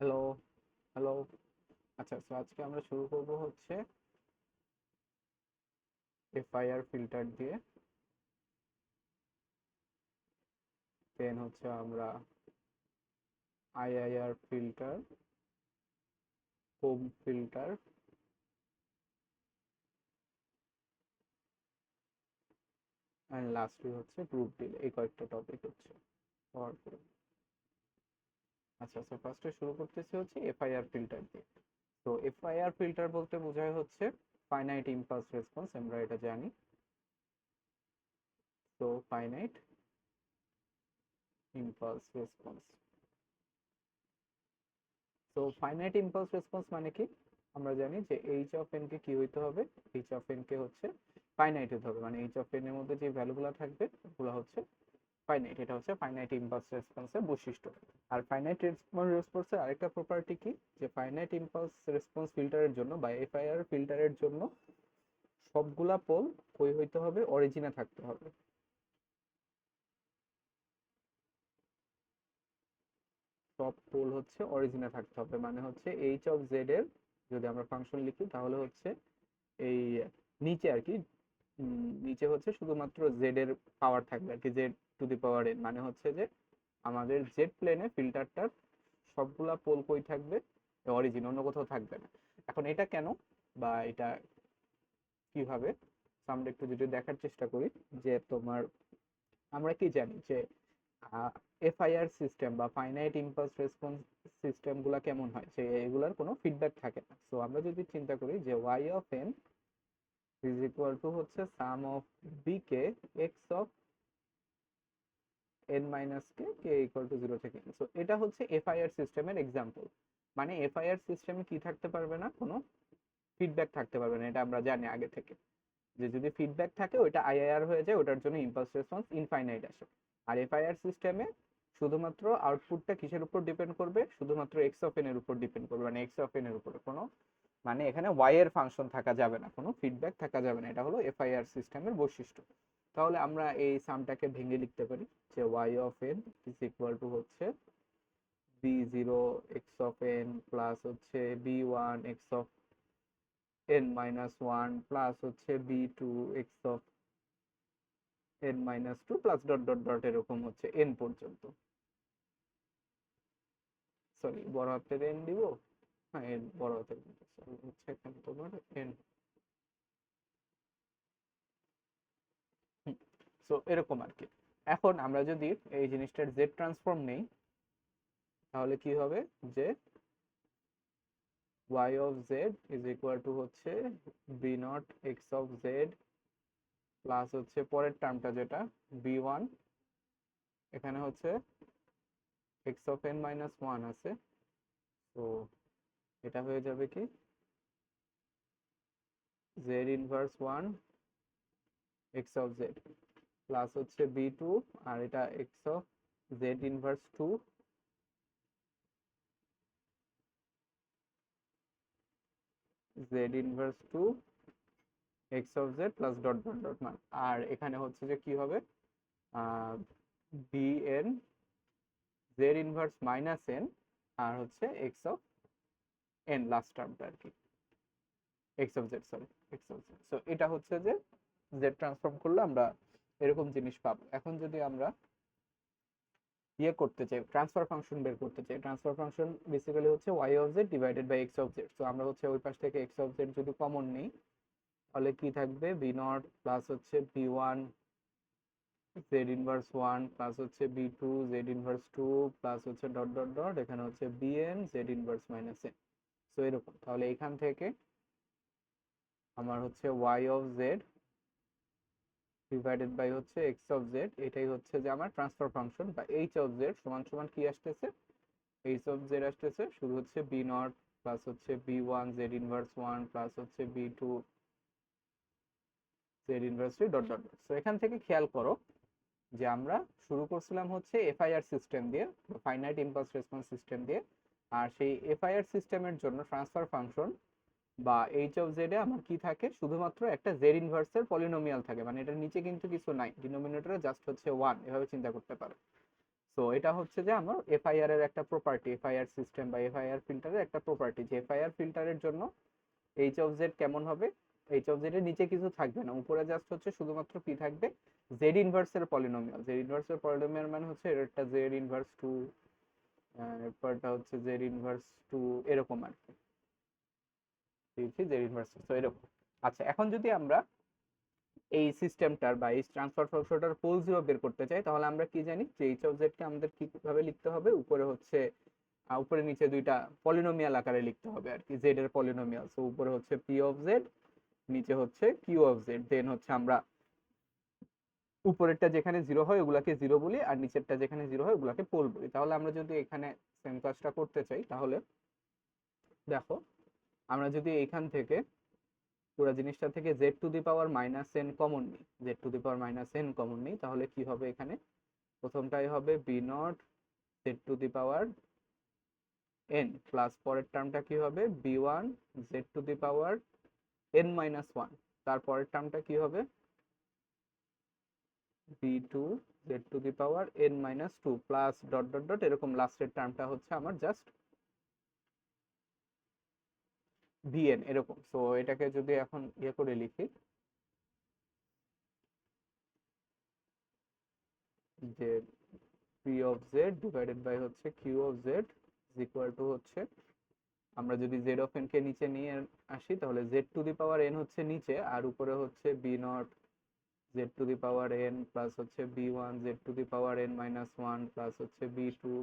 Hello, hello. আচ্ছা, so আজকে আমরা শুরু করব হচ্ছে এফআইআর ফিল্টার দিয়ে। দেন হচ্ছে আমরা IIR filter, home filter, and lastly হচ্ছে গ্রুপ ডিল। এই কয়েকটা টপিক হচ্ছে কভার করব। আচ্ছা, সো ফার্স্টে শুরু করতেছি হচ্ছে এফআইআর ফিল্টার দিয়ে। তো এফআইআর ফিল্টার বলতে বোঝায় হচ্ছে ফাইনাইট ইম্পালস রেসপন্স, আমরা এটা জানি। তো ফাইনাইট ইম্পালস রেসপন্স, তো ফাইনাইট ইম্পালস রেসপন্স মানে কি? আমরা জানি যে এইচ অফ এন কে কি হইতে হবে, এইচ অফ এন কে হচ্ছে ফাইনাইট হতে হবে, মানে এইচ অফ এন এর মধ্যে যে ভ্যালুগুলো থাকবে ওগুলো হচ্ছে ফাইনাইট। এটা হচ্ছে ফাইনাইট ইম্পালস রেসপন্সের বৈশিষ্ট্য। আর ফাইনাইট রেসপন্সের আরেকটা প্রপার্টি কি, যে ফাইনাইট ইম্পালস রেসপন্স ফিল্টারের জন্য বা এফআইআর ফিল্টারের জন্য সবগুলা পোল কই হইতে হবে, অরিজিনে থাকতে হবে। সব পোল হচ্ছে অরিজিনে থাকতে হবে, মানে হচ্ছে এইচ অফ জেড এর যদি আমরা ফাংশন লিখি তাহলে হচ্ছে এই নিচে আর কি, নিচে হচ্ছে শুধুমাত্র জেড এর পাওয়ার থাকবে আর কি, Z to the power N, মানে হচ্ছে যে আমাদের জেড প্লেনে ফিল্টারটার সবগুলা পোল কই থাকবে, অরিজিন, অন্য কোথাও থাকবে না। এখন এটা কেন বা এটা কিভাবে, আমরা একটু যদি দেখার চেষ্টা করি, যে তোমার আমরা কি জানি যে এফআইআর সিস্টেম বা ফাইনাইট ইম্পালস রেসপন্স সিস্টেম গুলা কেমন হয়, যে এগুলার কোনো ফিডব্যাক থাকে না। সো আমরা যদি চিন্তা করি যে Y of N is equal to হচ্ছে sum of bk x of n minus k equal to 0 থেকে n। সো এটা হচ্ছে এফআইআর সিস্টেমের এক্সাম্পল। মানে এফআইআর সিস্টেমে কি থাকতে পারবে না, কোনো ফিডব্যাক থাকতে পারবে না, এটা আমরা জানি আগে থেকে, যে যদি ফিডব্যাক থাকে ওটা আইআইআর হয়ে যায়, ওটার জন্য ইম্পালস রেসপন্স ইনফাইনাইট আসে। আর এফআইআর সিস্টেমে শুধুমাত্র আউটপুটটা কিসের উপর ডিপেন্ড করবে, শুধুমাত্র এক্স অফ এন এর উপর ডিপেন্ড করবে, মানে এক্স অফ এন এর উপরে কোনো, মানে এখানে ওয়াই এর ফাংশন থাকা যাবে না, কোনো ফিডব্যাক থাকা যাবে না। এটা হলো এফআইআর সিস্টেমের বৈশিষ্ট্য। তাহলে আমরা এই সামটাকে ভেঙে লিখতে পারি যে Y of N is equal to হচ্ছে B zero X of N plus হচ্ছে B one X of N minus one plus হচ্ছে B two X of N minus two plus dot dot dot এরকম হচ্ছে N পর্যন্ত। Sorry, বড় হাতের N দিব। হ্যাঁ, এন বড় হাতের হচ্ছে এখানে তোমার এন। সো এরকম আর কি। এখন আমরা যদি এই জিনিসটার জেড ট্রান্সফর্ম নেই তাহলে কি হবে, যে y of Z is equal to হচ্ছে B not X of Z plus হচ্ছে পরের টার্মটা যেটা বি ওয়ান, এখানে হচ্ছে X of N minus one আছে। তো এটা হয়ে যাবে কি Z inverse one X of Z plus হচ্ছে বি টু, আর এটা X of Z inverse two Z inverse two X of Z plus dot dot dot মান। আর এখানে হচ্ছে যে কি হবে, B N Z inverse minus N, আর হচ্ছে এক্স অফ এন লাস্ট টার্মটা আর কি, X of Z, sorry X of Z. So এটা হচ্ছে যে জেড ট্রান্সফর্ম করলে আমরা এরকম জিনিস পাবো। এখন যদি আমরা ইয়ে করতে চাই, ট্রান্সফার ফাংশন বের করতে চাই, ট্রান্সফার ফাংশন বেসিক্যালি হচ্ছে Y of Z divided by X of Z. তো আমরা হচ্ছে ওই পাশ থেকে এক্স অফ জেড যদি কমন নিই তাহলে কি থাকবে, বি নট প্লাস হচ্ছে B one Z inverse one plus হচ্ছে B two Z inverse two plus হচ্ছে ডট ডট ডট, এখানে হচ্ছে B N Z inverse minus N. So এরকম, তাহলে এখান থেকে আমার হচ্ছে Y of Z divided by হচ্ছে এক্স অফ জেড, এটাই হচ্ছে যে আমার ট্রান্সফার ফাংশন, বা এইচ অফ জেড সমান সমান কি আসতেছে, এইচ অফ জেড আসতেছে শুরু হচ্ছে বি নট প্লাস হচ্ছে B one Z inverse one plus হচ্ছে B two Z inverse three dot dot dot. So এখান থেকে খেয়াল করো যে আমরা শুরু করছিলাম হচ্ছে এফআইআর সিস্টেম দিয়ে, ফাইনাইট ইম্পালস রেসপন্স সিস্টেম দিয়ে। আর সেই এফআইআর সিস্টেমের জন্য ট্রান্সফার ফাংশন বা এইচ অফ জেড এ আমার কি থাকে, শুধুমাত্র একটা জেড ইনভার্সের পলিনোমিয়াল থাকে, মানে এটার নিচে কিন্তু কিছু নাই, ডিনোমিনেটরে জাস্ট হচ্ছে ওয়ান, এভাবে চিন্তা করতে পারো। সো এটা হচ্ছে যে আমার এফআইআর এর একটা প্রপার্টি, এফআইআর সিস্টেম বা এফআইআর ফিল্টারের একটা প্রপার্টি, যে এফআইআর ফিল্টারের জন্য এইচ অফ জেড কেমন হবে, এইচ অফ জেড এর নিচে কিছু থাকবে না, উপরে জাস্ট হচ্ছে শুধুমাত্র কি থাকবে, জেড ইনভার্স এর পলিনোমিয়াল। জেড ইনভার্স এর পলিনোমিয়াল মানে হচ্ছে এটা জেড ইনভার্স টু, এরপরটা হচ্ছে জেড ইনভার্স টু, এরকম আর কি, জেড ইনভার্স তো এরকম। আচ্ছা, এখন যদি আমরা এই সিস্টেমটার বা এই ট্রান্সফার ফাংশনটার পোল জিরো বের করতে চাই, তাহলে আমরা কি জানি যে এইচ অফ জেড কে আমাদের কিভাবে লিখতে হবে, উপরে হচ্ছে উপরে নিচে দুইটা পলিনোমিয়াল আকারে লিখতে হবে আর কি, জেড এর পলিনোমিয়াল। সো উপরে হচ্ছে পি অফ জেড, নিচে হচ্ছে কিউ অফ জেড, দেন হচ্ছে আমরা উপরেরটা যেখানে জিরো হয় ওগুলাকে জিরো বলি, আর নিচেরটা যেখানে জিরো হয় ওগুলাকে পোল বলি। তাহলে আমরা যদি এখানে সেম কাজটা করতে চাই, তাহলে দেখো আমরা যদি এখান থেকে পুরো জিনিসটা থেকে Z to the power minus N common নিই, Z to the power minus N common নিই, তাহলে কি হবে, এখানে প্রথমটাই হবে B not Z to the power N, plus পরের টার্মটা কি হবে B one Z to the power N minus one, তারপরের টার্মটা কি হবে B two Z to the power N minus two, plus dot dot dot, এরকম লাস্টের টার্মটা হচ্ছে আমার জাস্ট ভিএন এরকম। সো এটাকে যদি এখন ইয়ে করে লিখি, যে P of Z divided by হচ্ছে Q of Z is equal to হচ্ছে, আমরা যদি জেড অফ এন কে নিচে নিয়ে আসি, তাহলে Z to the power N হচ্ছে নিচে, আর উপরে হচ্ছে B not Z to the power N, plus হচ্ছে B one Z to the power N minus one, plus হচ্ছে B two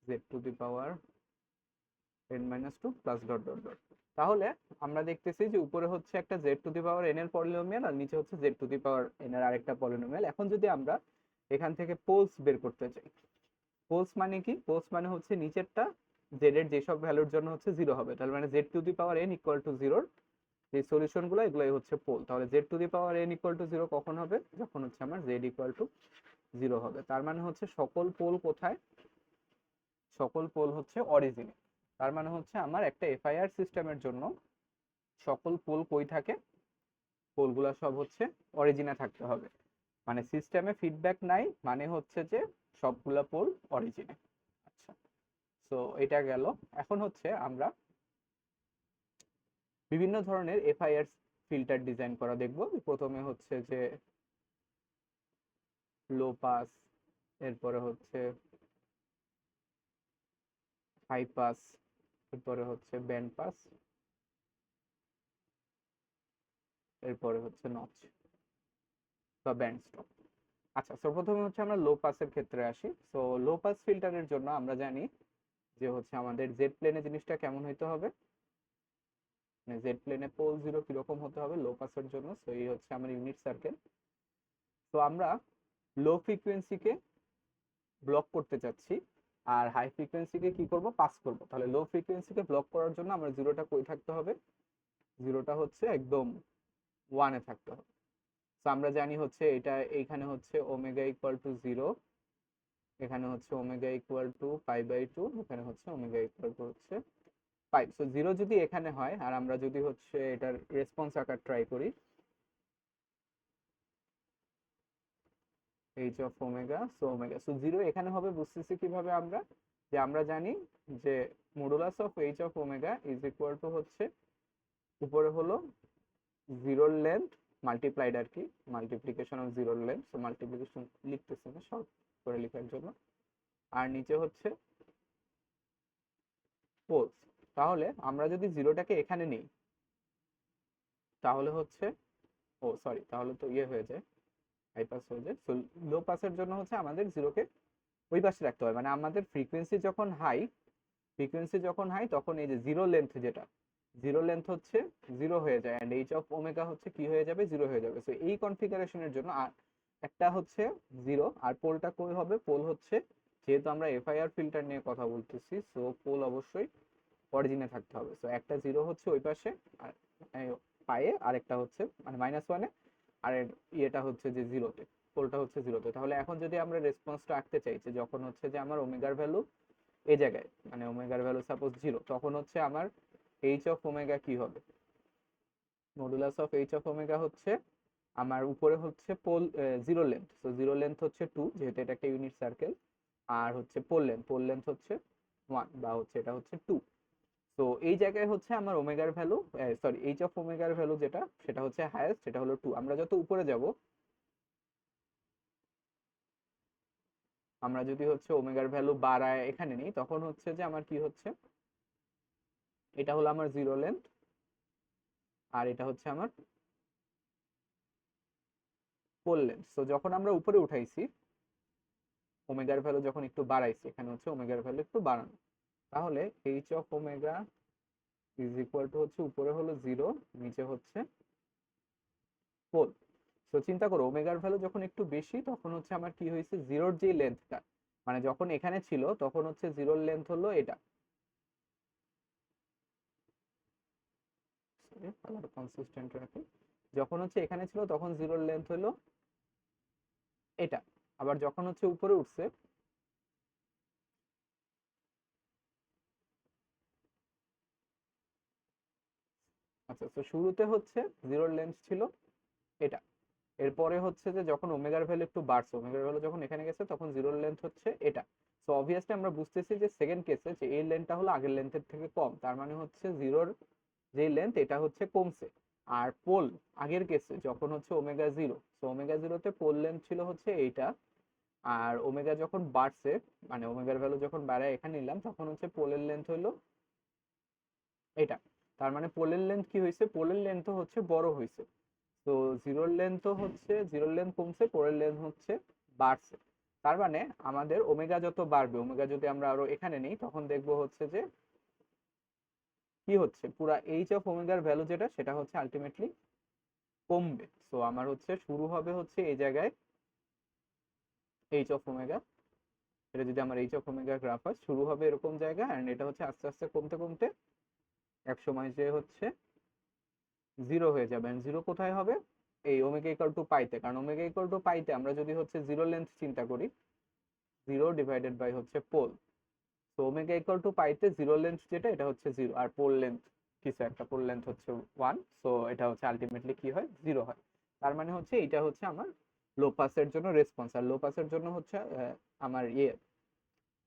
Z to the power N minus two, plus dot dot dot. তাহলে আমরা দেখতেছি যে উপরে হচ্ছে একটা Z to the power N এর পলিনোমিয়াল, আর নিচে হচ্ছে Z to the power N এর আরেকটা পলিনোমিয়াল। এখন যদি আমরা এখান থেকে পোলস বের করতে চাই, পোলস মানে কি, পোলস মানে হচ্ছে নিচেরটা জেড এর যেসব ভ্যালুর জন্য হচ্ছে জিরো হবে, তাহলে মানে Z to the power N equal to জিরোর যে সলিউশন গুলো এগুলোই হচ্ছে পোল। তাহলে Z to the power N equal to zero কখন হবে, যখন হচ্ছে আমার জেড ইকুয়াল টু জিরো হবে। তার মানে হচ্ছে সকল পোল কোথায়, সকল পোল হচ্ছে অরিজিনে। তার মানে হচ্ছে আমার একটা এফআইআর সিস্টেমের জন্য সকল পোল কই থাকে, পোলগুলা সব হচ্ছে অরিজিনে থাকতে হবে। মানে সিস্টেমে ফিডব্যাক নাই মানে হচ্ছে যে সবগুলা পোল অরিজিনে। আচ্ছা, তো এটা গেল। এখন হচ্ছে আমরা বিভিন্ন ধরনের এফআইআর ফিল্টার ডিজাইন করা দেখব। প্রথমে হচ্ছে যে লো পাস, এরপরে হচ্ছে হাই পাস, এরপরে হচ্ছে ব্যান্ড পাস, এরপরে হচ্ছে নচ বা ব্যান্ড স্টপ। আচ্ছা, প্রথমে হচ্ছে আমরা লো পাসের ক্ষেত্রে আসি। সো লো পাস ফিল্টারের জন্য আমরা জানি যে হচ্ছে আমাদের জেড প্লেনে জিনিসটা কেমন হইতে হবে, মানে জেড প্লেনে পোল জিরো কিরকম হতে হবে লো পাসের জন্য। সো এই হচ্ছে আমার ইউনিট সার্কেল। তো আমরা লো ফ্রিকোয়েন্সিকে ব্লক করতে চাচ্ছি, আর হাই ফ্রিকোয়েন্সিকে কি করব, পাস করব। তাহলে লো ফ্রিকোয়েন্সিকে ব্লক করার জন্য আমরা জিরোটা কই থাকতে হবে, জিরোটা হচ্ছে একদম ওয়ানে থাকতে হবে। তো আমরা জানি হচ্ছে এটা এইখানে হচ্ছে ওমেগা ইকুয়াল টু জিরো, এখানে হচ্ছে omega equal to pi by two, এখানে হচ্ছে ওমেগা ইকুয়াল টু হচ্ছে পাই। সো জিরো যদি এখানে হয়, আর আমরা যদি হচ্ছে এটার রেসপন্স আকার ট্রাই করি, H of omega, so omega, so zero এখানে হবে বুঝতেছি কিভাবে আমরা, যে আমরা জানি যে modulus of H of omega is equal to হচ্ছে উপরে হলো জিরোর লেন্থ মাল্টিপ্লাইড আর কি, মাল্টিপ্লিকেশন অফ জিরোর লেন্থ, সো মাল্টিপ্লিকেশন লিখতেছি না শর্ট করে লেখার জন্য, আর নিচে হচ্ছে পোলস। তাহলে আমরা যদি জিরোটাকে এখানে নিই, তাহলে হচ্ছে, ও সরি, তাহলে তো ইয়ে হয়ে যায়, হাই পাস হয়ে যায়। সো লো পাসের জন্য হচ্ছে আমাদের জিরোকে ওই পাশে রাখতে হবে, মানে আমাদের ফ্রিকোয়েন্সি যখন হাই, ফ্রিকোয়েন্সি যখন হাই তখন এই যে জিরো লেন্থ, যেটা জিরো লেন্থ হচ্ছে জিরো হয়ে যায়, এন্ড এইচ অফ ওমেগা হচ্ছে কি হয়ে যাবে, জিরো হয়ে যাবে। সো এই কনফিগারেশনের জন্য আর একটা হচ্ছে জিরো, আর পোলটা কই হবে, পোল হচ্ছে, যেহেতু আমরা এফআইআর ফিল্টার নিয়ে কথা বলতেছি, সো পোল অবশ্যই অরিজিনে থাকতে হবে। সো একটা জিরো হচ্ছে ওই পাশে, আর পায়ে, আরেকটা হচ্ছে মানে মাইনাস ওয়ানে, আর ইয়েটা হচ্ছে যে জিরোতে, পোলটা হচ্ছে জিরোতে। তাহলে এখন যদি আমরা রেসপন্সটা আঁকতে চাইছি, যখন হচ্ছে যে আমার ওমেগার ভ্যালু এই জায়গায়, মানে ওমেগার ভ্যালু সাপোজ জিরো, তখন হচ্ছে আমার এইচ অফ ওমেগা কি হবে, modulus of H of omega হচ্ছে আমার উপরে হচ্ছে পোল জিরো লেন্থ, তো জিরো লেন্থ হচ্ছে টু, যেহেতু এটা একটা ইউনিট সার্কেল, আর হচ্ছে পোল লেন্থ হচ্ছে 1 বা হচ্ছে এটা হচ্ছে 2। তো এই জায়গায় হচ্ছে আমার ওমেগার ভ্যালু, সরি এইচ অফ ওমেগার ভ্যালু যেটা সেটা হচ্ছে হাইয়েস্ট, সেটা হলো 2। আমরা যত উপরে যাব, আমরা যদি হচ্ছে ওমেগার ভ্যালু বাড়ায় এখানে নিই, তখন হচ্ছে যে আমার কি হচ্ছে, এটা হলো আমার জিরো লেন্থ আর এটা হচ্ছে আমার পোল লেন্থ। তো যখন আমরা উপরে উঠাইছি, ওমেগার ভ্যালু যখন একটু বাড়াইছি, এখানে হচ্ছে ওমেগার ভ্যালু একটু বাড়ানো, তাহলে H of omega is equal to হচ্ছে উপরে হলো 0, নিচে হচ্ছে পোল। তো চিন্তা করো ওমেগার ভ্যালু যখন একটু বেশি, তখন হচ্ছে আমার কি হয়েছে, জিরোর যে লেন্থটা, মানে যখন এখানে ছিল তখন হচ্ছে জিরোর লেন্থ হলো এটা, কালার কনসিস্টেন্ট রাখি, যখন হচ্ছে এখানে ছিল তখন জিরোর লেন্থ হলো এটা। আবার যখন হচ্ছে উপরে উঠছে, আচ্ছা তো শুরুতে হচ্ছে জিরোর লেন্থ ছিল এটা, এরপরে হচ্ছে যে যখন ওমেগার ভ্যালু একটু বাড়ছে, ওমেগার ভ্যালু যখন এখানে গেছে তখন জিরোর লেন্থ হচ্ছে এটা। সো অবভিয়াসলি আমরা বুঝতেছি যে সেকেন্ড কেসে যে এই লেন্থটা হলো আগের লেন্থের থেকে কম, তার মানে হচ্ছে জিরোর যে লেন্থ এটা হচ্ছে কমছে। আর পোল আগের কেসে যখন হচ্ছে ওমেগা জিরো, তো ওমেগা জিরোতে পোল লেন্থ ছিল হচ্ছে এইটা, আর ওমেগা যখন বাড়ছে, মানে ওমেগার ভ্যালু যখন বাড়ায় এখানে নিলাম, তখন হচ্ছে পোলের লেন্থ হলো এটা। তার মানে পোলের লেন্থ কি হয়েছে, পোলের লেন্থ হচ্ছে বড় হয়েছে। তো জিরোর লেন্থ হচ্ছে, জিরোর লেন্থ কমছে, পোলের লেন্থ হচ্ছে বাড়ছে। তার মানে আমাদের ওমেগা যত বাড়বে, ওমেগা যদি আমরা আরো এখানে নেই, তখন দেখবো হচ্ছে যে কি হচ্ছে, পুরা এইচ অফ ওমেগার ভ্যালু যেটা সেটা হচ্ছে আলটিমেটলি কমবে। সো আমার হচ্ছে শুরু হবে হচ্ছে এই জায়গায় এইচ অফ ওমেগা, এটা যদি আমার এইচ অফ ওমেগা গ্রাফ হয়, শুরু হবে এরকম জায়গা, এন্ড এটা হচ্ছে আস্তে আস্তে কমতে কমতে এক সময় যে হচ্ছে জিরো হয়ে যাবে। এন্ড জিরো কোথায় হবে, এই ওমেগা ইকুয়াল টু পাইতে, কারণ ওমেগা ইকুয়াল টু পাইতে আমরা যদি হচ্ছে জিরো লেন্থ চিন্তা করি, জিরো ডিভাইডেড বাই হচ্ছে পোল। তো ওমেগা ইকুয়াল টু পাইতে জিরো লেন্থ যেটা এটা হচ্ছে জিরো, আর পোল লেন্থ কিছু একটা, পোল লেন্থ হচ্ছে 1, সো এটা হচ্ছে আলটিমেটলি কি হয়, জিরো হয়। তার মানে হচ্ছে এটা হচ্ছে আমার লো পাসের জন্য রেসপন্স। আর লো পাসের জন্য হচ্ছে আমার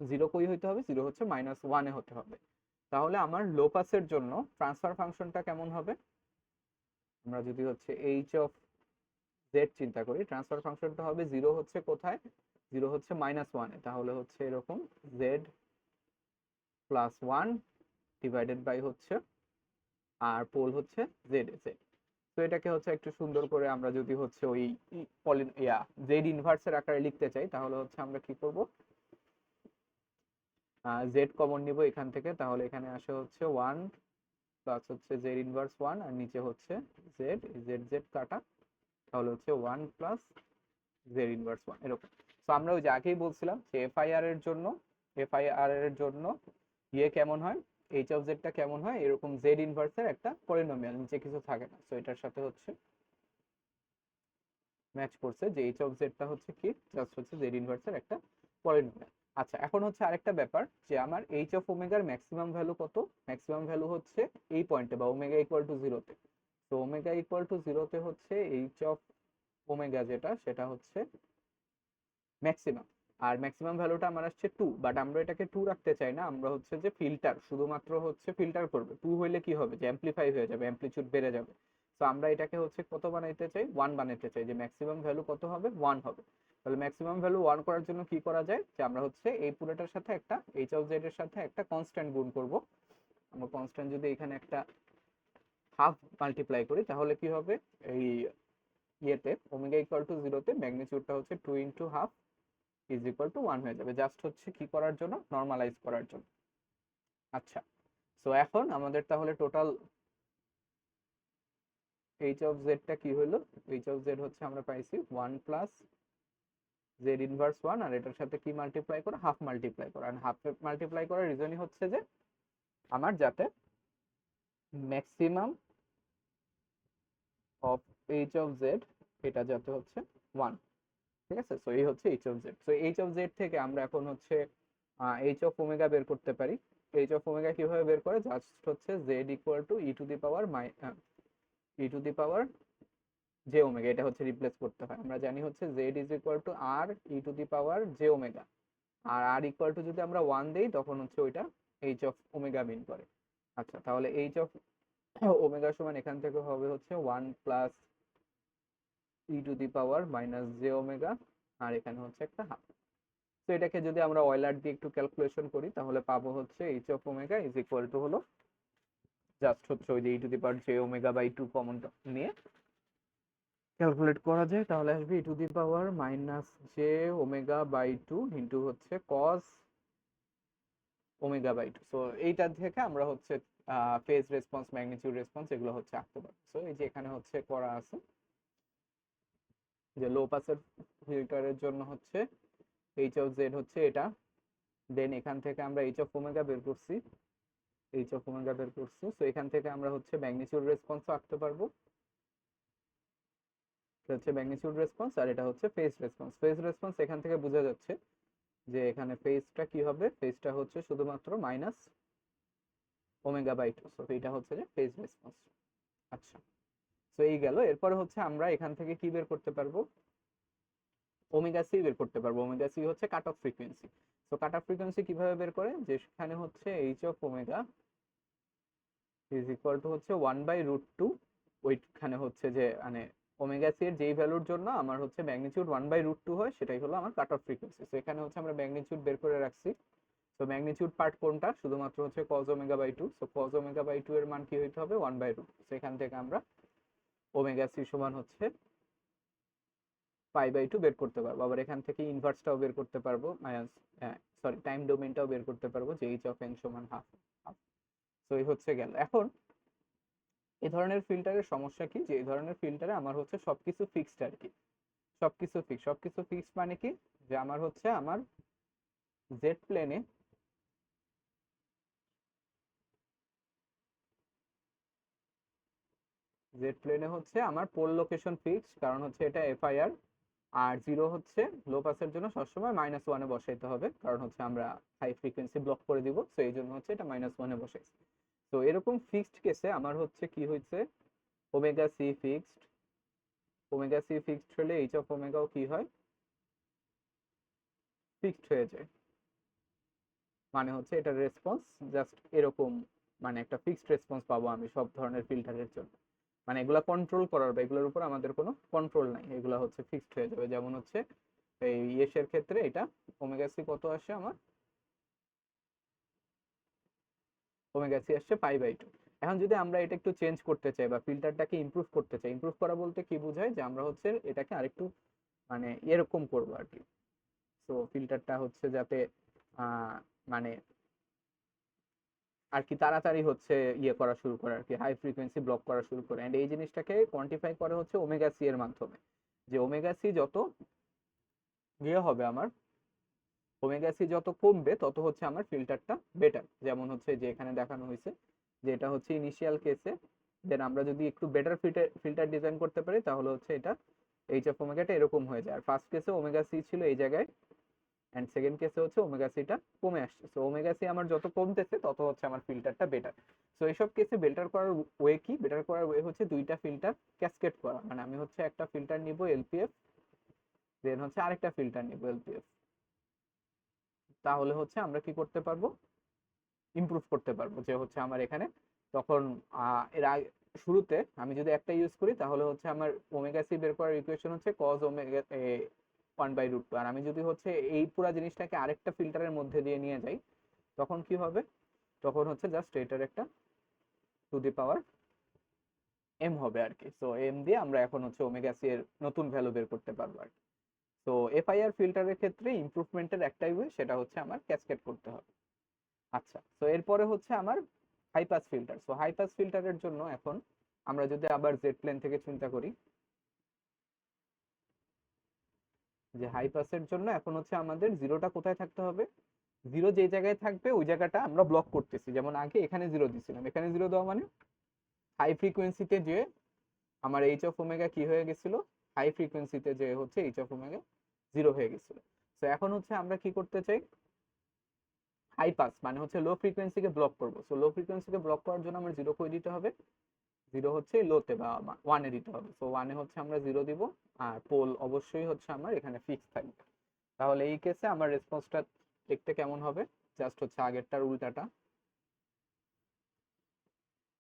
জিরো কই হইতে হবে, জিরো হচ্ছে -1-এ হতে হবে। তাহলে আমার লো পাসের জন্য ট্রান্সফার ফাংশনটা কেমন হবে, আমরা যদি হচ্ছে এইচ অফ জেড চিন্তা করি, ট্রান্সফার ফাংশনটা হবে জিরো হচ্ছে কোথায়, জিরো হচ্ছে -1-এ, তাহলে হচ্ছে এরকম জেড প্লাস 1 ডিভাইডেড বাই হচ্ছে, আর পোল হচ্ছে জেড জেড। তো এটাকে হচ্ছে একটু সুন্দর করে আমরা যদি হচ্ছে ওই জেড ইনভার্সের আকারে লিখতে চাই, তাহলে হচ্ছে আমরা কি করব, জেড কমন নিব এখান থেকে, তাহলে এখানে আসে হচ্ছে 1 প্লাস হচ্ছে জেড ইনভার্স 1, আর নিচে হচ্ছে জেড, জেড জেড কাটা, তাহলে হচ্ছে 1 প্লাস জেড ইনভার্স 1 এরকম। তো আমরা ওই যে আগেই বলছিলাম যে এফআইআর এর জন্য, এফআইআর এর জন্য কেমন হয়, এইচ অফ জেডটা কেমন হয়, এরকম জেড ইনভার্সের একটা পলিনোমিয়াল, নিচে কিছু থাকে না, তো এটার সাথে হচ্ছে ম্যাচ করছে যে এইচ অফ জেডটা হচ্ছে কি, জাস্ট হচ্ছে জেড ইনভার্সের একটা পলিনোমিয়াল। আচ্ছা এখন হচ্ছে আরেকটা ব্যাপার, যে আমার এইচ অফ ওমেগার ম্যাক্সিমাম ভ্যালু কত, ম্যাক্সিমাম ভ্যালু হচ্ছে এই পয়েন্টে বা ওমেগা ইকুয়াল টু জিরোতে। তো ওমেগা ইকুয়াল টু জিরোতে হচ্ছে এইচ অফ ওমেগা যেটা সেটা হচ্ছে ম্যাক্সিমাম। আর ম্যাক্সিমাম ভ্যালুটা আমার আসছে 2, বাট আমরা এটাকে 2 রাখতে চাই না, আমরা হচ্ছে যে ফিল্টার, শুধুমাত্র হচ্ছে ফিল্টার করবে। 2 হইলে কি হবে, যে অ্যাম্পলিফাই হয়ে যাবে, অ্যাম্পলিটিউড বেড়ে যাবে। তো আমরা এটাকে হচ্ছে কত বানাইতে চাই, 1 বানাইতে চাই, যে ম্যাক্সিমাম ভ্যালু কত হবে, 1 হবে। তাহলে ম্যাক্সিমাম ভ্যালু 1 করার জন্য কি করা যায়, যে আমরা হচ্ছে এই পুরোটার সাথে একটা এইচ অফ জেড এর সাথে একটা কনস্ট্যান্ট গুণ করব। আমরা কনস্ট্যান্ট যদি এখানে একটা হাফ মাল্টিপ্লাই করি, তাহলে কি হবে, এই ইয়েতে ওমেগা ইকুয়াল টু জিরোতে ম্যাগনিটিউডটা হচ্ছে 2 into half is equal to 1 হয়ে যাবে, জাস্ট হচ্ছে কি করার জন্য, নর্মালাইজ করার জন্য। আচ্ছা, সো এখন আমাদের তাহলে টোটাল এইচ অফ জেডটা কি হলো, এইচ অফ জেড হচ্ছে আমরা পাইছি 1 প্লাস জেড ইনভার্স 1, আর এটার সাথে কি মাল্টিপ্লাই করা, হাফ মাল্টিপ্লাই করা। আর হাফ মাল্টিপ্লাই করার রিজনই হচ্ছে যে আমার যাতে maximum of H of Z এটা যাতে হচ্ছে 1, ঠিক আছে। সো এই হচ্ছে H of Z. So H of Z থেকে আমরা এখন হচ্ছে এইচ অফ ওমেগা বের করতে পারি। এইচ অফ ওমেগা কিভাবে বের করে, জাস্ট হচ্ছে Z equal to E to the power E to the power J omega, এটা হচ্ছে রিপ্লেস করতে হয়। আমরা জানি হচ্ছে Z is equal to R E to the power J omega, আর আর ইকুয়াল টু যদি আমরা 1 দেই তখন হচ্ছে ওইটা এইচ অফ ওমেগা মিন করে। আচ্ছা, তাহলে এইচ অফ ওমেগা সমান এখান থেকে হবে হচ্ছে 1 plus E to the power minus J omega, আর এখানে হচ্ছে একটা হাফ। তো এটাকে যদি আমরা অয়লার দিয়ে একটু ক্যালকুলেশন করি তাহলে পাবো হচ্ছে H of omega is equal to হলো জাস্ট হচ্ছে ওই যে E to the power J omega by 2 common নিয়ে ক্যালকুলেট করা যায়, তাহলে আসবে E to the power minus J omega by 2 into হচ্ছে কস ওমেগা বাই 2। সো এইটা থেকে আমরা হচ্ছে ফেজ রেসপন্স, ম্যাগনিটিউড রেসপন্স এগুলো হচ্ছে আঁকতে পারবো। সো এই যে এখানে হচ্ছে করা আছে যে লো পাসের ফিল্টারের জন্য হচ্ছে এইচ অফ জেড হচ্ছে এটা, দেন এখান থেকে আমরা এইচ অফ ওমেগা বের করছি, এইচ অফ ওমেগা বের করছি। সো এখান থেকে আমরা হচ্ছে ম্যাগনিটিউড রেসপন্সও আঁকতে পারবো, এটা হচ্ছে ম্যাগনিটিউড রেসপন্স, আর এটা হচ্ছে ফেজ রেসপন্স। ফেজ রেসপন্স এখান থেকে বোঝা যাচ্ছে যে এখানে ফেজটা কি হবে, ফেজটা হচ্ছে শুধুমাত্র মাইনাস ওমেগা বাই 2। সো এটা হচ্ছে যে ফেজ রেসপন্স। আচ্ছা, তো এই গেল। এরপরে হচ্ছে আমরা এখান থেকে কি বের করতে পারবো, ওমেগা সি বের করতে পারবো। ওমেগা সি হচ্ছে কাট অফ ফ্রিকোয়েন্সি। তো কাট অফ ফ্রিকোয়েন্সি কিভাবে বের করে, যে সেখানে হচ্ছে H of omega is equal to হচ্ছে 1/√2, ওইখানে হচ্ছে যে মানে ওমেগা সি এর যেই ভ্যালুর জন্য আমার হচ্ছে ম্যাগনিটিউড 1/√2 হয় সেটাই হলো আমার কাট অফ ফ্রিকোয়েন্সি। তো এখানে হচ্ছে আমরা ম্যাগনিটিউড বের করে রাখছি। তো ম্যাগনিটিউড পার্ট কোনটা, শুধুমাত্র হচ্ছে cos omega by 2। So cos omega by 2 এর মান কি হইতে হবে 1/√2। তো এখান থেকে আমরা ওমেগা সি সমান হচ্ছে π/2 বের করতে পারবো। আবার এখান থেকে ইনভার্সটাও বের করতে পারবো, সরি টাইম ডোমেনটাও বের করতে পারবো যে এইচ অফ এন সমান হাফ। তো এই হচ্ছে গেল। এখন এই ধরনের ফিল্টারের সমস্যা কি, যে এই ধরনের ফিল্টারে আমার হচ্ছে সবকিছু ফিক্সড আর কি, সবকিছু ফিক্স। সবকিছু ফিক্সড মানে কি, যে আমার হচ্ছে আমার জেড প্লেনে হচ্ছে আমার পোল লোকেশন ফিক্সড, কারণ হচ্ছে এটা এফআইআর। আর জিরো হচ্ছে লো পাসের জন্য সবসময় -1-এ বসাইতে হবে, কারণ হচ্ছে আমরা হাই ফ্রিকোয়েন্সি ব্লক করে দিব। তো এই জন্য হচ্ছে এটা -1-এ বসাইছি। তো এরকম ফিক্সড কেসে আমার হচ্ছে কি হয়েছে, omega C fixed. Omega C fixed হলে এইচ অফ ওমেগাও কি হয়, ফিক্সড হয়ে যায়। মানে হচ্ছে এটার রেসপন্স জাস্ট এরকম, মানে একটা ফিক্সড রেসপন্স পাবো আমি সব ধরনের ফিল্টারের জন্য। মানে এগুলা কন্ট্রোল করার বা এগুলোর উপর আমাদের কোনো কন্ট্রোল নাই, এগুলা হচ্ছে ফিক্সড হয়ে যাবে। যেমন হচ্ছে এই ইয়েসের ক্ষেত্রে এটা ওমেগা সি কত আসে আমার, ওমেগা সি আসছে π/2। এখন যদি আমরা এটা একটু চেঞ্জ করতে চাই বা ফিল্টারটাকে ইমপ্রুভ করতে চাই, ইমপ্রুভ করা বলতে কি বোঝায়, যে আমরা হচ্ছে এটাকে আরেকটু মানে এরকম করবো আর কি। তো ফিল্টারটা হচ্ছে যাতে মানে আর কি তাড়াতাড়ি হচ্ছে ইয়ে করা শুরু করে আর কি, হাই ফ্রিকোয়েন্সি ব্লক করা শুরু করে। এন্ড এই জিনিসটাকে কোয়ান্টিফাই করে হচ্ছে ওমেগা সি এর মাধ্যমে, যে ওমেগা সি যত ইয়ে হবে আমার, ওমেগা সি যত কমবে তত হচ্ছে আমার ফিল্টারটা বেটার। যেমন হচ্ছে যে এখানে দেখানো হয়েছে যে এটা হচ্ছে ইনিশিয়াল কেসে, দেন আমরা যদি একটু বেটার ফিল্টার ডিজাইন করতে পারি তাহলে হচ্ছে এটা এইচ অফ ওমেগাটা এরকম হয়ে যায়। আর ফার্স্ট কেসে ওমেগা সি ছিল এই জায়গায়, এন্ড সেকেন্ড কেসে হচ্ছে ওমেগা সিটা কমে আসছে। সো ওমেগা সি আমার যত কমতেছে তত হচ্ছে আমার ফিল্টারটা বেটার। সো এইসব কেসে বেটার করার ওয়ে কি, বেটার করার ওয়ে হচ্ছে দুইটা ফিল্টার ক্যাসকেড করা। মানে আমি হচ্ছে একটা ফিল্টার নিব এলপিএফ, দেন হচ্ছে আরেকটা ফিল্টার নিব এলপিএফ, তাহলে হচ্ছে আমরা কি করতে পারবো, ইমপ্রুভ করতে পারবো। যে হচ্ছে আমার এখানে তখন এর শুরুতে আমি যদি একটা ইউজ করি তাহলে হচ্ছে আমার ওমেগা সি বের করার ইকুয়েশন হচ্ছে কজ ওমেগা 1/√2। আর আমি যদি হচ্ছে এই পুরো জিনিসটাকে আরেকটা ফিল্টারের মধ্যে দিয়ে নিয়ে যাই তখন কি হবে, তখন হচ্ছে জাস্ট এটার একটা টু দি পাওয়ার এম হবে আর কি। সো এম দিয়ে আমরা এখন হচ্ছে ওমেগা সি এর নতুন ভ্যালু বের করতে পারবো আর কি। তো এফআইআর ফিল্টারের ক্ষেত্রে ইমপ্রুভমেন্টের একটাই ওয়ে, সেটা হচ্ছে আমার ক্যাসকেড করতে হবে। আচ্ছা, তো এরপরে হচ্ছে আমার high pass filter. So high pass ফিল্টারের জন্য এখন আমরা যদি আবার জেড প্লেন থেকে চিন্তা করি, যে হাই পাসের জন্য এখন হচ্ছে আমাদের জিরোটা কোথায় থাকতে হবে, জিরো যে জায়গায় থাকবে ওই জায়গাটা আমরা ব্লক করতেছি। যেমন আগে এখানে জিরো দিছিলাম, এখানে জিরো দেওয়া মানে হাই ফ্রিকোয়েন্সিতে যে আমার এইচ অফ ওমেগা কি হয়ে গেছিল, হাই ফ্রিকোয়েন্সিতে যে হচ্ছে এইচ অফ ওমেগা জিরো হয়ে গেছিল। তো এখন হচ্ছে আমরা কি করতে চাই, হাই পাস মানে হচ্ছে লো ফ্রিকোয়েন্সিকে ব্লক করবো। সো লো ফ্রিকোয়েন্সিকে ব্লক করার জন্য আমরা জিরো কই দিতে হবে, জিরো হচ্ছে লোতে বা ওয়ানে দিতে হবে। সো ওয়ানে হচ্ছে আমরা জিরো দিব, আর পোল অবশ্যই হচ্ছে আমার এখানে ফিক্স থাকবে। তাহলে এই কেসে আমার রেসপন্সটা দেখতে কেমন হবে, জাস্ট হচ্ছে আগেরটার উল্টাটা।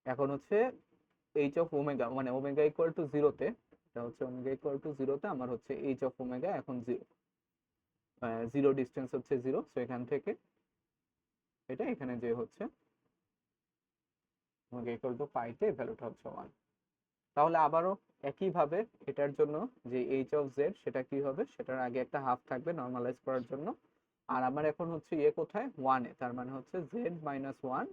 এখন হচ্ছে এইচ অফ ওমেগা, মানে ওমেগা ইকুয়াল টু জিরোতে, এটা হচ্ছে ওমেগা ইকুয়াল টু জিরোতে আমার হচ্ছে এইচ অফ ওমেগা এখন জিরো, জিরো ডিস্টেন্স হচ্ছে জিরো। সো এখান থেকে এটা এখানে যে হচ্ছে ওমেগা ইকুয়াল টু পাইতে ভ্যালুটা হচ্ছে ওয়ান। তাহলে আবারও একইভাবে এটার জন্য যে এইচ অফ জেড সেটা কি হবে, সেটার আগে একটা হাফ থাকবে নর্মালাইজ করার জন্য। আর আমার এখন হচ্ছে ইয়ে কোথায়, ওয়ানে, তার মানে হচ্ছে জেড মাইনাস ওয়ান,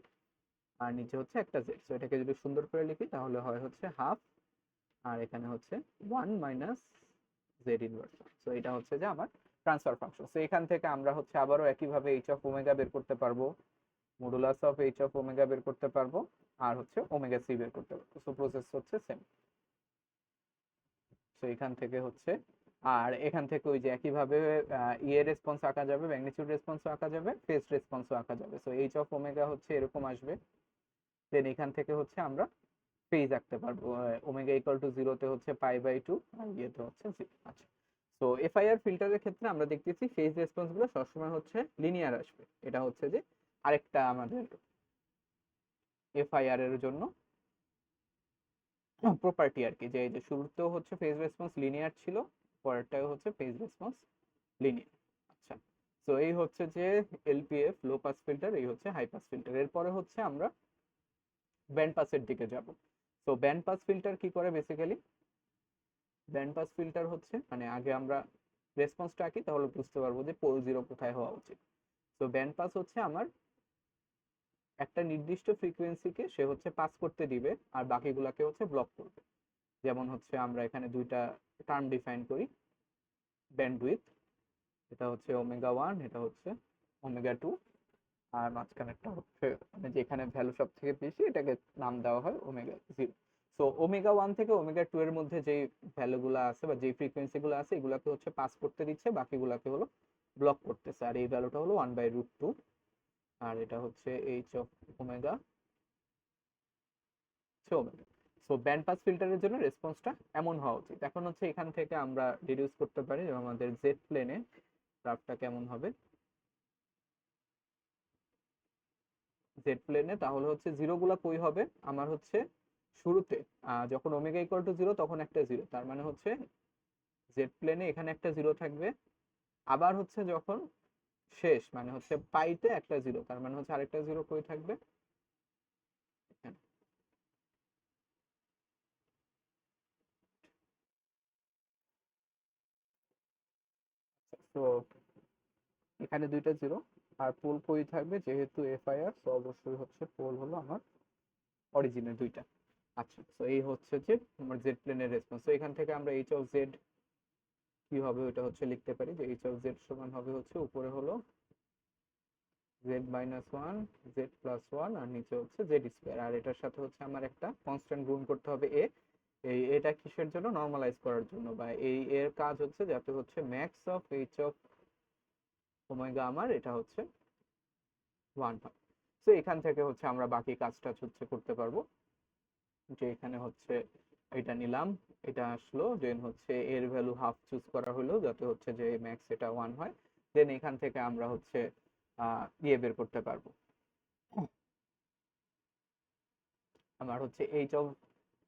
আর নিচে হচ্ছে একটা জেড। সো এটাকে যদি সুন্দর করে লিখি তাহলে হয় হচ্ছে হাফ, আর এখানে হচ্ছে one minus Z inverse. So এটা হচ্ছে যে আমার ট্রান্সফার ফাংশন। সো এখান থেকে আমরা হচ্ছে আবারও একইভাবে এইচ অফ ওমেগা বের করতে পারবো, modulus of H of omega বের করতে পারবো, আর হচ্ছে ওমেগা সি বের করতে পারবো। সো প্রসেস হচ্ছে সেম। সো এখান থেকে হচ্ছে, আর এখান থেকে ওই যে একইভাবে ইয়ে রেসপন্স আঁকা যাবে, ম্যাগনিটিউড রেসপন্সও আঁকা যাবে, ফেজ রেসপন্সও আঁকা যাবে। সো এইচ অফ ওমেগা হচ্ছে এরকম আসবে। দেন এখান থেকে হচ্ছে আমরা ফেজ আঁকতে পারবো, ওমেগা ইকুয়াল টু জিরোতে হচ্ছে পাই বাই টু, আর ইয়েতে হচ্ছে জিরো। আচ্ছা, তো এফআইআর ফিল্টারের ক্ষেত্রে আমরা দেখতেছি ফেজ রেসপন্স গুলো সবসময় হচ্ছে লিনিয়ার আসবে। এটা হচ্ছে যে আরেকটা আমাদের এফআইআর এর জন্য প্রপার্টি আর কি, যে এই যে শুরুতেও হচ্ছে ফেজ রেসপন্স লিনিয়ার ছিল, পরেরটাও হচ্ছে ফেজ রেসপন্স লিনিয়ার। আচ্ছা, তো এই হচ্ছে যে এলপিএফ লো পাস ফিল্টার, এই হচ্ছে হাই পাস ফিল্টার। এরপরে হচ্ছে আমরা ব্যান্ড পাসের দিকে যাব। তো ব্যান্ড পাস ফিল্টার কি করে বেসিক্যালি, ব্যান্ড পাস ফিল্টার হচ্ছে মানে আগে আমরা রেসপন্সটা আঁকি তাহলে বুঝতে পারবো যে পোল জিরো কোথায় হওয়া উচিত। তো ব্যান্ড পাস হচ্ছে আমার একটা নির্দিষ্ট ফ্রিকোয়েন্সিকে সে হচ্ছে পাস করতে দিবে, আর বাকিগুলাকে হচ্ছে ব্লক করবে। যেমন হচ্ছে আমরা এখানে দুইটা টার্ম ডিফাইন করি, ব্যান্ডউইথ, এটা হচ্ছে ওমেগা ওয়ান, এটা হচ্ছে ওমেগা টু, আর মাঝখানেরটা হচ্ছে মানে যেখানে ভ্যালু সব থেকে বেশি এটাকে নাম দেওয়া হয় omega zero. So omega one থেকে ওমেগা টু এর মধ্যে যেই ভ্যালুগুলো আছে বা যেই ফ্রিকোয়েন্সি গুলো আছে এগুলাকে হচ্ছে পাস করতে দিচ্ছে, বাকিগুলাকে হলো ব্লক করতেছে। আর এই ভ্যালুটা হলো ওয়ান বাই রুট টু, আর এটা হচ্ছে H of omega omega. So band pass ফিল্টারের জন্য রেসপন্সটা এমন হওয়া উচিত। এখন হচ্ছে এখান থেকে আমরা ডিডিউস করতে পারি যে আমাদের জেড প্লেনে গ্রাফটা কেমন হবে, জেড প্লেনে তাহলে হচ্ছে জিরো গুলা কই হবে, আমার হচ্ছে শুরুতে যখন ওমেগা ইকুয়াল টু জিরো তখন একটা জিরো, তার মানে হচ্ছে জেড প্লেনে এখানে একটা জিরো থাকবে। আবার হচ্ছে যখন শেষ মানে হচ্ছে পাইতে একটা জিরো, তার মানে হচ্ছে আরেকটা জিরো কই থাকবে, এখানে। তো এখানে দুইটা জিরো, আর পোল কই থাকবে, যেহেতু এফআইআর তো অবশ্যই হচ্ছে পোল হলো আমার অরিজিনের দুইটা। আচ্ছা, তো এই হচ্ছে যে আমার জেড প্লেনের রেসপন্স। তো এখান থেকে আমরা এইচ অফ জেড কি হবে ওটা হচ্ছে লিখতে পারি, যে এইচ অফ জেড সমান হবে হচ্ছে উপরে হলো Z minus one, Z plus one, আর নিচে হচ্ছে জেড স্কোয়ার। আর এটার সাথে হচ্ছে আমার একটা কনস্ট্যান্ট গুণ করতে হবে এ। এই এটা কিসের জন্য, নর্মালাইজ করার জন্য, বা এই এর কাজ হচ্ছে যাতে হচ্ছে max of H of omega আমার এটা হচ্ছে ওয়ান হয়। তো এখান থেকে হচ্ছে আমরা বাকি কাজটা হচ্ছে করতে পারবো, যে এখানে হচ্ছে এটা নিলাম, এটা আসলো, দেন হচ্ছে এর ভ্যালু হাফ চুজ করা হলো যাতে হচ্ছে যে ম্যাক্স এটা ওয়ান হয়। দেন এখান থেকে আমরা হচ্ছে ইয়ে বের করতে পারবো, আমার হচ্ছে এইচ অফ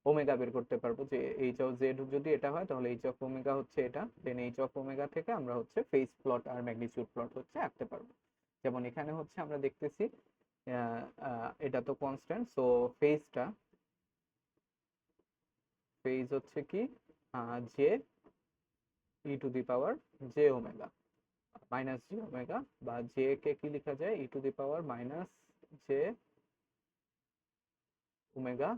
ওমেগা বের করতে পারবো, যে এইচ অফ জেড যদি এটা হয় তাহলে এইচ অফ ওমেগা হচ্ছে এটা। দেন এইচ অফ ওমেগা থেকে আমরা হচ্ছে ফেজ প্লট আর ম্যাগনিটিউড প্লট হচ্ছে আঁকতে পারবো। যেমন এখানে হচ্ছে আমরা দেখতেছি এটা তো কনস্ট্যান্ট, সো ফেজটা, ফেজ হচ্ছে কি J E to the power J omega minus J omega, বা জে কে কি লেখা যায়, E to the power minus J omega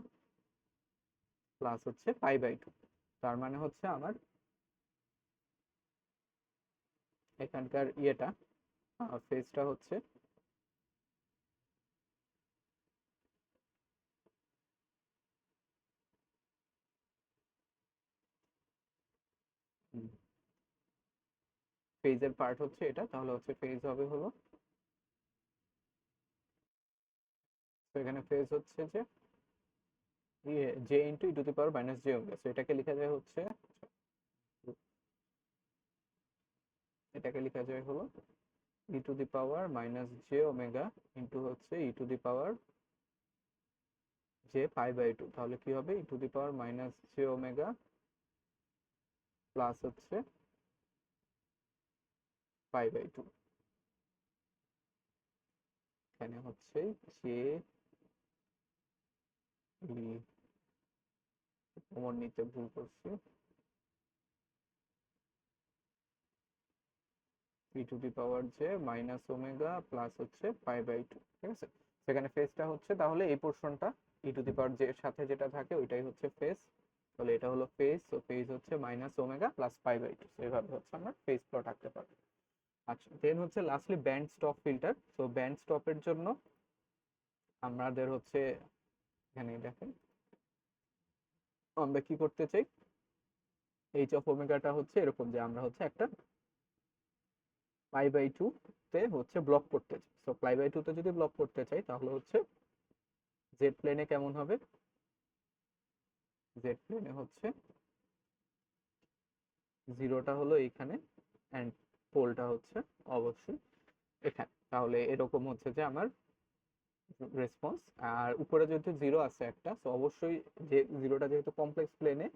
plus হচ্ছে পাই বাই টু। তার মানে হচ্ছে আমার এখানকার ইয়েটা ফেজটা হচ্ছে ফেজের পার্ট হচ্ছে এটা, তাহলে হচ্ছে ফেজ হবে হলো, তো এখানে ফেজ হচ্ছে যে J into E to the power minus J omega. So এটাকে লেখা যায় হচ্ছে, এটাকে লেখা যায় হলো E to the power minus J omega into হচ্ছে E to the power J pi by two, তাহলে কি হবে E to the power minus J omega plus হচ্ছে পাই বাই টু। এখানে হচ্ছে জে কমন নিতে ভুল করছি, E to the power J minus omega plus হচ্ছে পাই বাই টু। ঠিক আছে, সেখানে ফেজটা হচ্ছে তাহলে এই পোর্শনটা ই টু দি পাওয়ার জে এর সাথে যেটা থাকে ওইটাই হচ্ছে ফেজ, তাহলে এটা হলো ফেজ। তো ফেজ হচ্ছে minus omega plus pi by two, এইভাবে হচ্ছে আমরা ফেজ প্লট আঁকতে পারবো। আচ্ছা, দেন হচ্ছে লাস্টলি ব্যান্ড স্টপ ফিল্টার। তো ব্যান্ড স্টপের জন্য আমাদের হচ্ছে এখানে দেখেন আমরা কি করতে চাই, এইচ অফ ওমেগাটা হচ্ছে এরকম যে আমরা হচ্ছে একটা পাই বাই টু তে হচ্ছে ব্লক করতে চাই। সো পাই বাই টু তে যদি ব্লক করতে চাই তাহলে হচ্ছে জেড প্লেনে কেমন হবে, জেড প্লেনে হচ্ছে জিরোটা হলো এইখানে অ্যান্ড পোলটা হচ্ছে অবশ্যই এখানে, তাহলে এরকম হচ্ছে যে আমার রেসপন্স। আর উপরে যেহেতু জিরো আছে একটা, সো অবশ্যই যে জিরোটা যেহেতু কমপ্লেক্স প্লেনে,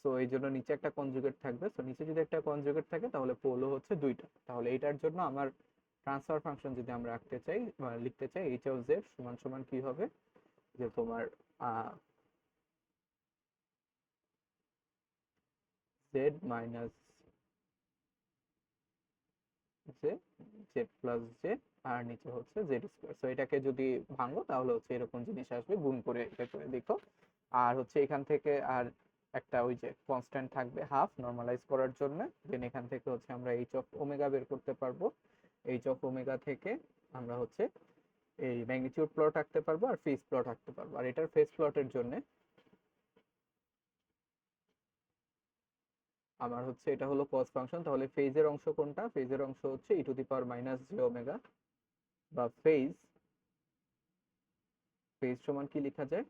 সো এই জন্য নিচে একটা কনজুগেট থাকবে। সো নিচে যদি একটা কনজুগেট থাকে তাহলে পোলও হচ্ছে দুইটা, তাহলে এটার জন্য আমার ট্রান্সফার ফাংশন যদি আমরা রাখতে চাই লিখতে চাই, এইচ অফ জেড সমান সমান কি হবে যে তোমার Z minus J, Z plus J, আর নিচে হচ্ছে জেড স্কোয়ার। সো এটাকে যদি ভাঙো তাহলে হচ্ছে এরকম জিনিস আসবে, গুণ করে এটা করে দেখো। আর হচ্ছে এখান থেকে আর একটা ওই যে কনস্ট্যান্ট থাকবে হাফ নরমালাইজ করার জন্য, দেন এখান থেকে হচ্ছে আমরা এইচ অফ ওমেগা বের করতে পারবো। এইচ অফ ওমেগা থেকে আমরা হচ্ছে এই ম্যাগনিটিউড প্লট আঁকতে পারবো আর ফেজ প্লট আঁকতে পারবো। আর এটার ফেজ প্লটের জন্য আমার হচ্ছে এটা হলো কস ফাংশন, তাহলে ফেজের অংশ কোনটা, ফেজের অংশ হচ্ছে E to the power minus J omega, বা ফেজ, ফেজ সমান কি লেখা যায়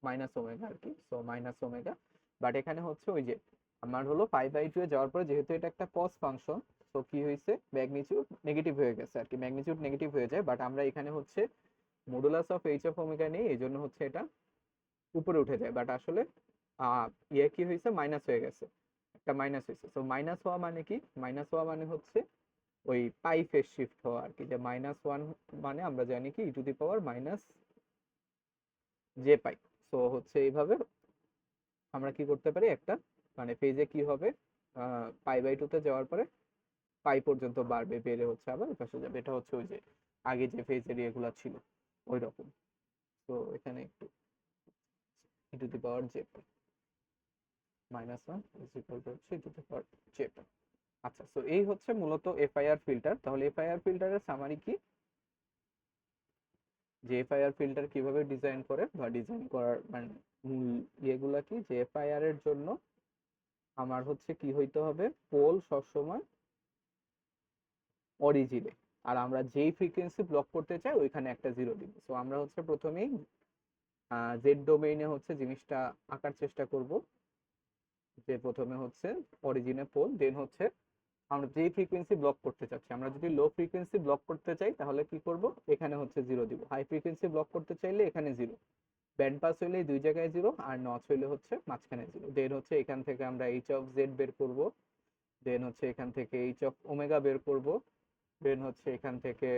মাইনাস ওমেগা আর কি, সো মাইনাস ওমেগা। বাট এখানে হচ্ছে ওই যে আমার হলো পাই বাই টু এ যাওয়ার পরে যেহেতু এটা একটা কস ফাংশন, সো কি হয়েছে ম্যাগনিটিউড নেগেটিভ হয়ে গেছে আর কি, ম্যাগনিটিউড নেগেটিভ হয়ে যায়। বাট আমরা এখানে হচ্ছে modulus of H of omega নেই, এই জন্য হচ্ছে এটা উপরে উঠে যায়। বাট আসলে ইয়ে কি হয়েছে মাইনাস হয়ে গেছে, একটা মাইনাস হয়েছে। সো মাইনাস হওয়া মানে কি, মাইনাস হওয়া মানে হচ্ছে ওই পাই ফেজ শিফট হওয়া আর কি, যে মাইনাস ওয়ান মানে আমরা জানি কি E to the power minus J pi. So হচ্ছে এইভাবে আমরা কি করতে পারি, একটা মানে ফেজে কি হবে পাই বাই টু তে যাওয়ার পরে পাই পর্যন্ত বাড়বে, বেড়ে হচ্ছে আবার পাশে যাবে, এটা হচ্ছে ওই যে আগে যে ফেজের ইয়েগুলো ছিল ওই রকম। তো এখানে একটু E to the power J pi minus one is equal to হচ্ছে E to the power J পাই। আচ্ছা, তো এই হচ্ছে মূলত এফআইআর ফিল্টার। তাহলে এফআইআর ফিল্টারের সামারি কি, যে এফআইআর ফিল্টার কিভাবে ডিজাইন করে বা ডিজাইন করার মানে মূল ইয়েগুলা কি, যে এফআইআর এর জন্য আমার হচ্ছে কি হইতে হবে, পোল সবসময় অরিজিনে, আর আমরা যেই ফ্রিকোয়েন্সি ব্লক করতে চাই ওইখানে একটা জিরো দিব। সো আমরা হচ্ছে প্রথমেই জেড ডোমেইনে হচ্ছে জিনিসটা আঁকার চেষ্টা করব, যে প্রথমে হচ্ছে অরিজিনে পোল, দেন হচ্ছে আমরা যেই ফ্রিকোয়েন্সি ব্লক করতে চাচ্ছি, আমরা যদি লো ফ্রিকোয়েন্সি ব্লক করতে চাই তাহলে কি করব, এখানে হচ্ছে জিরো দিব। হাই ফ্রিকোয়েন্সি ব্লক করতে চাইলে এখানে জিরো, ব্যান্ড পাস হইলে দুই জায়গায় জিরো, আর নচ হইলে হচ্ছে মাঝখানে জিরো। দেন হচ্ছে এখান থেকে আমরা এইচ অফ জেড বের করব, দেন হচ্ছে এখান থেকে এইচ অফ ওমেগা বের করব, দেন হচ্ছে এখান থেকে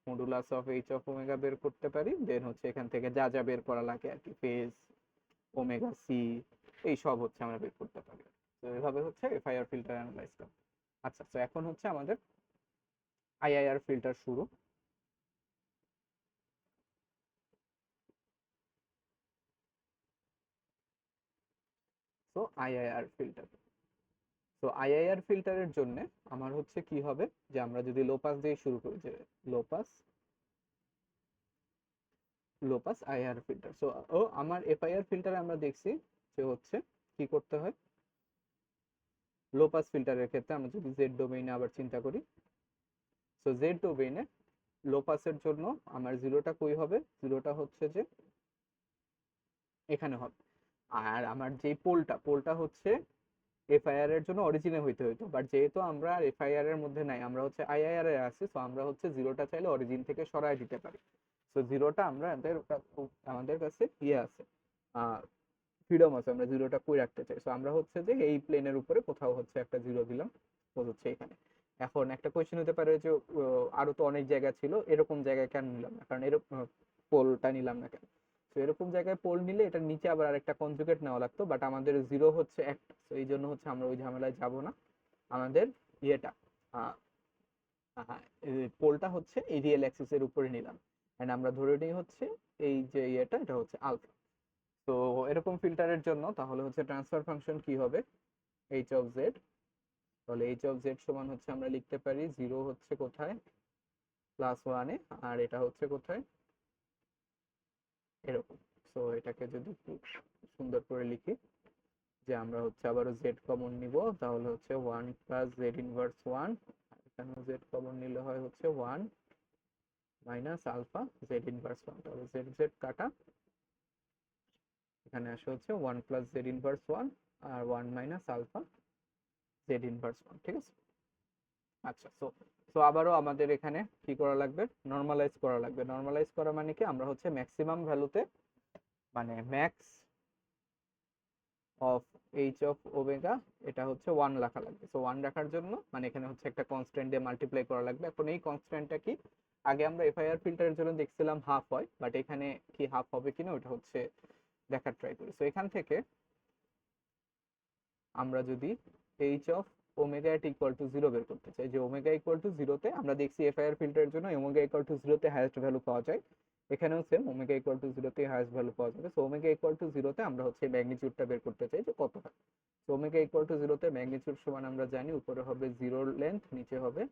modulus of H of omega বের করতে পারি, দেন হচ্ছে এখান থেকে যা যা বের করা লাগে আর কি, ফেজ ওমেগা সি এই সব হচ্ছে আমরা বের করতে পারি। তো এভাবে হচ্ছে এফআইআর ফিল্টার অ্যানালাইজ করা। আচ্ছা, তো এখন হচ্ছে আমাদের আইআইআর ফিল্টার শুরু। তো আইআইআর ফিল্টার, তো আইআইআর ফিল্টারের জন্য আমার হচ্ছে কি হবে, যে আমরা যদি লো পাস দিয়ে শুরু করি, যে low pass, low pass IIR filter. So ও আমার এফআইআর ফিল্টারে আমরা দেখছি যে হচ্ছে কি করতে হয়, লো পাস ফিল্টারের ক্ষেত্রে আমরা যদি জেড ডোমেইনে আবার চিন্তা করি, সো জেড ডোমেইনে লো পাসের জন্য আমার জিরোটা কই হবে, জিরোটা হচ্ছে যে এখানে হবে। আর আমার যে পোলটা, পোলটা হচ্ছে এফআইআর এর জন্য অরিজিনে হইতে হইতো, বাট যেহেতু আমরা এফআইআর এর মধ্যে নাই, আমরা হচ্ছে আইআইআর এ আছি, সো আমরা হচ্ছে জিরোটা চাইলে অরিজিন থেকে সরায় দিতে পারি। সো জিরোটা আমাদের কাছে ইয়ে আছে, ফ্রিডম আছে, আমরা জিরোটা কই রাখতে চাই। সো আমরা হচ্ছে যে এই প্লেনের উপরে কোথাও হচ্ছে একটা জিরো দিলাম, তো হচ্ছে এখানে। এখন একটা কোয়েশ্চেন হতে পারে যে আরো তো অনেক জায়গা ছিল, এরকম জায়গায় কেন নিলাম না, কারণ এরকম পোলটা নিলাম না কেন। তো এরকম জায়গায় পোল নিলে এটার নিচে আবার আরেকটা কনজুগেট নেওয়া লাগতো, বাট আমাদের জিরো হচ্ছে একটা, তো এই জন্য হচ্ছে আমরা ওই ঝামেলায় যাব না। আমাদের ইয়েটা পোলটা হচ্ছে এই রিয়েল অ্যাক্সিস এর উপরে নিলাম, এন্ড আমরা ধরে নিই হচ্ছে এই যে ইয়েটা এটা হচ্ছে আলফা। তো এরকম ফিল্টারের জন্য তাহলে হচ্ছে ট্রান্সফার ফাংশন কি হবে, এইচ অফ জেড। তাহলে এইচ অফ জেড সমান হচ্ছে আমরা লিখতে পারি জিরো হচ্ছে কোথায়, প্লাস ওয়ানে, আর এটা হচ্ছে কোথায়, এরকম। সো এটাকে যদি একটু সুন্দর করে লিখি, যে আমরা হচ্ছে আবারও জেড কমন নিব, তাহলে হচ্ছে one plus Z inverse one, এখানে জেড কমন নিলে হয় হচ্ছে one minus alpha Z inverse one. তাহলে জেড জেড কাটা, এখানে আসে হচ্ছে one plus Z inverse one আর one minus alpha Z inverse one, ঠিক আছে। আচ্ছা, সো সো আবারও আমাদের এখানে কি করা লাগবে, নর্মালাইজ করা লাগবে। নর্মালাইজ করা মানে কি, আমরা হচ্ছে ম্যাক্সিমাম ভ্যালুতে, মানে max of H of omega, এটা হচ্ছে ওয়ান রাখা লাগবে। সো ওয়ান রাখার জন্য মানে এখানে হচ্ছে একটা কনস্ট্যান্ট দিয়ে মাল্টিপ্লাই করা লাগবে। এখন এই কনস্ট্যান্টটা কি, আগে আমরা এফআইআর ফিল্টারের জন্য দেখছিলাম হাফ হয়, বাট এখানে কি হাফ হবে কিনা ওটা হচ্ছে দেখার ট্রাই করি। সো এখান থেকে আমরা যদি H of omega at equal to zero বের করতে চাই, যে ওমেগা ইকুয়াল টু জিরোতে আমরা দেখছি এফআইআর ফিল্টারের জন্য ওমেগা ইকুয়াল টু জিরোতে হাইয়েস্ট ভ্যালু পাওয়া যায়, এখানেও সেম ওমেগা ইকুয়াল টু জিরোতে হাইয়েস্ট ভ্যালু পাওয়া যাবে। সো ওমেগা ইকুয়াল টু জিরোতে আমরা হচ্ছে ম্যাগনিটিউডটা বের করতে চাই যে কত হয়। সো ওমেগা ইকুয়াল টু জিরোতে ম্যাগনিটিউড সমান আমরা জানি উপরে হবে জিরোর লেন্থ, নিচে হবে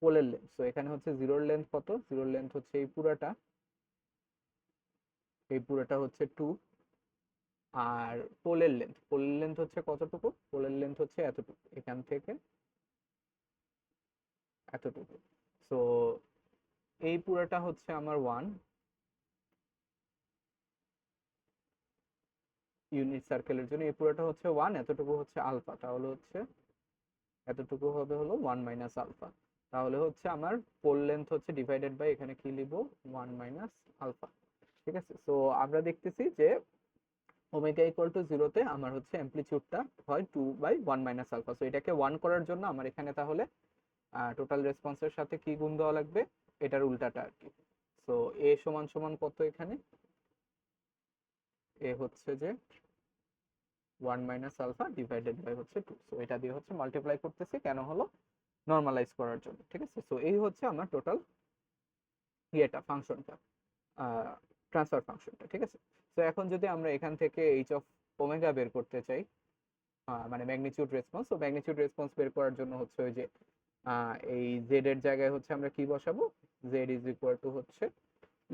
পোলের লেন্থ। সো এখানে হচ্ছে জিরোর লেন্থ কত, জিরোর লেন্থ হচ্ছে এই পুরাটা, এই পুরাটা হচ্ছে টু, আর পোলের লেন্থ হচ্ছে কতটুকু, পোলের লেন্থ হচ্ছে এতটুকু, এখান থেকে এতটুকু। সো এই পুরাটা হচ্ছে আমার ওয়ান ইউনিট সার্কেলের জন্য, এই পুরোটা হচ্ছে ওয়ান, এতটুকু হচ্ছে আলফা, তাহলে হচ্ছে এতটুকু হবে হলো ওয়ান মাইনাস আলফা। তাহলে হচ্ছে আমার পোল লেন্থ হচ্ছে ডিভাইডেড বাই এখানে কি লিখব, ওয়ান মাইনাস আলফা, ঠিক আছে। সো আমরা দেখতেছি যে ওমেগা ইকুয়াল টু জিরোতে আমার হচ্ছে অ্যামপ্লিটিউডটা হয় two by one minus alpha. So এটাকে ওয়ান করার জন্য আমার এখানে তাহলে টোটাল রেসপন্সের সাথে কি গুণ দেওয়া লাগবে, এটার উল্টাটা আর কি। সো এ সমান সমান কত, এখানে এ হচ্ছে যে one minus alpha divided by হচ্ছে টু। সো এটা দিয়ে হচ্ছে মাল্টিপ্লাই করতেছি, কেন হলো, নর্মালাইজ করার জন্য, ঠিক আছে। সো এই হচ্ছে আমার টোটাল ইয়েটা ফাংশনটা, ট্রান্সফার ফাংশনটা, ঠিক আছে। তো এখন যদি আমরা এখান থেকে এইচ অফ ওমেগা বের করতে চাই, মানে ম্যাগনিটিউড রেসপন্স, তো ম্যাগনিটিউড রেসপন্স বের করার জন্য হচ্ছে ওই যে এই জেড এর জায়গায় হচ্ছে আমরা কি বসাবো, জেড ইজ ইকুয়াল টু হচ্ছে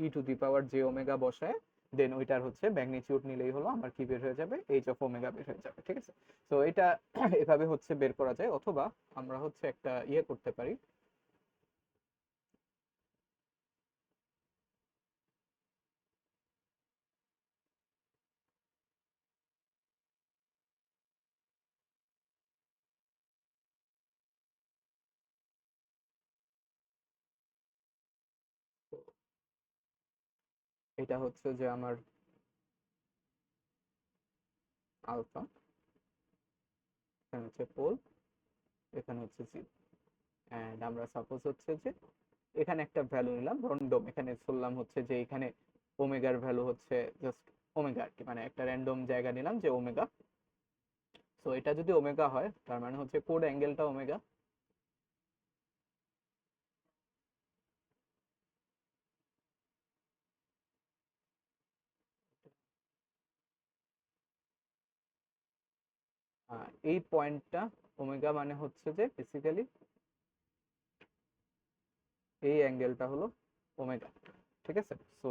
E to the power J omega বসায়, দেন ওইটার হচ্ছে ম্যাগনিটিউড নিলেই হলো আমার কি বের হয়ে যাবে, এইচ অফ ওমেগা বের হয়ে যাবে, ঠিক আছে। তো এটা এভাবে হচ্ছে বের করা যায়, অথবা আমরা হচ্ছে একটা ইয়ে করতে পারি, এটা হচ্ছে যে আমার আলফা, এখানে হচ্ছে পোল, এখানে হচ্ছে জিরো, এন্ড আমরা সাপোজ হচ্ছে যে এখানে একটা ভ্যালু নিলাম র্যান্ডম, এখানে বললাম হচ্ছে যে এখানে ওমেগার ভ্যালু হচ্ছে জাস্ট ওমেগা আর কি, মানে একটা র্যান্ডম জায়গা নিলাম যে ওমেগা। সো এটা যদি ওমেগা হয় তার মানে হচ্ছে কোড অ্যাঙ্গেলটা ওমেগা, এই পয়েন্টটা ওমেগা মানে হচ্ছে যে বেসিক্যালি এই অ্যাঙ্গেলটা হলো ওমেগা, ঠিক আছে। সো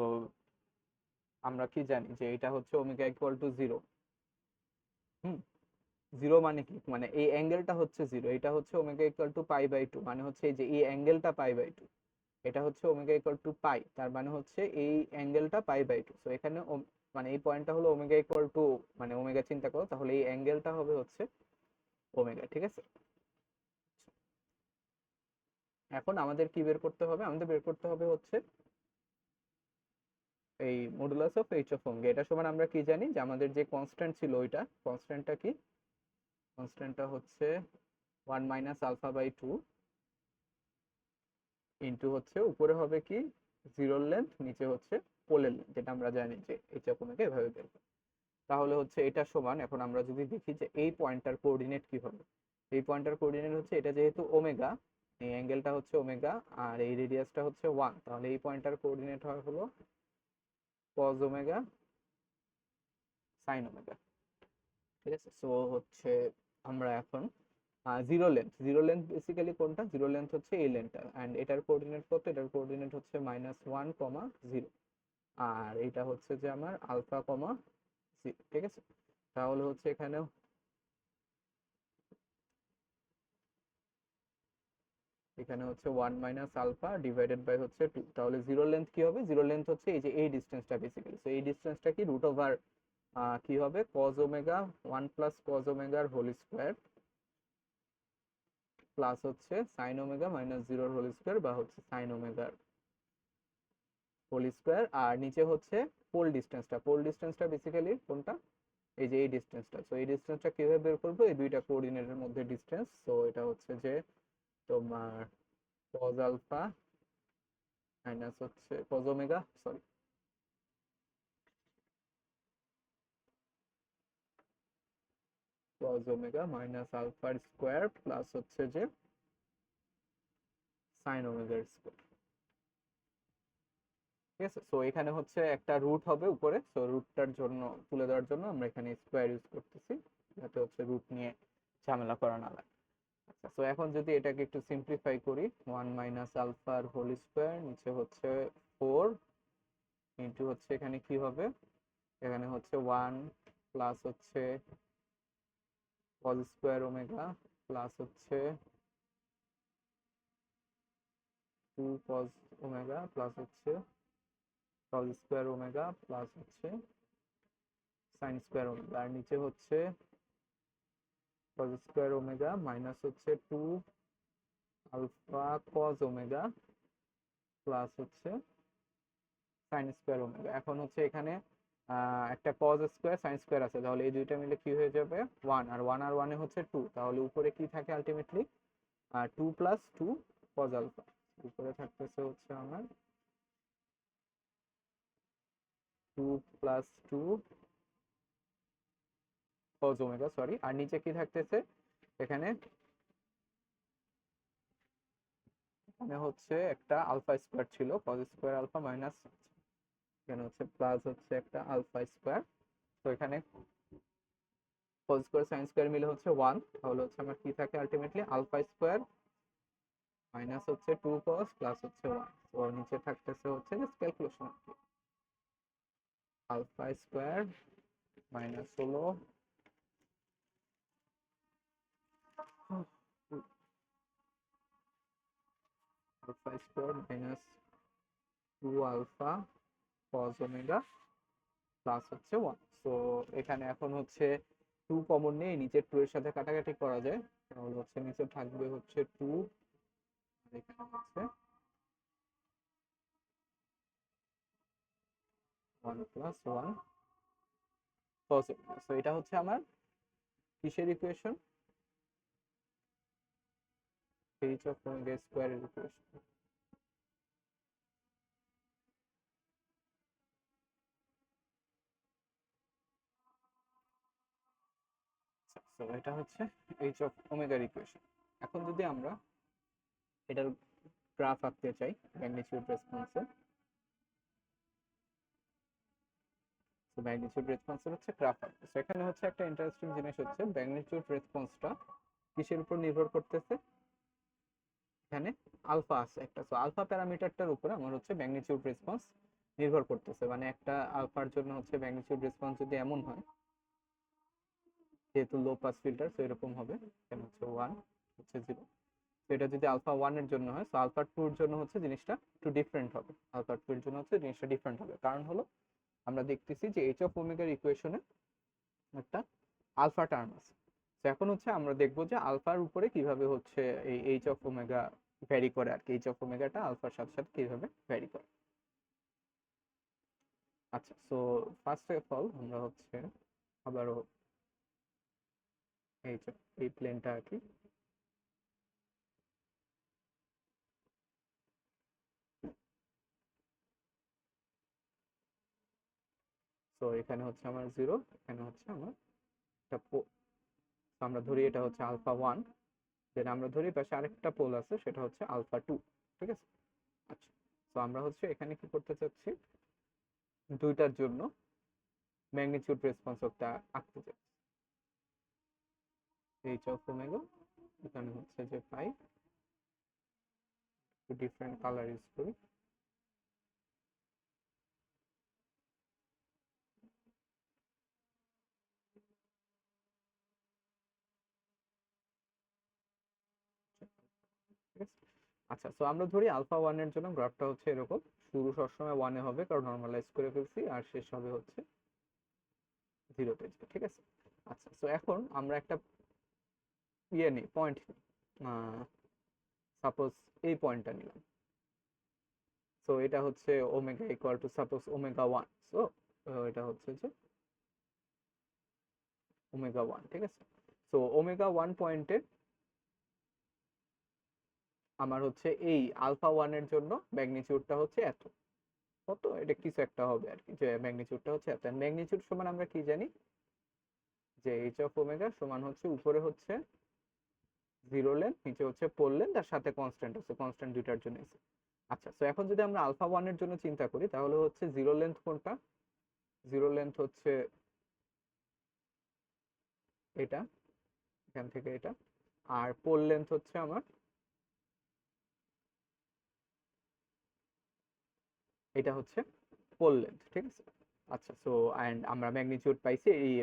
আমরা কি জানি যে এটা হচ্ছে ওমেগা ইকুয়াল টু জিরো। হুম, জিরো মানে কি, মানে এই অ্যাঙ্গেলটা হচ্ছে জিরো, এটা হচ্ছে omega equal to pi by two, মানে হচ্ছে এই যে এই অ্যাঙ্গেলটা পাই বাই টু, এটা হচ্ছে ওমেগা ইকুয়াল টু পাই, তার মানে হচ্ছে এই অ্যাঙ্গেলটা পাই বাই টু। সো এখানে মানে এই পয়েন্টটা হলো ওমেগা ইকুয়াল টু, মানে ওমেগা চিন্তা করো, তাহলে এই অ্যাঙ্গেলটা হবে হচ্ছে ওমেগা, ঠিক আছে। এখন আমাদের কি বের করতে হবে, আমাদের বের করতে হবে হচ্ছে এই modulus of H of omega. এটা সমান আমরা কি জানি যে আমাদের যে কনস্ট্যান্ট ছিল ওইটা, কনস্ট্যান্টটা কি, কনস্ট্যান্টটা হচ্ছে 1 মাইনাস আলফা বাই 2 ইন্টু হচ্ছে উপরে হবে কি জিরোর লেন্থ, নিচে হচ্ছে পোলের লেন্থ, যেটা আমরা জানি যে এইচ অফ ওমেগা এভাবে বের করে। তাহলে হচ্ছে এটা সমান, এখন আমরা যদি দেখি যে এই পয়েন্টটার কোঅর্ডিনেট কি হবে, এই পয়েন্টটার কোঅর্ডিনেট হচ্ছে এটা যেহেতু ওমেগা, এই অ্যাঙ্গেলটা হচ্ছে ওমেগা আর এই রেডিয়াসটা হচ্ছে 1, তাহলে এই পয়েন্টটার কোঅর্ডিনেট হয় হলো cos ওমেগা sin ওমেগা, ঠিক আছে। সো হচ্ছে আমরা এখন জিরো লেন্থ বেসিক্যালি কোনটা, জিরো লেন্থ হচ্ছে এই লেন্থটা, এন্ড এটার কোঅর্ডিনেট কত, এটার কোঅর্ডিনেট হচ্ছে -1, 0, আর এটা হচ্ছে যে আমার আলফা, 0, ঠিক আছে। তাহলে হচ্ছে এখানে হচ্ছে 1 মাইনাস আলফা ডিভাইডেড বাই হচ্ছে 2, তাহলে জিরো লেন্থ কি হবে, জিরো লেন্থ হচ্ছে এই যে এই ডিসটেন্সটা বেসিক্যালি, সো এই ডিসটেন্সটা কি রুট ওভার কি হবে cos ওমেগা 1 প্লাস cos ওমেগার হোল স্কয়ার প্লাস হচ্ছে sin omega minus 0 whole square, বা হচ্ছে sin ওমেগার হোল স্কয়ার, আর নিচে হচ্ছে পোল ডিসটেন্সটা বেসিক্যালি কোনটা, এই যে এই ডিসটেন্সটা। সো এই ডিসটেন্সটা কিভাবে বের করবো, এই দুইটা কোঅর্ডিনেটের মধ্যে ডিসটেন্স, সো এটা হচ্ছে যে তোমার cos আলফা মাইনাস হচ্ছে cos omega, sorry cos omega minus আলফার স্কয়ার প্লাস হচ্ছে যে sin ওমেগার স্কয়ার, ঠিক আছে। সো এখানে হচ্ছে একটা রুট হবে উপরে, সো রুটটার জন্য তুলে দেওয়ার জন্য আমরা এখানে স্কয়ার ইউজ করতেছি, যাতে হচ্ছে রুট নিয়ে ঝামেলা করা না লাগে। আচ্ছা, সো এখন যদি এটাকে একটু সিম্পলিফাই করি, 1 মাইনাস আলফার হোল স্কয়ার, নিচে হচ্ছে 4 ইন্টু হচ্ছে এখানে কি হবে, এখানে হচ্ছে 1 প্লাস হচ্ছে cos স্কয়ার ওমেগা প্লাস হচ্ছে 2 cos ওমেগা প্লাস হচ্ছে cos স্কয়ার ওমেগা প্লাস হচ্ছে sin স্কয়ার ওমেগা, আর নিচে হচ্ছে cos স্কয়ার ওমেগা মাইনাস হচ্ছে 2 আলফা cos ওমেগা প্লাস হচ্ছে sin স্কয়ার ওমেগা। এখন হচ্ছে এখানে একটা cos স্কয়ার sin স্কয়ার আছে, তাহলে এই দুইটা মিলে কি হয়ে যাবে 1, আর 1 আর 1 এ হচ্ছে 2, তাহলে উপরে কি থাকে আলটিমেটলি 2 প্লাস 2 cos আলফা, উপরে থাকতেছে হচ্ছে আমার 2 প্লাস 2 cos ওমেগা, সরি, আর নিচে কি থাকতেছে এখানে, এখানে হচ্ছে একটা আলফা স্কয়ার ছিল, cos স্কয়ার আলফা মাইনাস এখানে হচ্ছে প্লাস হচ্ছে একটা আলফা স্কয়ার, তো এখানে cos স্কয়ার sin স্কয়ার মিলে হচ্ছে 1, তাহলে হচ্ছে আমার কি থাকে আলটিমেটলি আলফা স্কয়ার মাইনাস হচ্ছে 2 cos প্লাস হচ্ছে 1, তো নিচে থাকতেছে হচ্ছে just calculation, alpha square minus হলো alpha square minus 2 alpha cos omega plus হচ্ছে 1। সো এখানে এখন হচ্ছে 2 কমন নেই, নিচের 2 এর সাথে কাটাকাটি করা যায়, তাহলে হচ্ছে নিচে থাকবে হচ্ছে 2, এখানে হচ্ছে 1 প্লাস 1 cos ওমেগা। সো এটা হচ্ছে আমার কিসের ইকুয়েশন, h অফ ওমেগা স্কয়ারের ইকুয়েশন। সো এটা হচ্ছে h অফ ওমেগার ইকুয়েশন। এখন যদি আমরা এটার গ্রাফ আঁকতে চাই ম্যাগনিটিউড রেসপন্সে, তো ম্যাগনিটিউড রেসপন্সের হচ্ছে গ্রাফ আঁকতে, সো এখানে হচ্ছে একটা ইন্টারেস্টিং জিনিস হচ্ছে ম্যাগনিটিউড রেসপন্সটা কিসের উপর নির্ভর করতেছে, এখানে আলফা আছে একটা, সো আলফা প্যারামিটারটার উপরে আমার হচ্ছে ম্যাগনিটিউড রেসপন্স নির্ভর করতেছে, মানে একটা আলফার জন্য হচ্ছে ম্যাগনিটিউড রেসপন্স যদি এমন হয়, যেহেতু লো পাস ফিল্টার তো এরকম হবে, এখানে হচ্ছে 1 হচ্ছে 0, তো এটা যদি আলফা 1 এর জন্য হয়, তো আলফা 2 এর জন্য হচ্ছে জিনিসটা একটু ডিফারেন্ট হবে, আলফা 2 এর জন্য হচ্ছে জিনিসটা ডিফারেন্ট হবে, কারণ হলো আমরা দেখতেছি যে এইচ অফ ওমেগার ইকুয়েশনে একটা আলফা টার্ম আছে, তো এখন হচ্ছে আমরা দেখবো যে আলফার উপরে কিভাবে হচ্ছে এই এইচ অফ ওমেগা ভ্যারি করে আর কি, এইচ অফ ওমেগাটা আলফার সাথে সাথে কিভাবে ভ্যারি করে। আচ্ছা, সো ফার্স্ট অফ অল আমরা হচ্ছে আবারও এই প্লেনটা আঁকি। তো এখানে হচ্ছে আমার 0, এখানে হচ্ছে আমার একটা আমরা ধরি এটা হচ্ছে আলফা 1, দেন আমরা ধরি পাশে আরেকটা পোল আছে সেটা হচ্ছে আলফা 2, ঠিক আছে। আচ্ছা, তো আমরা হচ্ছে এখানে কি করতে চাচ্ছি, দুইটার জন্য ম্যাগনিটিউড রেসপন্সটা আঁকতে চাচ্ছি। এইচ অফ ওমেগা এখানে হচ্ছে যে পাই, ডিফারেন্ট কালার ইউজ করি। আচ্ছা, তো আমরা ধরি আলফা 1 এর জন্য গ্রাফটা হচ্ছে এরকম, শুরু সবসময় 1 এ হবে কারণ নরমালাইজ করে ফেলছি, আর শেষ হবে হচ্ছে 0 তে, ঠিক আছে। আচ্ছা, তো এখন আমরা একটা নিই, পয়েন্ট নিই, সাপোজ এই পয়েন্টটা নিলাম। সো এটা হচ্ছে omega equal two suppose omega 1, so এটা হচ্ছে যে ওমেগা 1, ঠিক আছে। সো ওমেগা 1 পয়েন্টে আমার হচ্ছে এই আলফা 1 এর জন্য ম্যাগনিটিউডটা হচ্ছে এত, কত এটা কিছু একটা হবে আর কি, যে ম্যাগনিটিউডটা হচ্ছে এত। ম্যাগনিটিউড সমান আমরা কি জানি, যে এইচ অফ ওমেগা সমান হচ্ছে উপরে হচ্ছে জিরো লেন্থ, নিচে হচ্ছে পোল লেন্থ, আর সাথে কনস্ট্যান্ট আছে, কনস্ট্যান্ট দুইটার জন্য আছে। আচ্ছা, তো এখন যদি আমরা আলফা 1 এর জন্য চিন্তা করি তাহলে হচ্ছে জিরো লেন্থ কোনটা, জিরো লেন্থ হচ্ছে এটা, এখান থেকে এটা, আর পোল লেন্থ হচ্ছে আমার এটা হচ্ছে পোল লেন্থ, ঠিক আছে। আচ্ছা, সো এন্ড আমরা ম্যাগনিটিউড পাইছি এই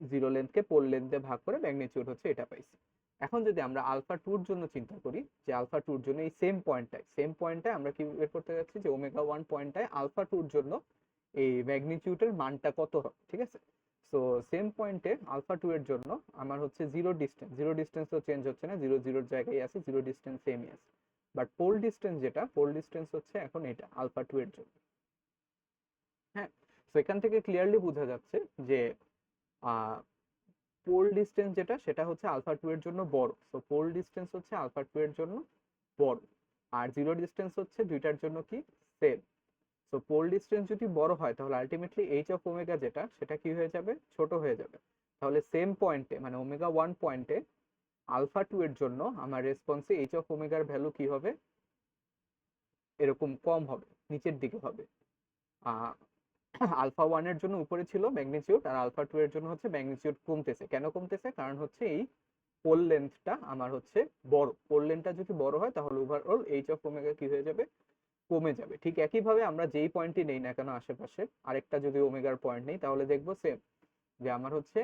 জিরো লেন্থকে পোল লেন্থ দিয়ে ভাগ করে ম্যাগনিটিউড হচ্ছে এটা পাইছি। এখন যদি আমরা আলফা 2 এর জন্য চিন্তা করি, যে আলফা 2 এর জন্য এই সেম পয়েন্টটায় আমরা কি বের করতে যাচ্ছি, যে ওমেগা 1 পয়েন্টটায় আলফা 2 এর জন্য এই ম্যাগনিটিউডের মানটা কত হবে, ঠিক আছে। সো সেম পয়েন্টে আলফা 2 এর জন্য আমার হচ্ছে জিরো ডিস্টেন্স তো চেঞ্জ হচ্ছে না, জিরো জিরোর জায়গায় আছে, জিরো ডিস্টেন্স সেমই আছে, বাট পোল ডিস্টেন্স হচ্ছে এখন এটা আলফা 2 এর জন্য। হ্যাঁ, তো এখান থেকে ক্লিয়ারলি বোঝা যাচ্ছে যে পোল ডিস্টেন্স যেটা সেটা হচ্ছে আলফা 2 এর জন্য বড়, তো পোল ডিস্টেন্স হচ্ছে আলফা 2 এর জন্য বড়, আর জিরো ডিস্টেন্স হচ্ছে দুইটার জন্য কি সেম। তো পোল ডিস্টেন্স যদি বড় হয় তাহলে আলটিমেটলি এইচ অফ ওমেগা যেটা সেটা কি হয়ে যাবে, ছোট হয়ে যাবে। তাহলে সেম পয়েন্টে মানে ওমেগা 1 পয়েন্টে আলফা 2 এর জন্য আমার রেসপন্সে এইচ অফ ওমেগার ভ্যালু কি হবে, এরকম কম হবে, নিচের দিকে হবে। আলফা 1 এর জন্য উপরে ছিল ম্যাগনিটিউড, আর আলফা 2 এর জন্য হচ্ছে ম্যাগনিটিউড কমতেছে। কেন কমতেছে, কারণ হচ্ছে এই পোল লেন্থটা আমার হচ্ছে বড়, পোল লেন্থটা যদি বড় হয় তাহলে ওভারঅল এইচ অফ ওমেগা কি হয়ে যাবে, কমে যাবে। ঠিক একইভাবে আমরা যেই পয়েন্টই নেই না কেন আশেপাশে আরেকটা যদি ওমেগার পয়েন্ট নেই তাহলে দেখবো সেম, যে আমার হচ্ছে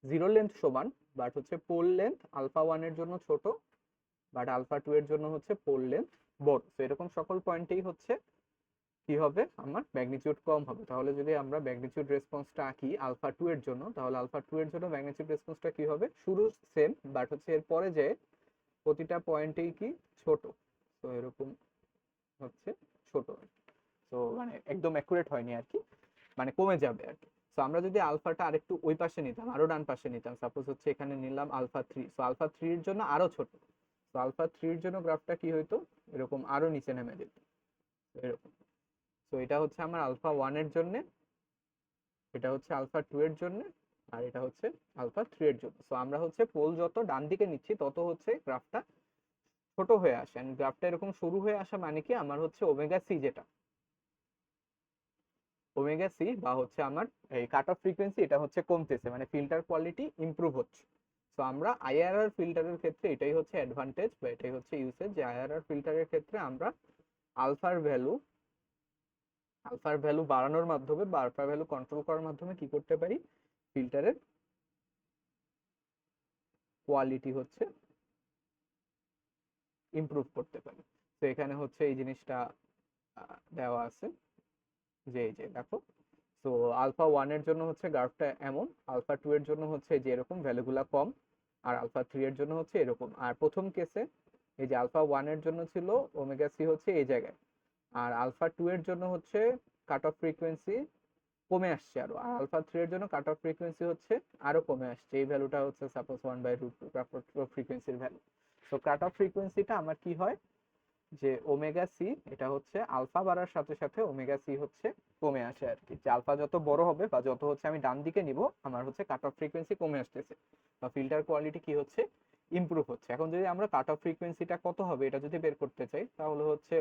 জিরো লেন্থ সমান, বাট হচ্ছে পোল লেন্থ আলফা 1 এর জন্য ছোট, বাট আলফা 2 এর জন্য হচ্ছে পোল লেন্থ বড়। তো এরকম সকল পয়েন্টেই হচ্ছে কি হবে, আমার ম্যাগনিটিউড কম হবে। তাহলে যদি আমরা ম্যাগনিটিউড রেসপন্সটা আঁকি আলফা 2 এর জন্য, তাহলে আলফা 2 এর জন্য ম্যাগনিটিউড রেসপন্সটা কি হবে, শুরু সেম, বাট হচ্ছে এর পরে যে প্রতিটা পয়েন্টেই কি ছোট, তো এরকম হচ্ছে ছোট। তো মানে একদম অ্যাকুরেট হয়নি আর কি, মানে কমে যাবে আর কি। তো আমরা যদি আলফাটা আরেকটু ওই পাশে নিতাম, আরো ডান পাশে নিতাম, সাপোজ হচ্ছে এখানে নিলাম আলফা 3, সো আলফা 3 এর জন্য আরো ছোট, তো আলফা 3 এর জন্য গ্রাফটা কি হইতো, এরকম আরো নিচে নেমে যেত এরকম। তো এটা হচ্ছে আমার আলফা 1 এর জন্য, এটা হচ্ছে আলফা 2 এর জন্য, আর এটা হচ্ছে আলফা 3 এর জন্য। সো আমরা হচ্ছে পোল যত ডান দিকে নিচ্ছি তত হচ্ছে গ্রাফটা ছোট হয়ে আসে, এন্ড গ্রাফটা এরকম শুরু হয়ে আসা মানে কি, আমার হচ্ছে ওমেগা সি যেটা, ওমেগা সি বা হচ্ছে আমার এই কাট অফ ফ্রিকোয়েন্সি এটা হচ্ছে কমতেছে, মানে ফিল্টার কোয়ালিটি ইমপ্রুভ হচ্ছে। তো আমরা আইআরআর ফিল্টারের ক্ষেত্রে এটাই হচ্ছে অ্যাডভান্টেজ বা এটাই হচ্ছে ইউসেজ, যে আইআরআর ফিল্টারের ক্ষেত্রে আমরা আলফার ভ্যালু আলফার ভ্যালু বাড়ানোর মাধ্যমে বা আলফার ভ্যালু কন্ট্রোল করার মাধ্যমে কি করতে পারি, ফিল্টারের কোয়ালিটি হচ্ছে ইমপ্রুভ করতে পারি। তো এখানে হচ্ছে এই জিনিসটা দেওয়া আছে, যে এই যে দেখো, সো আলফা 1 এর জন্য হচ্ছে গ্রাফটা এমন, আলফা 2 এর জন্য হচ্ছে যে এরকম ভ্যালুগুলা কম, আর আলফা 3 এর জন্য হচ্ছে এরকম। আর প্রথম কেসে এই যে আলফা 1 এর জন্য ছিল ওমেগা সি হচ্ছে এই জায়গায়, আর আলফা 2 এর জন্য হচ্ছে কাট অফ ফ্রিকোয়েন্সি কমে আসছে আরো, আর আলফা 3 এর জন্য কাট অফ ফ্রিকোয়েন্সি হচ্ছে আরো কমে আসছে। এই ভ্যালুটা হচ্ছে সাপোজ 1/√2 কাট অফ ফ্রিকোয়েন্সির ভ্যালু। তো কাট অফ ফ্রিকোয়েন্সিটা আমার কি হয় যে ওমেগা সি, এটা হচ্ছে আলফা বাড়ার সাথে সাথে ওমেগা সি হচ্ছে কমে আসে আর কি। যে আলফা যত বড় হবে বা যত হচ্ছে আমি ডান দিকে নিব, আমার হচ্ছে কাট অফ ফ্রিকোয়েন্সি কমে আসতেছে বা ফিল্টার কোয়ালিটি কি হচ্ছে ইমপ্রুভ হচ্ছে। এখন যদি আমরা কাট অফ ফ্রিকোয়েন্সিটা কত হবে এটা যদি বের করতে চাই, তাহলে হচ্ছে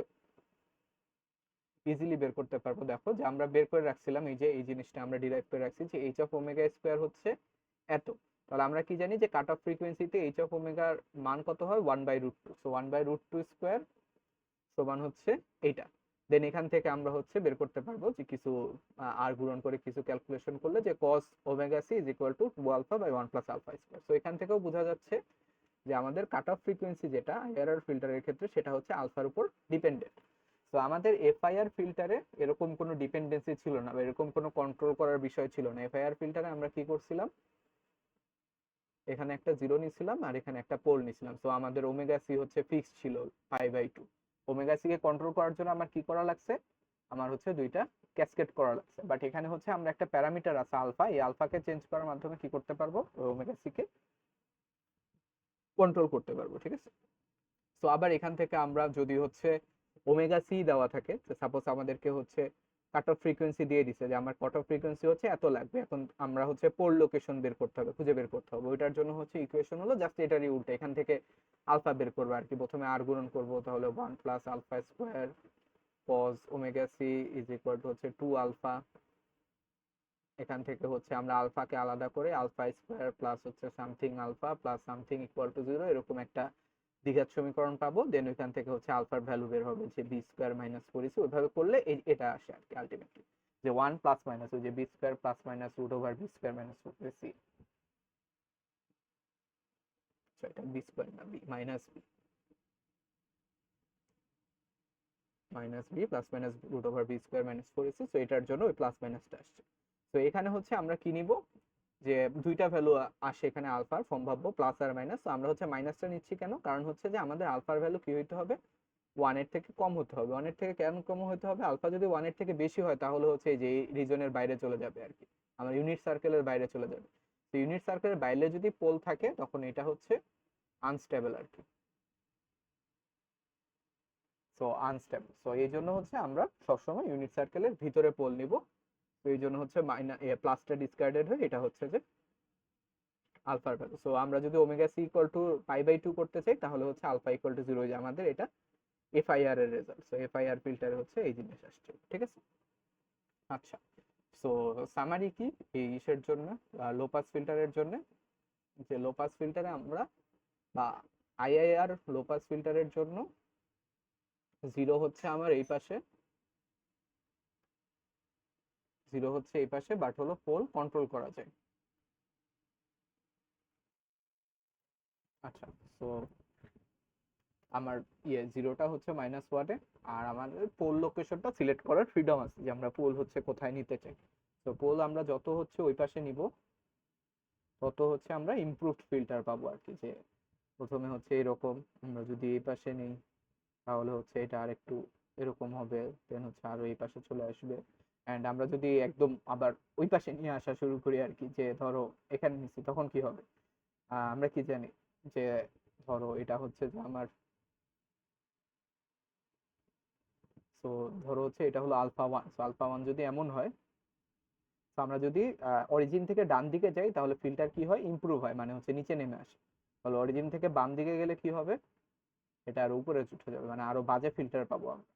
ইজিলি বের করতে পারবো। দেখো যে আমরা বের করে রাখছিলাম, এই যে এই জিনিসটা আমরা ডিরাইভ করে রাখছি যে এইচ অফ ওমেগা স্কোয়ার হচ্ছে এত। তাহলে আমরা কি জানি যে কাট অফ ফ্রিকোয়েন্সিতে এইচ অফ ওমেগার মান কত হয় 1/√2। সো 1/√2 স্কোয়ার সমান হচ্ছে এইটা। দেন এখান থেকে আমরা হচ্ছে বের করতে পারবো যে কিছু আর গুণন করে কিছু ক্যালকুলেশন করলে যে cos omega C is equal to 2 alpha by 1 plus alpha square. So এখান থেকেও বোঝা যাচ্ছে যে আমাদের কাট অফ ফ্রিকোয়েন্সি যেটা আইআরআর ফিল্টারের ক্ষেত্রে সেটা হচ্ছে আলফার উপর ডিপেন্ডেন্ট। তো আমাদের এফআইআর ফিল্টারে এরকম কোনো ডিপেন্ডেন্সি ছিল না বা এরকম কোনো কন্ট্রোল করার বিষয় ছিল না। এফআইআর ফিল্টারে আমরা কি করছিলাম, এখানে একটা জিরো নিছিলাম আর এখানে একটা পোল নিছিলাম। তো আমাদের ওমেগা সি হচ্ছে ফিক্সড ছিল 5/2। ওমেগা সি কে কন্ট্রোল করার জন্য আমার কি করা লাগছে, আমার হচ্ছে দুইটা ক্যাসকেড করা লাগছে। বাট এখানে হচ্ছে আমরা একটা প্যারামিটার আছে আলফা, এই আলফাকে চেঞ্জ করার মাধ্যমে কি করতে পারবো, ওমেগা সি কে কন্ট্রোল করতে পারবো। ঠিক আছে। তো আবার এখান থেকে আমরা যদি হচ্ছে ওমেগা সি দেওয়া থাকে, সাপোজ আমাদেরকে হচ্ছে কাট অফ ফ্রিকোয়েন্সি দিয়ে দিছে যে আমার কাট অফ ফ্রিকোয়েন্সি হচ্ছে এত লাগবে, এখন আমরা হচ্ছে পোল লোকেশন বের করতে হবে, খুঁজে বের করতে হবে। ওইটার জন্য হচ্ছে ইকুয়েশন হলো জাস্ট এটারই উল্টা, এখান থেকে আলফা বের করবো আর কি। প্রথমে আর গুণন করবো, তাহলে 1 plus alpha square cos omega C is equal to হচ্ছে 2 আলফা। এখান থেকে হচ্ছে আমরা আলফাকে আলাদা করে আলফা স্কোয়ার প্লাস হচ্ছে something alpha plus something equal to 0, এরকম একটা দ্বিঘাত সমীকরণ পাবো। দেন ওইখান থেকে হচ্ছে আলফার ভ্যালু বের হবে যে বি স্কোয়ার মাইনাস করেছি, ওইভাবে করলে এটা আসে আর কি আলটিমেটলি, যে 1 প্লাস মাইনাস ওই যে B square plus minus root over B square minus root C. এটা বি স্কোয়ার না B minus B, minus B plus minus root over B square minus করেছি। তো এটার জন্য ওই প্লাস মাইনাসটা আসছে। তো এখানে হচ্ছে আমরা কি নিব, যে দুইটা ভ্যালু আসে এখানে আলফার সম্ভাব্য প্লাস আর মাইনাস। তো আমরা হচ্ছে মাইনাসটা নিচ্ছি কেন, কারণ হচ্ছে যে আমাদের আলফার ভ্যালু কি হইতে হবে, 1 এর থেকে কম হতে হবে। 1 এর থেকে কেন কম হতে হবে, আলফা যদি 1 এর থেকে বেশি হয় তাহলে হচ্ছে এই যে এই রিজনের বাইরে চলে যাবে আর কি, আমার ইউনিট সার্কেলের বাইরে চলে যাবে। তো ইউনিট সার্কেলের বাইরে যদি পোল থাকে তখন এটা হচ্ছে আনস্টেবল আর কি। সো আনস্টেবল, সো এই জন্য হচ্ছে আমরা সবসময় ইউনিট সার্কেলের ভিতরে পোল নিব। তো এই জন্য হচ্ছে প্লাসটা ডিসকার্ডেড হয়ে এটা হচ্ছে যে আলফার ভ্যালু। সো আমরা যদি ওমেগা সি ইকুয়াল টু π/2 করতে চাই তাহলে হচ্ছে আলফা ইকুয়াল টু 0, যে আমাদের এটা এফআইআর এর রেজাল্ট। সো এফআইআর ফিল্টারে হচ্ছে এই জিনিস আসছে। ঠিক আছে। আচ্ছা, সো সামারি কি এই ইসের জন্য, লো পাস ফিল্টারের জন্য, যে লো পাস ফিল্টারে আমরা বা আইআইআর লো পাস ফিল্টারের জন্য জিরো হচ্ছে আমার এই পাশে, জিরো হচ্ছে এই পাশে, বাট হলো পোল কন্ট্রোল করা যায়। আচ্ছা, সো আমার জিরোটা হচ্ছে -1 আর আমাদের পোল লোকেশনটা সিলেক্ট করার ফ্রিডম আছে যে আমরা পোল হচ্ছে কোথায় নিতে চাই। তো পোল আমরা যত হচ্ছে ওই পাশে নিব তত হচ্ছে আমরা ইমপ্রুভড ফিল্টার পাবো আর কি। যে প্রথমে হচ্ছে এরকম, আমরা যদি এই পাশে নেই তাহলে হচ্ছে এটা আর একটু এরকম হবে, দেন হচ্ছে আরো এই পাশে চলে আসবে। এন্ড আমরা যদি একদম আবার ওই পাশে নিয়ে আসা শুরু করি আর কি, যে ধরো এখানে নিচ্ছি, তখন কি হবে, আমরা কি জানি যে ধরো এটা হচ্ছে যে আমার, সো ধরো হচ্ছে এটা হলো আলফা 1। সো আলফা 1 যদি এমন হয়, তো আমরা যদি অরিজিন থেকে ডান দিকে যাই তাহলে ফিল্টার কি হয়, ইমপ্রুভ হয়, মানে হচ্ছে নিচে নেমে আসে। তাহলে অরিজিন থেকে বাম দিকে গেলে কি হবে, এটা আরো উপরে উঠে যাবে, মানে আরো বাজে ফিল্টার পাবো আমরা।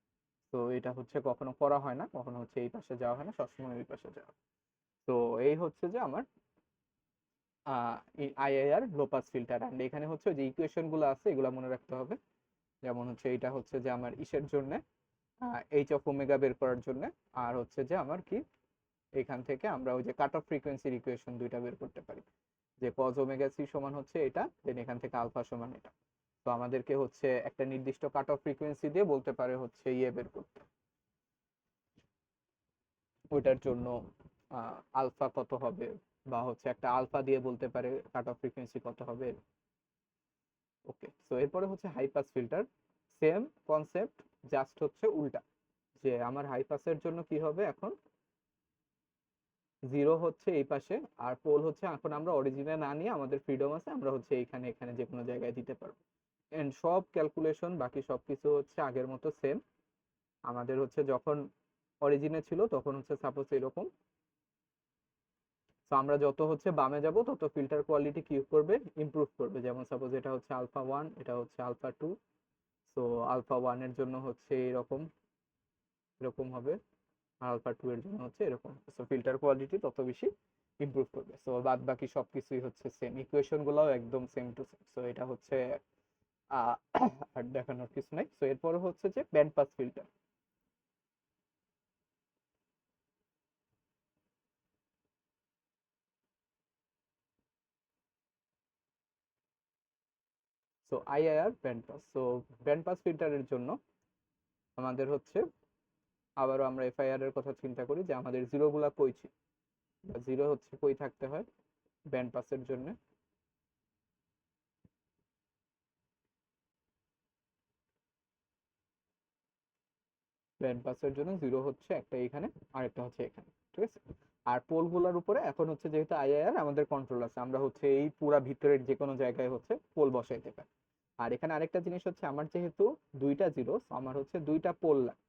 তো এটা হচ্ছে কখনো করা হয় না, কখনো হচ্ছে এই পাশে যাওয়া হয় না, সবসময় ওই পাশে যাওয়া। তো এই হচ্ছে যে আমার আইআইআর লো পাস ফিল্টার। অ্যান্ড এখানে হচ্ছে যে ইকুয়েশন গুলো আছে এগুলো মনে রাখতে হবে। যেমন হচ্ছে এটা হচ্ছে যে আমার ইসের জন্য এইচ অফ ওমেগা বের করার জন্য, আর হচ্ছে যে আমার কি এখান থেকে আমরা ওই যে কাট অফ ফ্রিকোয়েন্সির ইকুয়েশন দুইটা বের করতে পারি, যে কজ ওমেগা সি সমান হচ্ছে এটা, দেন এখান থেকে আলফা সমান এটা। তো আমাদেরকে হচ্ছে একটা নির্দিষ্ট কাট অফ ফ্রিকোয়েন্সি দিয়ে বলতে পারে হচ্ছে বের করতে, ওইটার জন্য আলফা কত হবে, বা হচ্ছে একটা আলফা দিয়ে বলতে পারে কাট অফ ফ্রিকোয়েন্সি কত হবে। ওকে, সো এরপরে হচ্ছে high pass filter, same concept, just হচ্ছে উল্টা, যে আমার হাই পাসের জন্য কি হবে এখন, জিরো হচ্ছে এই পাশে, আর পোল হচ্ছে এখন আমরা অরিজিনে না নিয়ে আমাদের ফ্রিডম আছে, আমরা হচ্ছে এইখানে এখানে যে কোনো জায়গায় দিতে পারবো। এন্ড সব ক্যালকুলেশন বাকি সবকিছু হচ্ছে আগের মতো সেম। আমাদের হচ্ছে যখন অরিজিনে ছিল তখন হচ্ছে সাপোজ এরকম, তো আমরা যত হচ্ছে বামে যাব তত ফিল্টার কোয়ালিটি কি করবে, ইমপ্রুভ করবে। যেমন সাপোজ এটা হচ্ছে আলফা ওয়ান, এটা হচ্ছে alpha two, so alpha one এর জন্য হচ্ছে এরকম এরকম হবে, আর আলফা টু এর জন্য হচ্ছে এরকম। সো ফিল্টার কোয়ালিটি তত বেশি ইমপ্রুভ করবে। সো বাদ বাকি সবকিছুই হচ্ছে সেম, ইকুয়েশন গুলাও একদম সেম টু সেম। সো এটা হচ্ছে আহ, আর দেখানোর কিছু নাই। সো এরপরে হচ্ছে যে band pass filter. So IIR band pass, so band pass ফিল্টারের জন্য আমাদের হচ্ছে আবারও আমরা এফআইআর এর কথা চিন্তা করি, যে আমাদের জিরো গুলা কই ছিল, জিরো হচ্ছে কই থাকতে হয় ব্যান্ড পাসের জন্য। ব্যান্ড পাসের জন্য জিরো হচ্ছে একটা এখানে, আর একটা হচ্ছে এখানে, ঠিক আছে। আর পোল গুলার উপরে এখন হচ্ছে যেহেতু আইআইআর আমাদের কন্ট্রোল আছে, আমরা হচ্ছে এই পুরা ভিতরের যে কোনো জায়গায় হচ্ছে পোল বসাইতে পারি। আর এখানে আরেকটা জিনিস হচ্ছে, আমার যেহেতু দুইটা জিরো, আমার হচ্ছে দুইটা পোল লাগে।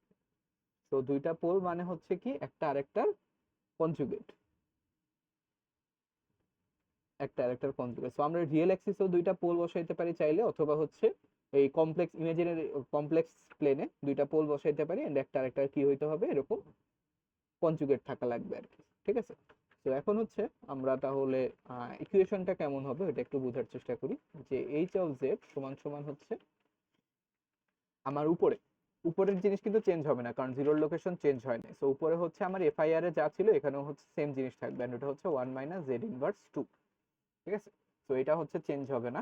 তো দুইটা পোল মানে হচ্ছে কি একটা আরেকটার কনজুগেট, একটা আরেকটার কনজুগেট। সো আমরা রিয়েল অ্যাক্সিসেও দুইটা পোল বসাইতে পারি চাইলে, অথবা হচ্ছে এই কমপ্লেক্স ইমাজিনারি কমপ্লেক্স প্লেনে দুইটা পোল বসাইতে পারি, এন্ড একটা আরেকটার কি হইতে হবে এরকম কনজুগেট থাকা লাগবে আর কি, ঠিক আছে। তো এখন হচ্ছে আমরা তাহলে ইকুয়েশনটা কেমন হবে এটা একটু বোঝার চেষ্টা করি। যে এইচ অফ জেড সমান সমান হচ্ছে আমার উপরে, উপরের জিনিস কিন্তু চেঞ্জ হবে না কারণ জিরোর লোকেশন চেঞ্জ হয় না। সো উপরে হচ্ছে আমার এফআইআর এ যা ছিল এখানেও হচ্ছে সেম জিনিস থাকবে, এন্ড এটা হচ্ছে one minus Z inverse two, ঠিক আছে। তো এটা হচ্ছে চেঞ্জ হবে না।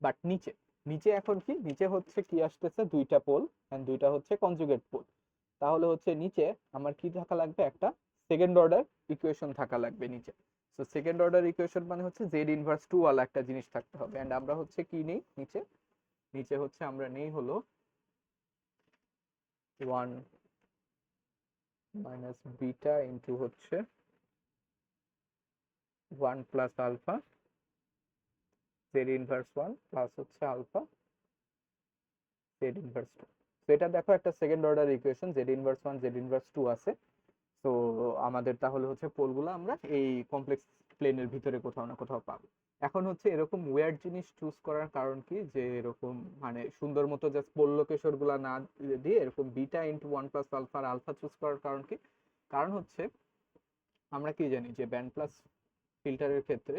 বাট নিচে, নিচে এখন কি, নিচে হচ্ছে কি আসতেছে দুইটা পোল, এন্ড দুইটা হচ্ছে কনজুগেট পোল। তাহলে হচ্ছে নিচে আমার কি থাকা লাগবে, একটা সেকেন্ড অর্ডার ইকুয়েশন থাকা লাগবে নিচে। তো সেকেন্ড অর্ডার ইকুয়েশন মানে হচ্ছে জেড ইনভার্স টু ওয়ালা একটা জিনিস থাকতে হবে। এন্ড আমরা হচ্ছে কি নেই নিচে, নিচে হচ্ছে আমরা নেই হলো ওয়ান মাইনাস বিটা ইন্টু হচ্ছে one plus alpha Z inverse one plus হচ্ছে আলফা জেড ইনভার্স টু। তো এটা দেখো একটা second order equation, Z inverse one Z inverse two আছে। তো আমাদের তাহলে হচ্ছে পোলগুলো আমরা এই কমপ্লেক্স প্লেনের ভিতরে কোথাও না কোথাও পাবো। এখন হচ্ছে এরকম ওয়্যার্ড জিনিস চুজ করার কারণ কি, যে এরকম মানে সুন্দর মতো জাস্ট পোল লোকেশন গুলা না দিয়ে এরকম beta into one plus alpha আর আলফা চুজ করার কারণ কি, কারণ হচ্ছে আমরা কি জানি যে ব্যান্ড প্লাস ফিল্টারের ক্ষেত্রে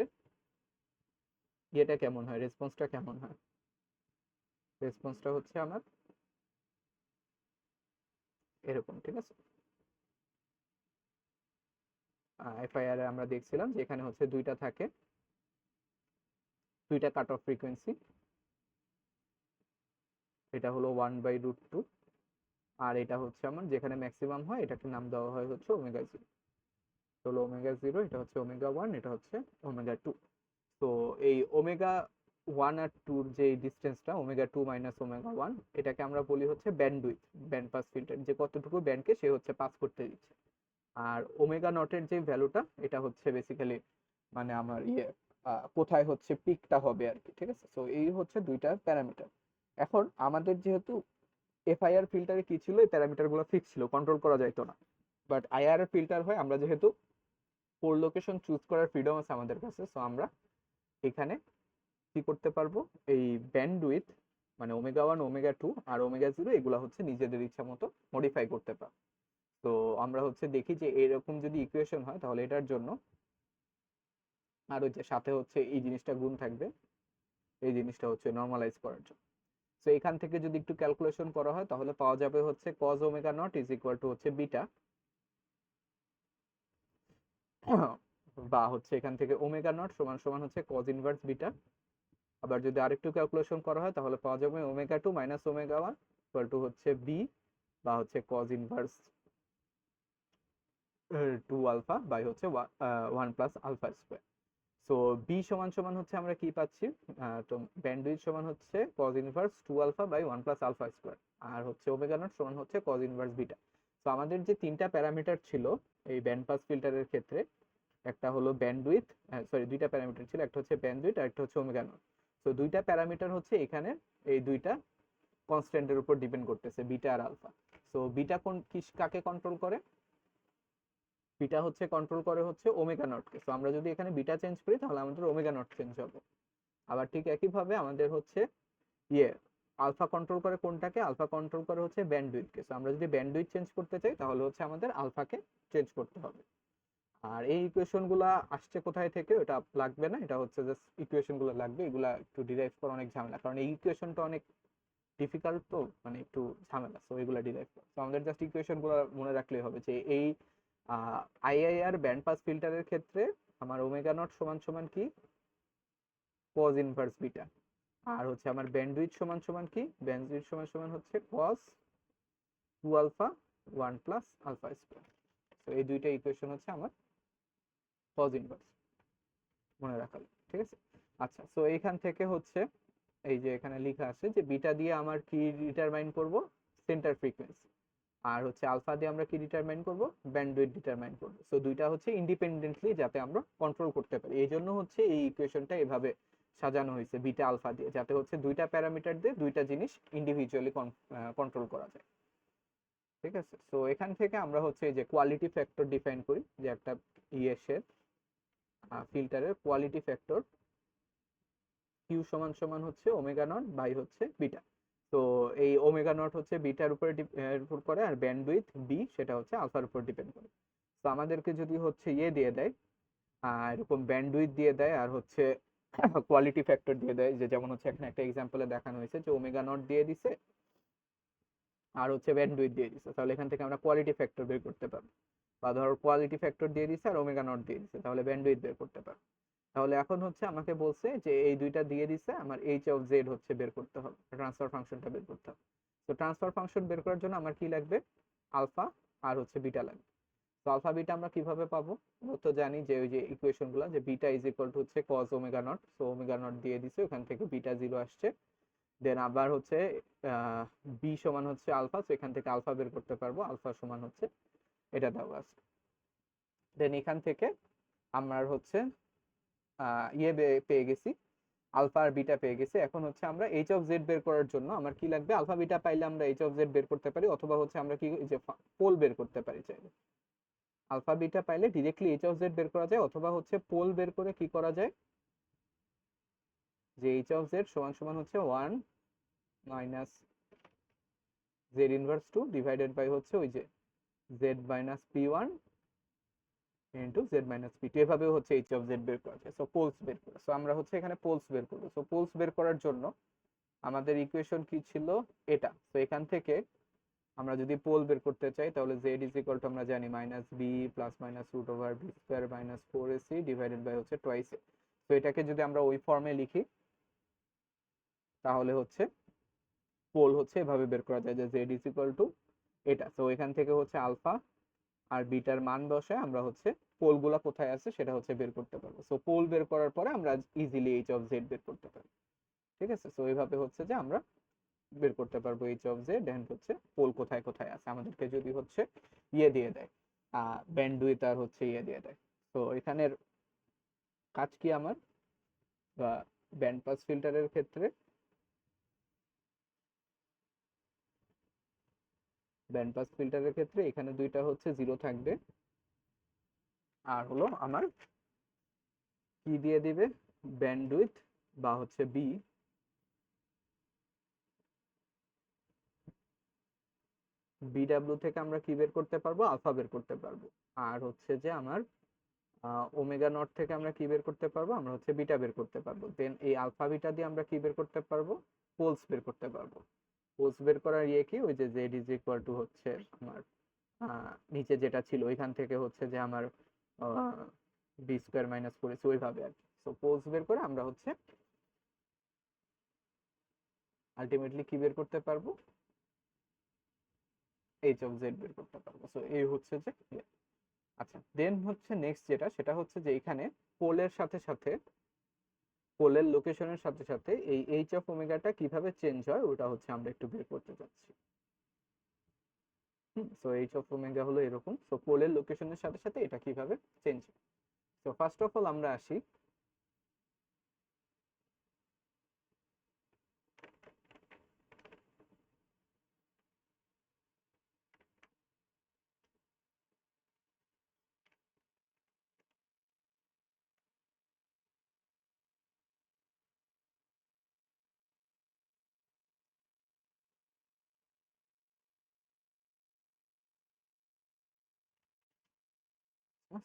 ইয়েটা কেমন হয়, রেসপন্সটা কেমন হয়। রেসপন্সটা হচ্ছে আমার এরকম, ঠিক আছে। এফআইআর এ আমরা দেখছিলাম যে এখানে হচ্ছে দুইটা থাকে, দুইটা কাট অফ ফ্রিকোয়েন্সি, এটা হলো ওয়ান বাই রুট টু, আর এটা হচ্ছে আমার যেখানে ম্যাক্সিমাম হয় এটাকে নাম দেওয়া হয় হচ্ছে ওমেগা জিরো, হলো ওমেগা জিরো, এটা হচ্ছে ওমেগা ওয়ান, এটা হচ্ছে ওমেগা টু। তো এই ওমেগা ওয়ান আর টুর যে ডিস্টেন্সটা omega two minus omega one, এটাকে আমরা বলি হচ্ছে ব্যান্ডউইথ, ব্যান্ড পাস ফিল্টার, যে কতটুকু ব্যান্ডকে সে হচ্ছে পাস করতে দিচ্ছে। আর ওমেগা নটের যে ভ্যালুটা এটা হচ্ছে বেসিক্যালি মানে আমার ইয়ে কোথায় হচ্ছে পিকটা হবে আর কি, ঠিক আছে। তো এই হচ্ছে দুইটা প্যারামিটার। এখন আমাদের যেহেতু এফআইআর ফিল্টারে কি ছিল, এই প্যারামিটার গুলো ফিক্স ছিল, কন্ট্রোল করা যাইতো না। বাট আইআর ফিল্টার হয় আমরা যেহেতু পোল লোকেশন চুজ করার ফ্রিডম আছে আমাদের কাছে, সো আমরা এখানে কি করতে পারবো, এই ব্যান্ডউইথ মানে ওমেগা ওয়ান ওমেগা টু আর ওমেগা জিরো এগুলা হচ্ছে নিজেদের ইচ্ছা মতো মডিফাই করতে পারবো। তো আমরা হচ্ছে দেখি যে এরকম যদি ইকুয়েশন হয় তাহলে এটার জন্য আর ওই যে সাথে হচ্ছে এই জিনিসটা গুণ থাকবে, এই জিনিসটা হচ্ছে নর্মালাইজ করার জন্য। তো এখান থেকে যদি একটু ক্যালকুলেশন করা হয় তাহলে পাওয়া যাবে হচ্ছে cos omega not is equal to হচ্ছে বিটা, বা হচ্ছে এখান থেকে ওমেগা নট সমান সমান হচ্ছে cos ইনভার্স বিটা। আবার যদি আরেকটু ক্যালকুলেশন করা হয় তাহলে পাওয়া যাবে omega two minus omega one equal to হচ্ছে বি, বা হচ্ছে cos inverse two alpha by হচ্ছে 1 + আলফা স্কোয়ার। সো বি সমান সমান হচ্ছে আমরা কি পাচ্ছি, তো ব্যান্ডউইথ সমান হচ্ছে cos inverse 2 alpha by 1 + alpha square, আর হচ্ছে ওমেগা নট সমান হচ্ছে cos ইনভার্স বিটা। তো আমাদের যে তিনটা প্যারামিটার ছিল এই ব্যান্ড পাস ফিল্টারের ক্ষেত্রে, একটা হলো ব্যান্ডউইথ, সরি দুইটা প্যারামিটার ছিল, একটা হচ্ছে ব্যান্ডউইথ আর একটা হচ্ছে ওমেগা নট। তো দুইটা প্যারামিটার হচ্ছে এখানে এই দুইটা কনস্ট্যান্টের উপর ডিপেন্ড করতেছে, বিটা আর আলফা। সো বিটা কোন কাকে কন্ট্রোল করে, বিটা হচ্ছে কন্ট্রোল করে হচ্ছে ওমেগা নটকে। সো আমরা যদি এখানে বিটা চেঞ্জ করি তাহলে আমাদের ওমেগা নট চেঞ্জ হবে। আবার ঠিক একইভাবে আমাদের হচ্ছে ইয়ে আলফা কন্ট্রোল করে কোনটাকে, আলফা কন্ট্রোল করে হচ্ছে ব্যান্ডউইথকে। সো আমরা যদি ব্যান্ডউইথ চেঞ্জ করতে চাই তাহলে হচ্ছে আমাদের আলফাকে চেঞ্জ করতে হবে। আর এই ইকুয়েশন গুলা আসছে কোথায় থেকে ওটা লাগবে না, এটা হচ্ছে জাস্ট ইকুয়েশন গুলো লাগবে, এগুলা একটু ডিরাইভ করা অনেক ঝামেলা, কারণ এই ইকুয়েশনটা অনেক ডিফিকাল্ট, তো মানে একটু ঝামেলা। সো এগুলা ডিরাইভ করা, তো আমাদের জাস্ট ইকুয়েশন গুলো মনে রাখলেই হবে যে এই আইআইআর ব্যান্ড পাস ফিল্টারের ক্ষেত্রে আমার ওমেগা নট সমান সমান কি, cos ইনভার্স বিটা। আর হচ্ছে আমার ব্যান্ডউইথ সমান সমান কি, ব্যান্ডউইথ সমান সমান হচ্ছে cos 2 আলফা 1 + আলফা স্কয়ার। তো এই দুইটা ইকুয়েশন হচ্ছে আমার cos ইনভার্স, মনে রাখা, ঠিক আছে। আচ্ছা, সো এইখান থেকে হচ্ছে এই যে এখানে লেখা আছে যে বিটা দিয়ে আমার কি ডিটারমাইন করব, সেন্টার ফ্রিকোয়েন্সি, আর হচ্ছে আলফা দিয়ে আমরা কি ডিটারমাইন করব, ব্যান্ডউইথ ডিটারমাইন করব। সো দুইটা হচ্ছে ইন্ডিপেন্ডেন্টলি যাতে আমরা কন্ট্রোল করতে পারি, এই জন্য হচ্ছে এই ইকুয়েশনটা এভাবে সাজানো হয়েছে বিটা আলফা দিয়ে, যাতে হচ্ছে দুইটা প্যারামিটার দিয়ে দুইটা জিনিস ইন্ডিভিজুয়ালি কন্ট্রোল করা যায়, ঠিক আছে। সো এখান থেকে আমরা হচ্ছে এই যে কোয়ালিটি ফ্যাক্টর ডিফাইন করি, যে একটা ইএসএর ফিল্টারের কোয়ালিটি ফ্যাক্টর কিউ সমান সমান হচ্ছে ওমেগা নট বাই হচ্ছে বিটা। তো এই ওমেগা নট হচ্ছে বিটার উপরে ডিপেন্ড করে, আর ব্যান্ডউইথ বি সেটা হচ্ছে আলফার উপর ডিপেন্ড করে। তো আমাদেরকে যদি হচ্ছে ইয়ে দিয়ে দেয়, এরকম ব্যান্ডউইথ দিয়ে দেয় আর হচ্ছে কোয়ালিটি ফ্যাক্টর দিয়ে দেয়, যে যেমন হচ্ছে এখানে একটা এক্সাম্পলে দেখানো হয়েছে যে ওমেগা নট দিয়ে দিছে আর হচ্ছে ব্যান্ডউইথ দিয়ে দিছে, তাহলে এখান থেকে আমরা কোয়ালিটি ফ্যাক্টর বের করতে পারবো। বা ধরো কোয়ালিটি ফ্যাক্টর দিয়ে দিছে আর ওমেগা নট দিয়ে দিছে, তাহলে ব্যান্ডউইথ বের করতে পারবো। তাহলে এখন হচ্ছে আমাকে বলছে যে এই দুইটা দিয়ে দিছে, আমার এইচ অফ জেড হচ্ছে বের করতে হবে, ট্রান্সফার ফাংশনটা বের করতে হবে। তো ট্রান্সফার ফাংশন বের করার জন্য আমার কি লাগবে, আলফা আর হচ্ছে বিটা লাগবে। তো আলফা বিটা আমরা কিভাবে পাবো, আমরা তো জানি যে ওই যে ইকুয়েশন গুলো, যে বিটা ইজ ইকুয়াল টু হচ্ছে cos omega not. So omega not দিয়ে দিছে, ওখান থেকে বিটা 0 আসছে। দেন আবার হচ্ছে বি সমান হচ্ছে আলফা, তো এখান থেকে আলফা বের করতে পারবো, আলফা সমান হচ্ছে এটা দেওয়া আছে। দেন এখান থেকে আমরা হচ্ছে ইয়ে পেয়ে গেছি, আলফা আর বিটা পেয়ে গেছি। এখন হচ্ছে আমরা এইচ অফ জেড বের করার জন্য আমার কি লাগবে, আলফা বিটা পাইলে আমরা এইচ অফ জেড বের করতে পারি, অথবা হচ্ছে আমরা কি যে পোল বের করতে পারি চাইলে। আলফা বিটা পাইলে ডিরেক্টলি এইচ অফ জেড বের করা যায়, অথবা হচ্ছে পোল বের করে কি করা যায়, যে এইচ অফ জেড সমান সমান হচ্ছে 1 - জেড ইনভার্স 2 ডিভাইডেড বাই হচ্ছে ওই যে জেড মাইনাস পি1 ইন্টু জেড মাইনাস পি2, এভাবেও হচ্ছে এইচ অফ জেড বের করা যায়। সো পোলস বের করা, সো আমরা হচ্ছে এখানে পোলস বের করবো। সো পোলস বের করার জন্য আমাদের ইকুয়েশন কি ছিল, এটা। তো এখান থেকে আমরা যদি পোল বের করতে চাই তাহলে জেড ইজ ইকুয়াল টু আমরা জানি minus B plus minus root over B square minus 4ac divided by হচ্ছে টোয়াইস এ। তো এটাকে যদি আমরা ওই ফর্মে লিখি তাহলে হচ্ছে পোল হচ্ছে এভাবে বের করা যায়, যে জেড ইজ ইকুয়াল টু এটা। তো এখান থেকে হচ্ছে আলফা আর বিটার মান বসে আমরা হচ্ছে পোল গুলা কোথায় আছে সেটা হচ্ছে বের করতে পারবো। সো পোল বের করার পরে আমরা ইজিলি এইচ অফ জেড বের করতে পারি, ঠিক আছে। সো এইভাবে হচ্ছে যে আমরা বের করতে পারবো এইচ অফ জেড, এন্ড হচ্ছে পোল কোথায় কোথায় আছে আমাদেরকে যদি হচ্ছে ইয়ে দিয়ে দেয়, ব্যান্ডউইথ আর হচ্ছে ইয়ে দিয়ে দেয়। তো এখানের কাজ কি আমার, বা ব্যান্ড পাস ফিল্টারের ক্ষেত্রে এখানে দুইটা হচ্ছে জিরো থাকবে, আর হলো আমার কি দিয়ে দিবে, ব্যান্ডউইথ বা হচ্ছে বি, বিডাব্লিউ থেকে আমরা কি বের করতে পারবো, আলফা বের করতে পারবো। আর হচ্ছে যে আমার ওমেগা নট থেকে আমরা কি বের করতে পারবো, আমরা হচ্ছে বিটা বের করতে পারবো। দেন এই আলফা বিটা দিয়ে আমরা কি বের করতে পারবো, পোলস বের করতে পারবো। পোলস বের করার ইয়ে কি, ওই যে জেড ইজ ইকুয়াল টু হচ্ছে আমার নিচে যেটা ছিল ওইখান থেকে হচ্ছে যে আমার বি স্কোয়ার মাইনাস করেছি ওইভাবে আর কি। সো পোলস বের করে আমরা হচ্ছে আলটিমেটলি কি বের করতে পারবো, এইচ অফ জেড বের করতে পারবো। সো এই হচ্ছে যে ইয়ে। আচ্ছা, দেন হচ্ছে নেক্সট যেটা, সেটা হচ্ছে যে এখানে পোলের সাথে সাথে, পোলের লোকেশনের সাথে সাথে এই এইচ অফ ওমেগাটা কিভাবে চেঞ্জ হয় ওটা হচ্ছে আমরা একটু বের করতে চাচ্ছি। সো এইচ অফ ওমেগা হলো এরকম, সো পোলের লোকেশনের সাথে সাথে এটা কিভাবে চেঞ্জ হয়। সো ফার্স্ট অফ অল আমরা আসি,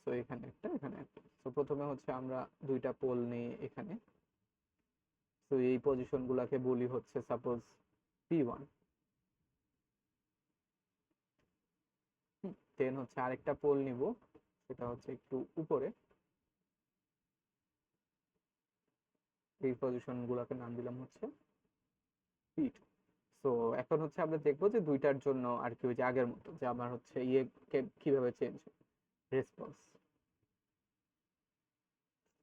সো এখানে একটা, এখানে একটা। সো প্রথমে হচ্ছে আমরা দুইটা পোল নিই এখানে। সো এই পজিশন গুলাকে বলি হচ্ছে সাপোজ P1। দেন হচ্ছে আরেকটা পোল নিব, সেটা হচ্ছে একটু উপরে, এই পজিশন গুলাকে নাম দিলাম হচ্ছে P2। সো এখন হচ্ছে আমরা দেখবো যে দুইটার জন্য আর কি ওই যে আগের মতো যে আমার হচ্ছে ইয়ে কিভাবে চেঞ্জ রেসপন্স।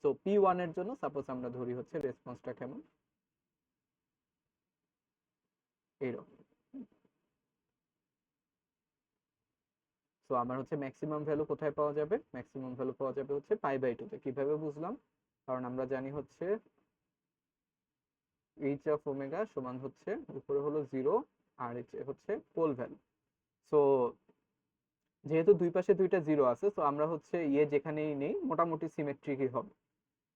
তো P1 এর জন্য সাপোজ আমরা ধরি হচ্ছে রেসপন্সটা কেমন, এইরকম। সো আমার হচ্ছে ম্যাক্সিমাম ভ্যালু কোথায় পাওয়া যাবে, ম্যাক্সিমাম ভ্যালু পাওয়া যাবে হচ্ছে π/2 তে। কিভাবে বুঝলাম, কারণ আমরা জানি হচ্ছে এইচ অফ ওমেগা সমান হচ্ছে উপরে হলো 0 আর হচ্ছে পোল ভ্যালু। সো যেহেতু দুই পাশে দুইটা 0 আছে, তো আমরা হচ্ছে ইয়ে যেখানেই নেই মোটামুটি সিমেট্রিকই হবে।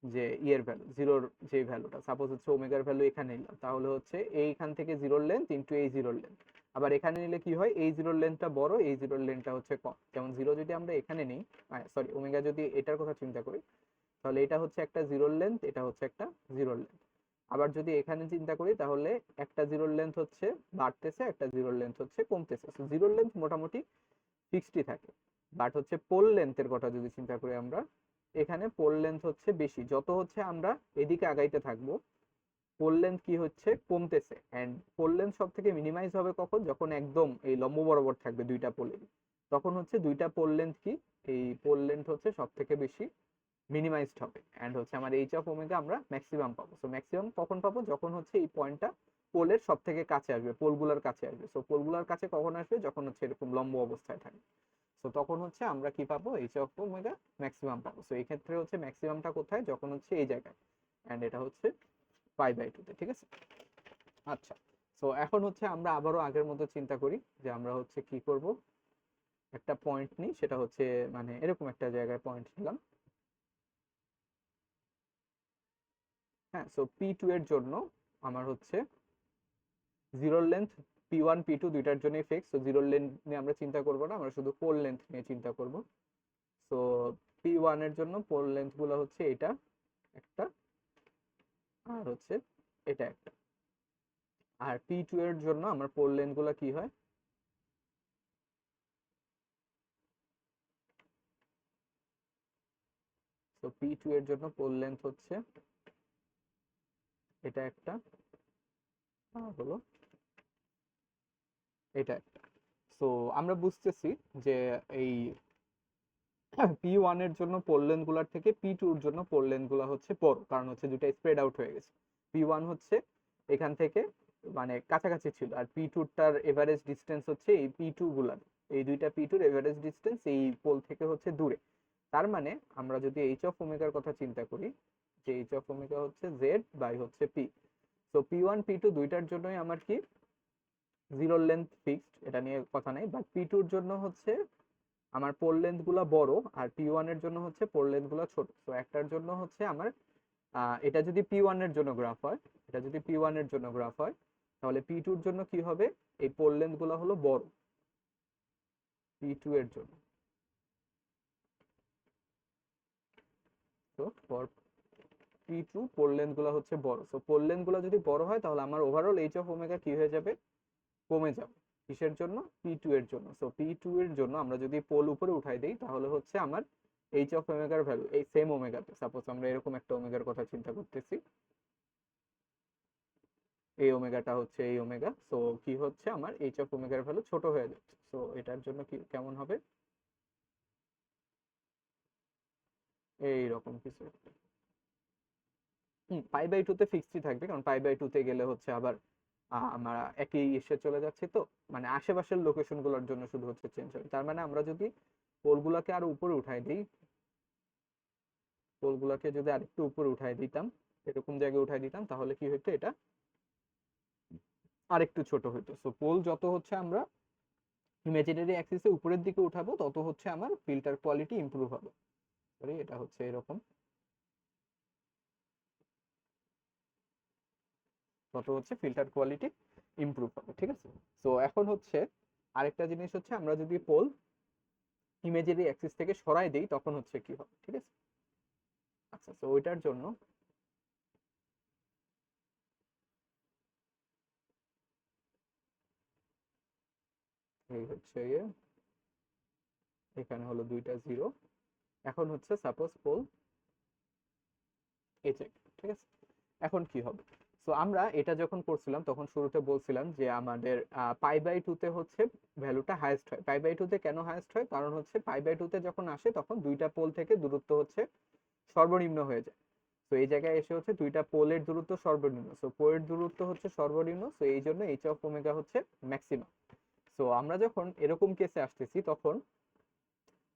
যে ইয়ের ভ্যালু জিরোর, যে ভ্যালুটা সাপোজ হচ্ছে ওমেগার ভ্যালু এখানে নিলাম, তাহলে হচ্ছে এইখান থেকে জিরোর লেন্থ ইন্টু এই জিরোর লেন্থ। আবার এখানে নিলে কি হয়, এই জিরোর লেন্থটা বড়, এই জিরোর লেন্থটা হচ্ছে কম। যেমন জিরো যদি আমরা এখানে নিই, সরি ওমেগা যদি এটার কথা চিন্তা করি, তাহলে এটা হচ্ছে একটা জিরোর লেন্থ, এটা হচ্ছে একটা জিরোর লেন্থ। আবার যদি এখানে চিন্তা করি, তাহলে একটা জিরোর লেন্থ হচ্ছে বাড়তেছে, একটা জিরোর লেন্থ হচ্ছে কমতেছে। জিরোর লেন্থ মোটামুটি ফিক্সডই থাকে। বাট হচ্ছে পোল লেন্থের কথা যদি চিন্তা করি আমরা, এখানে পোল লেন্থ হচ্ছে বেশি, যত হচ্ছে আমরা এদিকে আগাইতে থাকবো পোল লেন্থ কি হচ্ছে কমতেছে। এন্ড পোল লেন্থ সব থেকে মিনিমাইজ হবে কখন, যখন একদম এই লম্ব বরাবর থাকবে দুইটা পোলের, তখন হচ্ছে দুইটা পোল লেন্থ কি, এই পোল লেন্থ হচ্ছে সব থেকে বেশি মিনিমাইজড হবে। এন্ড হচ্ছে আমার এইচ অফ ওমেগা আমরা ম্যাক্সিমাম পাবো। সো ম্যাক্সিমাম কখন পাবো, যখন হচ্ছে এই পয়েন্টটা পোলের সব থেকে কাছে আসবে, পোলগুলোর কাছে আসবে। সো পোলগুলোর কাছে কখন আসবে, যখন হচ্ছে এরকম লম্ব অবস্থায় থাকবে। সো তখন হচ্ছে আমরা কি পাবো, এইচ অফ ওমেগা ম্যাক্সিমাম পাবো। সো এই ক্ষেত্রে হচ্ছে ম্যাক্সিমামটা কোথায়, যখন হচ্ছে এই জায়গায়, এন্ড এটা হচ্ছে π/2 তে, ঠিক আছে। আচ্ছা, সো এখন হচ্ছে আমরা আবারও আগের মতো চিন্তা করি যে আমরা হচ্ছে কি করব, একটা পয়েন্ট নিই, সেটা হচ্ছে মানে এরকম একটা জায়গায় পয়েন্ট নিলাম। হ্যাঁ, সো P2 এর জন্য আমার হচ্ছে জিরোর লেন্থ P1 P2 দুইটার জন্যই ফিক্স। তো জিরোর লেন্থ নিয়ে আমরা চিন্তা করব না, আমরা শুধু পোল লেন্থ নিয়ে চিন্তা করব। সো P1 এর জন্য পোল লেন্থ গুলো হচ্ছে এটা একটা, আর হচ্ছে এটা একটা। আর P2 এর জন্য আমার পোল লেন্থ গুলো কি হয়, তো P2 এর জন্য পোল লেন্থ হচ্ছে এটা একটা, আর হলো এটা একটা। সো আমরা বুঝতেছি যে এই P1 এর জন্য পোল লেন্থ গুলার থেকে P2 এর জন্য পোল লেন্থ গুলা হচ্ছে বড়, কারণ হচ্ছে দুটা স্প্রেড আউট হয়ে গেছে। P1 হচ্ছে এখান থেকে মানে কাছাকাছি ছিল, আর P2 টার এভারেজ ডিসটেন্স হচ্ছে এই P2 গুলার, এই দুইটা P2 এর এভারেজ ডিসটেন্স এই পোল থেকে হচ্ছে দূরে। তার মানে আমরা যদি এইচ অফ ওমেগার কথা চিন্তা করি, যে এইচ অফ ওমেগা হচ্ছে জেড বাই হচ্ছে পি। সো P1 P2 দুইটার জন্যই আমার কি জিরোর লেন্থ ফিক্সড, এটা নিয়ে কথা নাই। বাট P2 এর জন্য হচ্ছে আমার পোল লেন্থ গুলা বড়, আর P1 এর জন্য হচ্ছে পোল লেন্থ গুলা ছোট। তো একটার জন্য হচ্ছে আমার এটা যদি P1 এর জন্য গ্রাফ হয়, এটা যদি P1 এর জন্য গ্রাফ হয়, তাহলে P2 এর জন্য কি হবে, এই পোল লেন্থ গুলা হলো বড় P2 এর জন্য। তো ফর P2 পোল লেন্থ গুলা হচ্ছে বড়। সো পোল লেন্থ গুলা যদি বড় হয়, তাহলে আমার ওভারঅল এইচ অফ ওমেগা কি হয়ে যাবে, কমে যাবে। কিসের জন্য, P2 এর জন্য। সো P2 এর জন্য আমরা যদি পোল উপরে উঠাই দেই, তাহলে হচ্ছে আমার এইচ অফ ওমেগার ভ্যালু এই সেম ওমেগাতে, সাপোজ আমরা এরকম একটা ওমেগার কথা চিন্তা করতেছি, এই ওমেগাটা হচ্ছে এই ওমেগা। সো কি হচ্ছে আমার এইচ অফ ওমেগার ভ্যালু ছোট হয়ে যাচ্ছে। সো এটার জন্য কি কেমন হবে, এইরকম কিছু একটা। পাই বাই টু তে ফিক্সডই থাকবে, কারণ পাই বাই টু তে গেলে হচ্ছে আবার আমরা একই এসে চলে যাচ্ছি, তো মানে আশেপাশের লোকেশন গুলোর জন্য শুধু হচ্ছে চেঞ্জ হবে। তার মানে আমরা যদি পোলগুলোকে আরো উপরে উঠাই দিই, পোলগুলোকে যদি আরেকটু উপরে উঠাই দিতাম, এরকম জায়গায় উঠাই দিতাম, তাহলে কি হতো, এটা আরেকটু ছোট হতো। সো পোল যত হচ্ছে আমরা ইমাজিনারি অ্যাক্সিসে উপরের দিকে উঠাবো, তত হচ্ছে আমার ফিল্টার কোয়ালিটি ইমপ্রুভ হবে। সরি, এটা হচ্ছে এরকম, তত হচ্ছে ফিল্টার কোয়ালিটি ইমপ্রুভ হবে, ঠিক আছে। সো এখন হচ্ছে আরেকটা জিনিস হচ্ছে, আমরা যদি পোল ইমেজেরি অ্যাক্সিস থেকে সরাই দেই তখন হচ্ছে কি হবে, ঠিক আছে। আচ্ছা, তো ওইটার জন্য এই হচ্ছে এখানে হলো দুইটা জিরো। এখন হচ্ছে সাপোজ পোল এই চেক, ঠিক আছে। এখন কি হবে, সো আমরা এটা যখন করছিলাম তখন শুরুতে বলছিলাম যে আমাদের পাই বাই টু তে হচ্ছে ভ্যালুটা হাইয়েস্ট হয়। পাই বাই টু তে কেন হাইয়েস্ট হয়, কারণ হচ্ছে পাই বাই টু তে যখন আসে তখন দুইটা পোল থেকে দূরত্ব হচ্ছে সর্বনিম্ন হয়ে যায়। তো এই জায়গায় এসে হচ্ছে দুইটা পোলের দূরত্ব সর্বনিম্ন, সো পোলের দূরত্ব হচ্ছে সর্বনিম্ন, সো এই জন্য এইচ অফ ওমেগা হচ্ছে ম্যাক্সিমাম। সো আমরা যখন এরকম কেসে আসতেছি তখন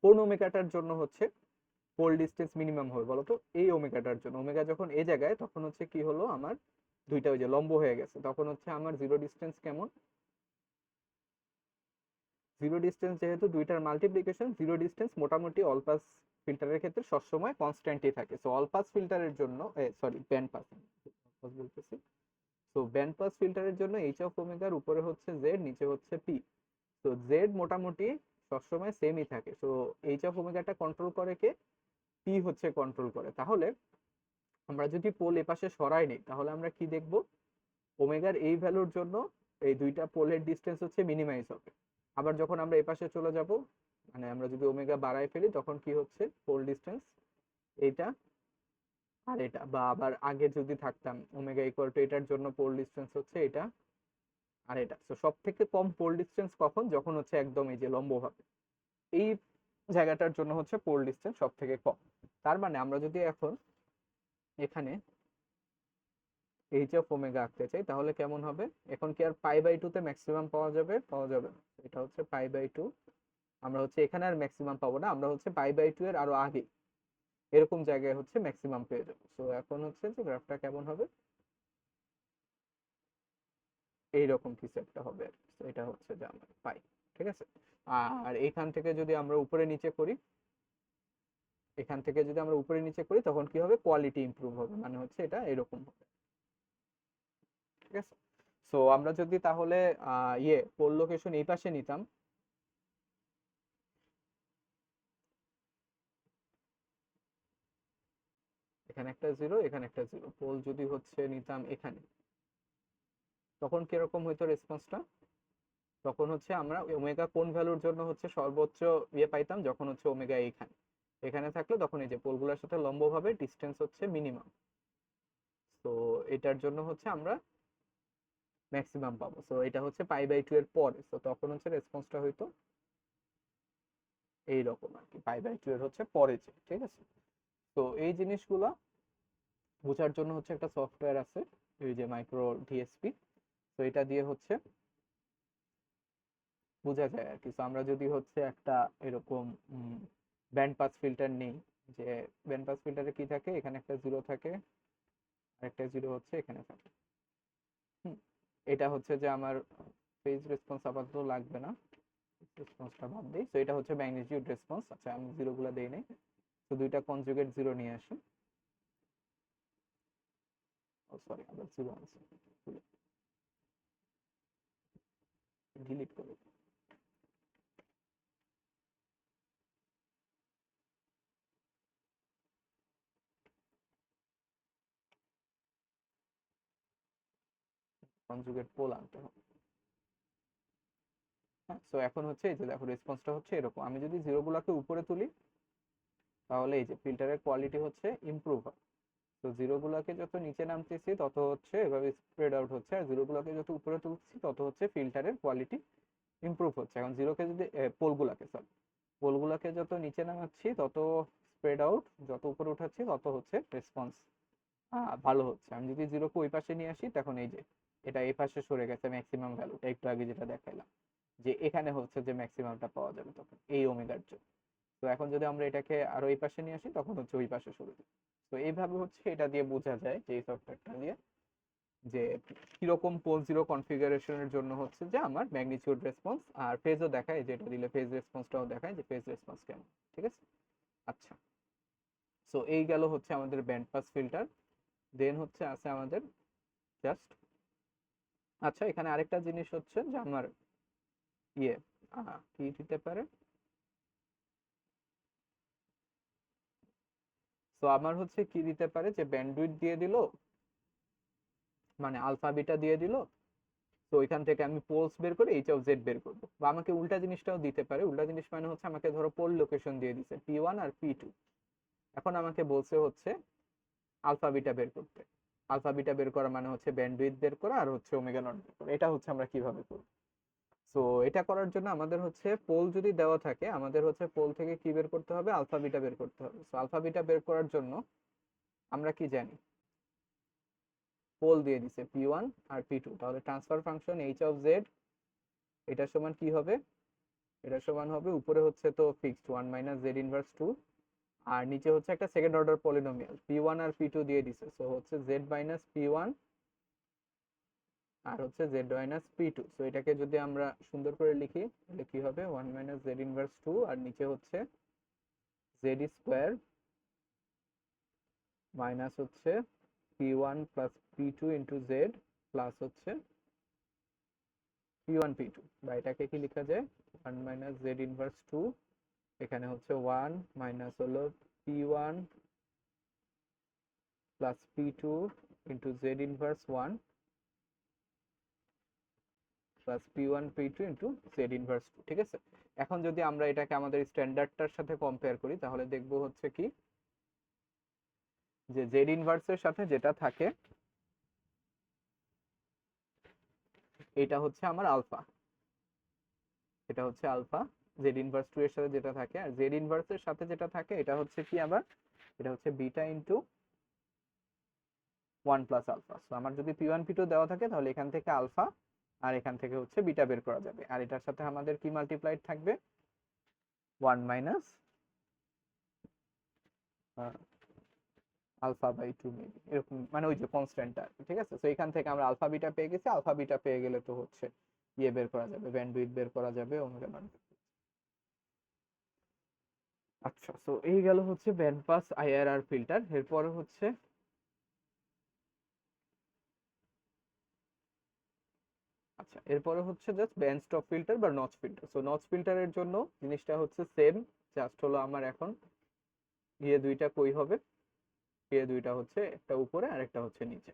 কোন ওমেগাটার জন্য হচ্ছে পোল ডিসটেন্স মিনিমাম হবে বলতো, এই ওমেগাটার জন্য। ওমেগা যখন এই জায়গায়, তখন হচ্ছে কি হলো, আমার দুইটা ওই যে লম্ব হয়ে গেছে, তখন হচ্ছে আমার জিরো ডিসটেন্স কেমন, জিরো ডিসটেন্স যেহেতু দুইটার মাল্টিপ্লিকেশন, জিরো ডিসটেন্স মোটামুটি অল পাস ফিল্টারের ক্ষেত্রে সবসময় কনস্ট্যান্টই থাকে। সো অল পাস ফিল্টারের জন্য, সরি ব্যান্ড পাস বলতেছি, সো ব্যান্ড পাস ফিল্টারের জন্য এইচ অফ ওমেগার উপরে হচ্ছে জেড, নিচে হচ্ছে পি। তো জেড মোটামুটি সবসময় সেমই থাকে। সো এইচ অফ ওমেগাটা কন্ট্রোল করে কে, পি হচ্ছে কন্ট্রোল করে। তাহলে আমরা যদি পোল এপাশে সরাই নিই তাহলে আমরা কি দেখব, ওমেগার এই ভ্যালুর জন্য এই দুইটা পোলের ডিসটেন্স হচ্ছে মিনিমাইজ হবে। আবার যখন আমরা এপাশে চলে যাব, মানে আমরা যদি ওমেগা বাড়াই ফেলি তখন কি হচ্ছে, পোল ডিসটেন্স এইটা আর এটা, বা আবার আগে যদি থাকতাম ওমেগা ইকুয়াল টু এটার জন্য পোল ডিসটেন্স হচ্ছে এটা আর এটা। তো সব থেকে কম পোল ডিসটেন্স কখন, যখন হচ্ছে একদম এই যে লম্বভাবে এই জায়গাটার জন্য হচ্ছে পোল ডিসটেন্স সব থেকে কম। তার মানে আমরা যদি এখন এখানে এইচ অফ ওমেগা আঁকতে চাই তাহলে কেমন হবে, এখন কি আর পাই বাই টু তে ম্যাক্সিমাম পাওয়া যাবে, পাওয়া যাবে না। এটা হচ্ছে পাই বাই টু, আমরা হচ্ছে এখানে আর ম্যাক্সিমাম পাবো না, আমরা হচ্ছে পাই বাই টু এর আরো আগে এরকম জায়গায় হচ্ছে ম্যাক্সিমাম পেয়ে যাবো। সো এখন হচ্ছে যে গ্রাফটা কেমন হবে, এইরকম কিছু একটা হবে আর কি। So এটা হচ্ছে যে আমরা পাই, ঠিক আছে। আর এইখান থেকে যদি আমরা উপরে নিচে করি, এখান থেকে যদি আমরা উপরে নিচে করি তখন কি হবে, কোয়ালিটি ইমপ্রুভ হবে, মানে হচ্ছে এটা এরকম হবে, ঠিক আছে। সো আমরা যদি তাহলে পোল লোকেশন এই পাশে নিতাম, এখানে একটা জিরো, এখানে একটা জিরো, পোল যদি হচ্ছে নিতাম এখানে, তখন কিরকম হইতো রেসপন্সটা, তখন হচ্ছে আমরা ওমেগা কোন ভ্যালুর জন্য হচ্ছে সর্বোচ্চ পাইতাম, যখন হচ্ছে ওমেগা এখানে এখানে থাকলে তখন এই যে পোলগুলোর সাথে লম্বভাবে ডিসটেন্স হচ্ছে মিনিমাম, তো এটার জন্য হচ্ছে আমরা ম্যাক্সিমাম পাবো। সো এটা হচ্ছে পাই বাই টু এর পরে, তো তখন হচ্ছে রেসপন্সটা হইতো এইরকম আর কি, পাই বাই টু এর হচ্ছে পরে যে, ঠিক আছে। তো এই জিনিসগুলা বোঝার জন্য হচ্ছে একটা সফটওয়্যার আছে, এই যে মাইক্রো ডিএসপি, তো এটা দিয়ে হচ্ছে বোঝা যায় আর কি। তো আমরা যদি হচ্ছে একটা এরকম ব্যান্ড পাস ফিল্টার নেই, যে ব্যান্ড পাস ফিল্টারে কি থাকে, এখানে একটা জিরো থাকে আর একটা জিরো হচ্ছে এখানে থাকে। হুম, এটা হচ্ছে যে আমার ফেজ রেসপন্স আপাতত লাগবে না, রেসপন্সটা বাদ দিই। তো এটা হচ্ছে ম্যাগনিটিউড রেসপন্স। আচ্ছা, আমি জিরো গুলা দেই নাই, তো দুইটা কনজুগেট জিরো নিয়ে আসি। ও সরি, আবার জিরো আছে, ডিলিট করে কনজুগেট পোল আনতে হবে। হ্যাঁ, তো এখন হচ্ছে এই যে দেখো রেসপন্সটা হচ্ছে এরকম, আমি যদি জিরো গুলাকে উপরে তুলি তাহলে এই যে ফিল্টারের কোয়ালিটি হচ্ছে ইমপ্রুভ হয়। তো জিরো গুলাকে যত নিচে নামতেছি তত হচ্ছে এভাবে স্প্রেড আউট হচ্ছে, আর জিরো গুলাকে যত উপরে তুলছি তত হচ্ছে ফিল্টারের কোয়ালিটি ইমপ্রুভ হচ্ছে। এখন জিরোকে যদি পোলগুলাকে, সরি, পোলগুলাকে যত নিচে নামাচ্ছি তত স্প্রেড আউট, যত উপরে উঠাচ্ছি তত হচ্ছে রেসপন্স ভালো হচ্ছে। আমি যদি জিরোকে ওই পাশে নিয়ে আসি তখন এই যে এটা এই পাশে সরে গেছে ম্যাক্সিমাম ভ্যালুটা, একটু আগে যেটা দেখাইলাম যে এখানে হচ্ছে যে ম্যাক্সিমামটা পাওয়া যাবে তখন এই ওমেগার জন্য। তো এখন যদি আমরা এটাকে আরো এই পাশে নিয়ে আসি তখন হচ্ছে ওই পাশে সরে যাবে। তো এইভাবে হচ্ছে এটা দিয়ে বোঝা যায় যে এই সফটওয়্যারটা দিয়ে যে কিরকম পোল জিরো কনফিগারেশনের জন্য হচ্ছে যে আমার ম্যাগনিটিউড রেসপন্স আর ফেজও দেখায়, যেটা দিলে ফেজ রেসপন্সটাও দেখায় যে ফেজ রেসপন্স কেমন। ঠিক আছে, আচ্ছা। সো এই গেল হচ্ছে আমাদের ব্যান্ড পাস ফিল্টার। দেন হচ্ছে আছে আমাদের জাস্ট, আচ্ছা এখানে আরেকটা জিনিস হচ্ছে যে আমার ইয়ে কি দিতে পারে, তো আমার হচ্ছে কি দিতে পারে যে ব্যান্ডউইথ দিয়ে দিল, মানে আলফা বিটা দিয়ে দিল। তো ওইখান থেকে আমি পোলস বের করে এইচ অফ জেড বের করবো, বা আমাকে উল্টা জিনিসটাও দিতে পারে। উল্টা জিনিস মানে হচ্ছে আমাকে ধরো পোল লোকেশন দিয়ে দিছে P1 আর P2, এখন আমাকে বলছে হচ্ছে আলফা বিটা বের করতে। আলফা বিটা বের করা মানে হচ্ছে ব্যান্ডউইথ বের করা আর হচ্ছে ওমেগা নট বের করা। এটা হচ্ছে আমরা কিভাবে করব। সো এটা করার জন্য আমাদের হচ্ছে পোল যদি দেওয়া থাকে, আমাদের হচ্ছে পোল থেকে কি বের করতে হবে, আলফা বিটা বের করতে হবে। সো আলফা বিটা বের করার জন্য আমরা কি জানি, পোল দিয়ে দিছে P1 আর P2, তাহলে transfer function H of Z এটা সমান কি হবে, এটা সমান হবে উপরে হচ্ছে তো ফিক্সড 1 মাইনাস জেড ইনভার্স 2, আর নিচে হচ্ছে একটা সেকেন্ড অর্ডার পলিনোমিয়াল P1 আর P2 দিয়ে দিছে। সো হচ্ছে জেড মাইনাস P1 আর হচ্ছে জেড মাইনাস P2। সো এটাকে যদি আমরা সুন্দর করে লিখি তাহলে কি হবে, 1 মাইনাস জেড ইনভার্স 2 আর নিচে হচ্ছে জেড স্কোয়ার মাইনাস হচ্ছে P1 plus P2 into Z plus হচ্ছে P1 P2, বা এটাকে কি লেখা যায় 1 মাইনাস জেড ইনভার্স 2, এখানে হচ্ছে 1 মাইনাস হলো P1 plus P2 into Z inverse 1 plus P1 P2 into Z inverse 2। ঠিক আছে, এখন যদি আমরা এটাকে আমাদের স্ট্যান্ডার্ডটার সাথে কম্পেয়ার করি তাহলে দেখবো হচ্ছে কি যে জেড ইনভার্সের সাথে যেটা থাকে এটা হচ্ছে আমার আলফা, এটা হচ্ছে আলফা। জেড ইনভার্স 2 এর সাথে যেটা থাকে, আর জেড ইনভার্সের সাথে যেটা থাকে এটা হচ্ছে কি আবার, এটা হচ্ছে beta into 1 plus alpha. So আমার যদি P1 P2 দেওয়া থাকে তাহলে এখান থেকে আলফা আর এখান থেকে হচ্ছে বিটা বের করা যাবে, আর এটার সাথে আমাদের কি মাল্টিপ্লাইড থাকবে 1 মাইনাস আলফা বাই 2 মেবি এরকম, মানে ওই যে কনস্ট্যান্টটা। ঠিক আছে, তো এখান থেকে আমরা আলফা বিটা পেয়ে গেছি। আলফা বিটা পেয়ে গেলে তো হচ্ছে ইয়ে বের করা যাবে, ব্যান্ডউইথ বের করা যাবে, ওমেগা নট। আচ্ছা, সো এই গেল হচ্ছে ব্যান্ড পাস আইআরআর ফিল্টার। এরপরে হচ্ছে আচ্ছা এরপরে হচ্ছে জাস্ট ব্যান্ড স্টপ ফিল্টার বা নচ ফিল্টার। সো নচ ফিল্টারের জন্য জিনিসটা হচ্ছে সেম, জাস্ট হলো আমার এখন ইয়ে দুইটা কই হবে, ইয়ে দুইটা হচ্ছে একটা উপরে আর একটা হচ্ছে নিচে,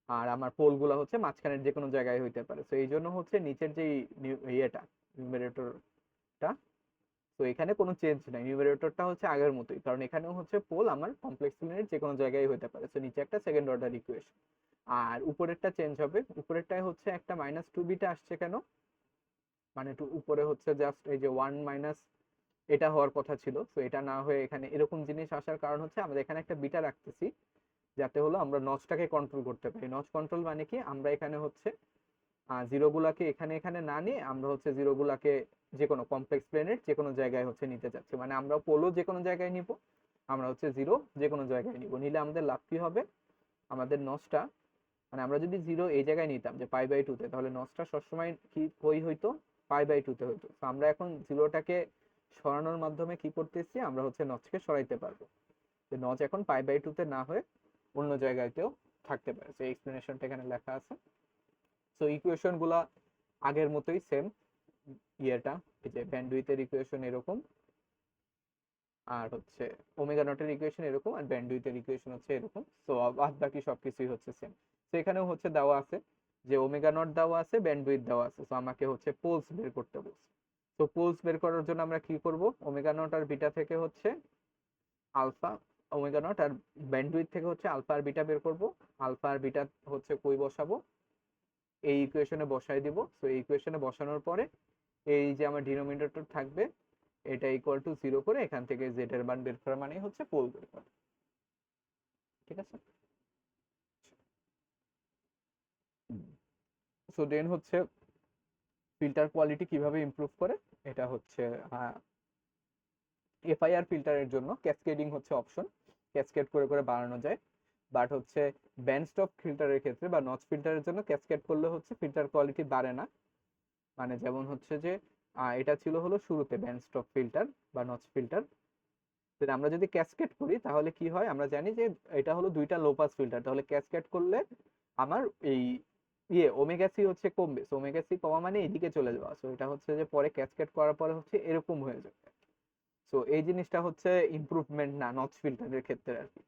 আর আমার পোল গুলা হচ্ছে মাঝখানের যে কোনো জায়গায় হইতে পারে। তো এই জন্য হচ্ছে নিচের যে ইয়েটা নিউমারেটরটা, তো এখানে কোনো চেঞ্জ নাই, নিউমারেটরটা হচ্ছে আগের মতোই, কারণ এখানেও হচ্ছে পোল আমার কমপ্লেক্স প্লেনের যে কোনো জায়গায় হইতে পারে। তো নিচে একটা সেকেন্ড অর্ডার ইকুয়েশন, আর উপরেরটা চেঞ্জ হবে। উপরেরটায় হচ্ছে একটা মাইনাস টু বিটা আসছে কেন, মানে উপরে হচ্ছে জাস্ট এই যে 1 মাইনাস এটা হওয়ার কথা ছিল, তো এটা না হয়ে এখানে এরকম জিনিস আসার কারণ হচ্ছে আমরা এখানে একটা বিটা রাখতেছি যাতে হলো আমরা নচটাকে কন্ট্রোল করতে পারি। নচ কন্ট্রোল মানে কি, আমরা এখানে হচ্ছে জিরো গুলাকে এখানে এখানে না নিয়ে আমরা হচ্ছে জিরো গুলাকে যে কোনো কমপ্লেক্স প্লেনের যে কোনো জায়গায় হচ্ছে নিতে চাচ্ছি, মানে আমরা পোলো যে কোনো জায়গায় নিব, আমরা হচ্ছে জিরো যে কোনো জায়গায় নিব। নিলে আমাদের লাভ কি হবে, আমাদের নচটা, মানে আমরা যদি জিরো এই জায়গায় নিতাম যে পাই বাই 2 তে, তাহলে নচটা সবসময় কি কই হইতো, পাই বাই 2 তে হইতো। তো আমরা এখন জিরোটাকে সরানোর মাধ্যমে কি করতেছি, আমরা হচ্ছে নচকে সরাইতে পারবো, যে নচ এখন পাই বাই 2 তে না হয়ে অন্য জায়গাতেও থাকতে পারে। তো এক্সপ্লেনেশনটা এখানে লেখা আছে। সো ইকুয়েশন গুলা আগের মতোই সেম, ইয়েটা এই যে ব্যান্ডউইথের ইকুয়েশন এরকম, আর হচ্ছে ওমেগা নটের ইকুয়েশন এরকম, আর ব্যান্ডউইথের ইকুয়েশন হচ্ছে এরকম। সো বাদ বাকি সবকিছুই হচ্ছে সেম। তো এখানেও হচ্ছে দেওয়া আছে যে ওমেগা নট দেওয়া আছে, ব্যান্ডউইথ দেওয়া আছে। তো আমাকে হচ্ছে পোলস বের করতে বলছে। তো পোলস বের করার জন্য আমরা কি করব, ওমেগা নট আর বিটা থেকে হচ্ছে আলফা, ওমেগা নট আর ব্যান্ডউইথ থেকে হচ্ছে আলফা আর বিটা বের করব। আলফা আর বিটা হচ্ছে কই বসাবো, এই ইকুয়েশনে বসাই দিব। তো এই ইকুয়েশনে বসানোর পরে এই যে আমার ডিনোমিনেটর থাকবে এটা ইকুয়াল টু 0 করে এখান থেকে জেড এর মান বের করা মানে হচ্ছে পোল বের করা। ঠিক আছে, সো দেন হচ্ছে ফিল্টার কোয়ালিটি কিভাবে ইমপ্রুভ করে, এটা হচ্ছে এফআইআর ফিল্টারের জন্য ক্যাসকেডিং হচ্ছে অপশন, ক্যাসকেড করে করে বাড়ানো যায়। বাট হচ্ছে ব্যান্ড স্টপ ফিল্টারের ক্ষেত্রে বা নচ ফিল্টারের জন্য ক্যাসকেড করলে হচ্ছে ফিল্টার কোয়ালিটি বাড়ে না। মানে যেমন হচ্ছে যে এটা ছিল হলো শুরুতে ব্যান্ড স্টপ ফিল্টার বা নচ ফিল্টার, আমরা যদি ক্যাসকেড করি তাহলে কি হয়, আমরা জানি যে এটা হলো দুইটা লো পাস ফিল্টার, তাহলে ক্যাসকেড করলে আমার এই ওমেগা সি হচ্ছে কমবে, ওমেগা সি কমা মানে এদিকে চলে যাওয়া, সো এটা হচ্ছে যে পরে ক্যাসকেড করার পরে হচ্ছে এরকম হয়ে যাবে। সো এই জিনিসটা হচ্ছে ইমপ্রুভমেন্ট না নচ ফিল্টারের ক্ষেত্রে আর কি।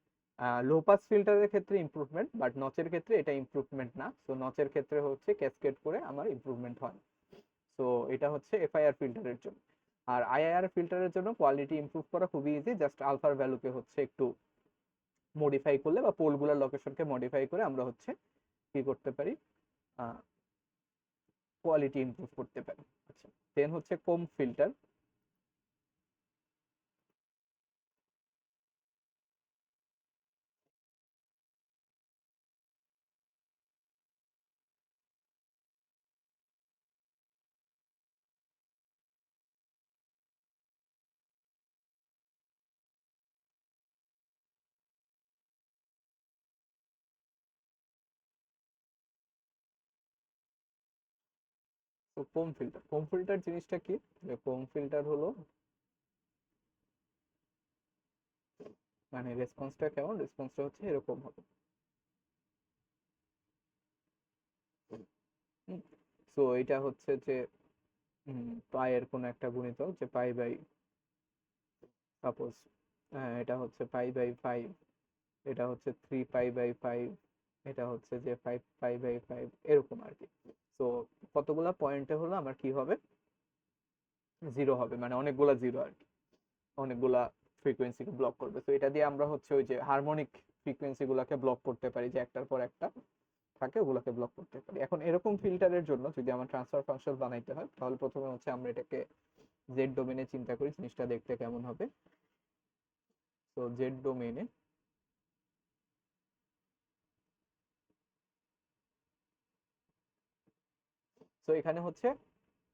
লো পাস ফিল্টারের ক্ষেত্রে ইমপ্রুভমেন্ট, বাট নচের ক্ষেত্রে এটা ইমপ্রুভমেন্ট না। সো নচের ক্ষেত্রে হচ্ছে ক্যাসকেড করে আমার ইমপ্রুভমেন্ট হয়। সো এটা হচ্ছে এফআইআর ফিল্টারের জন্য। আর আইআইআর ফিল্টারের জন্য কোয়ালিটি ইমপ্রুভ করা খুবই ইজি, জাস্ট আলফার ভ্যালুকে হচ্ছে একটু মডিফাই করলে বা পোলগুলোর লোকেশনকে মডিফাই করে আমরা হচ্ছে কি করতে পারি, কোয়ালিটি ইমপ্রুভ করতে পারি। আচ্ছা, দেন হচ্ছে কোম ফিল্টার। তো কোম ফিল্টার জিনিসটা কি, যে কোম ফিল্টার হলো মানে রেসপন্সটা কেমন, রেসপন্সটা হচ্ছে এরকম হবে। সো এটা হচ্ছে যে পায়ের কোন একটা গুণিতক, যে পাই বাই সাপোজ এটা হচ্ছে পাই বাই 5, এটা হচ্ছে 3 পাই বাই 5, এটা হচ্ছে যে 5 পাই বাই 5, এরকম আর কি। তো কতগুলা পয়েন্টে হলো আমার কি হবে, জিরো হবে, মানে অনেকগুলা জিরো আর কি, অনেকগুলা ফ্রিকোয়েন্সিকে ব্লক করবে। তো এটা দিয়ে আমরা হচ্ছে ওই যে হারমোনিক ফ্রিকোয়েন্সি গুলাকে ব্লক করতে পারি, যে একটার পর একটা থাকে ওগুলোকে ব্লক করতে পারি। এখন এরকম ফিল্টারের জন্য যদি আমার ট্রান্সফার ফাংশন বানাইতে হয় তাহলে প্রথমে হচ্ছে আমরা এটাকে জেড ডোমেনে চিন্তা করি জিনিসটা দেখতে কেমন হবে। তো জেড ডোমেনে তো এখানে হচ্ছে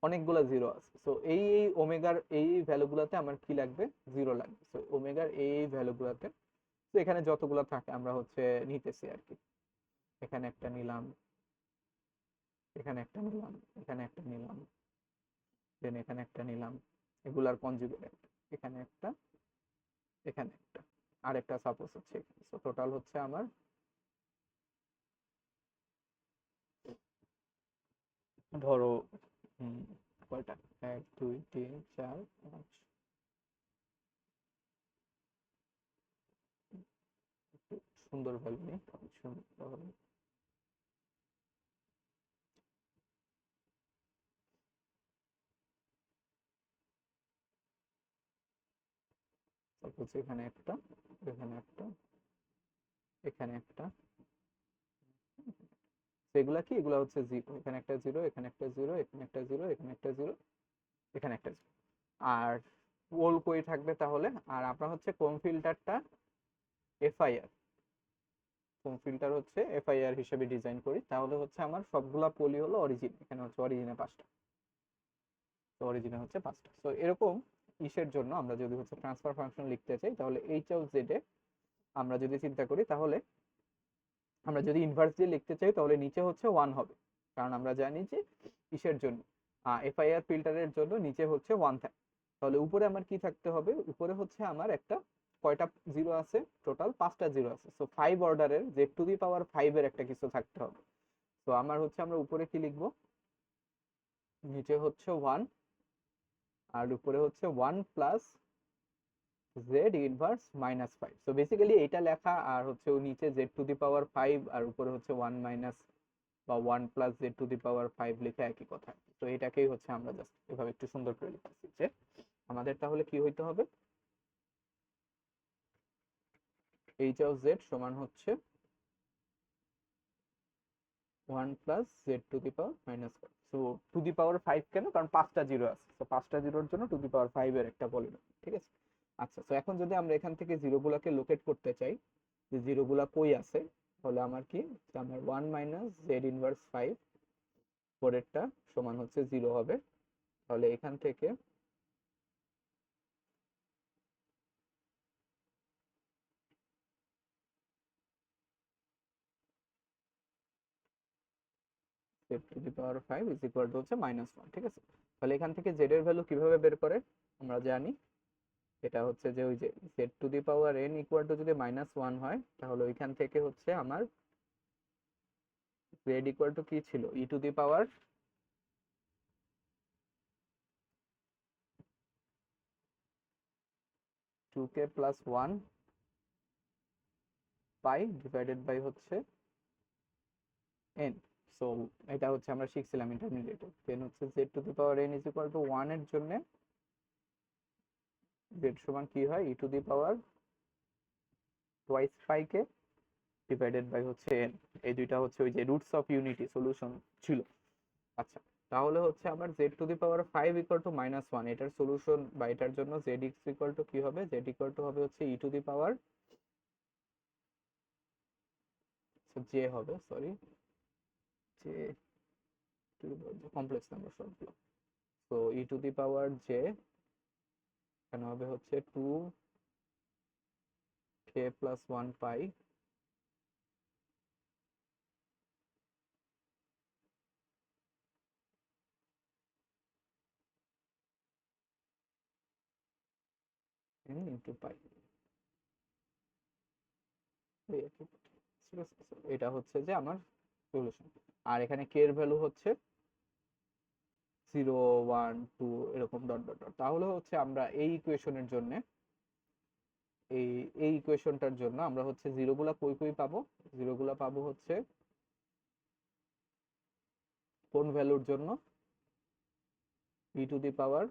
অনেকগুলো জিরো আছে, তো এই ওমেগার এই ভ্যালুগুলোতে আমার কি লাগবে, জিরো লাগবে। তো ওমেগার এই ভ্যালুগুলোতে তো এখানে যতগুলো থাকে আমরা হচ্ছে নিতেছি আর কি, এখানে একটা নিলাম, এখানে একটা নিলাম, এখানে একটা নিলাম, দেন এখানে একটা নিলাম, এগুলার কনজুগেট এখানে একটা, এখানে একটা, আর একটা সাপোজ হচ্ছে এখানে। সো টোটাল হচ্ছে আমার ধরো কয়টা, 1 2 3 4 5, সুন্দর ভ্যালু নেই, সুন্দর, সাপোজ এখানে একটা, এখানে একটা, এখানে একটা, সেগুলা কি, এগুলা হচ্ছে জিরো, এখানে একটা জিরো, এখানে একটা জিরো, এখানে একটা জিরো, এখানে একটা জিরো, এখানে একটা জিরো। আর পোল কই থাকবে তাহলে, আর আমরা হচ্ছে কোন ফিল্টারটা এফআইআর, কোন ফিল্টার হচ্ছে এফআইআর হিসেবে ডিজাইন করি, তাহলে হচ্ছে আমার সবগুলা পোলই হলো অরিজিন, এখানে হচ্ছে অরিজিনে 5টা, তো অরিজিনে হচ্ছে 5টা। তো এরকম ইসের জন্য আমরা যদি হচ্ছে ট্রান্সফার ফাংশন লিখতে চাই তাহলে এইচ অফ জেড এ আমরা যদি চিন্তা করি তাহলে আমরা যদি ইনভার্স দিয়ে লিখতে চাই তাহলে নিচে হচ্ছে 1 হবে, কারণ আমরা জানি যে ইসের জন্য এফআইআর ফিল্টারের জন্য নিচে হচ্ছে 1 থাকে। তাহলে উপরে আমার কি থাকতে হবে, উপরে হচ্ছে আমার একটা কয়টা জিরো আছে, টোটাল 5টা জিরো আছে, সো 5 অর্ডারের জেড টু দি পাওয়ার 5 এর একটা কিছু থাকতে হবে। তো আমার হচ্ছে আমরা উপরে কি লিখবো, নিচে হচ্ছে 1, আর উপরে হচ্ছে 1 plus Z inverse -5। So basically এটা লেখা আর হচ্ছে ও নিচে জেড টু দি পাওয়ার 5 আর উপরে হচ্ছে 1 মাইনাস বা 1 plus z to the power 5 লেখা একই কথা। তো এটাকেই হচ্ছে আমরা জাস্ট এভাবে একটু সুন্দর করে লিখতেছি যে আমাদের তাহলে কি হইতে হবে, এইচ অফ জেড সমান হচ্ছে 1 plus z to the power minus 1। So to the power 5 কেন? কারণ 5টা জিরো আছে, তো 5টা জিরোর জন্য টু দি পাওয়ার 5 এর একটা পলিনোমিয়াল, ঠিক আছে। আচ্ছা, তো এখন যদি আমরা এখান থেকে জিরোগুলোকে লোকেট করতে চাই, যে জিরোগুলা কই আছে, তাহলে আমার কি, আমার 1 মাইনাস জেড ইনভার্স 5 পরেরটা সমান হচ্ছে 0 হবে। তাহলে এখান থেকে Z to the power 5 is equal to হচ্ছে -1, ঠিক আছে। তাহলে এখান থেকে জেড এর ভ্যালু কিভাবে বের করে আমরা জানি, এটা হচ্ছে যে ওই যে Z to the power n equal to যদি -1 হয়, তাহলে ওইখান থেকে হচ্ছে আমার জেড ইকুয়াল টু কি ছিল, e to the power 2k plus 1 pi divided by হচ্ছে n। সো এটা হচ্ছে আমরা শিখছিলাম ইন্টারমিডিয়েটে, দেন হচ্ছে Z to the power n is equal to 1 এর জন্য জেড সমান কি হয়, e to the power twice pi কে ডিভাইডেড বাই হচ্ছে n। এই দুইটা হচ্ছে ওই যে রুটস অফ ইউনিটি সলিউশন ছিল। আচ্ছা, তাহলে হচ্ছে আবার Z to the power 5 equal to -1, এটার সলিউশন বা এটার জন্য জেড ইক্স ইকুয়াল টু কি হবে, জেড ইকুয়াল টু হবে হচ্ছে E to the power J হবে, sorry, J two the power complex number সবগুলো। তো ই টু দি পাওয়ার জে এখানে হবে হচ্ছে 2k প্লাস 1 পাই n ইন্টু পাই, ঠিক আছে। এটা হচ্ছে যে আমার সলিউশন। আর এখানে কে এর ভ্যালু হচ্ছে 0 1 2 এরকম ডট ডট ডট। তাহলে হচ্ছে আমরা এই ইকুয়েশনের জন্য, এই এই ইকুয়েশনটার জন্য আমরা হচ্ছে জিরোগুলা কই কই পাবো, জিরোগুলা পাবো হচ্ছে কোন ভ্যালুর জন্য, ই টু দি পাওয়ার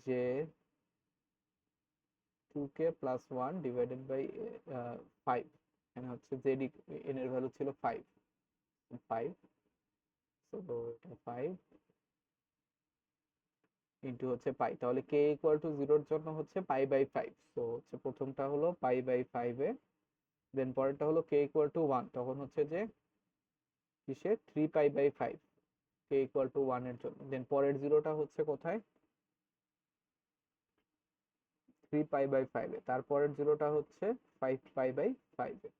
যে 2k প্লাস 1 ডিভাইডেড বাই 5। এখানে হচ্ছে জেড এন এর ভ্যালু ছিল 5, 5, সো এটা 5 ইন্টু হচ্ছে পাই। তাহলে কে ইকুয়াল টু 0 এর জন্য হচ্ছে পাই বাই 5। সো হচ্ছে প্রথমটা হলো পাই বাই 5 এ, দেন পরেরটা হলো কে ইকুয়াল টু 1, তখন হচ্ছে যে কিসে 3 পাই বাই 5 কে ইকুয়াল টু 1 এর জন্য। দেন পরের জিরোটা হচ্ছে কোথায়, 3 পাই বাই 5 এ। তারপরের জিরোটা হচ্ছে 5 পাই বাই 5 এ।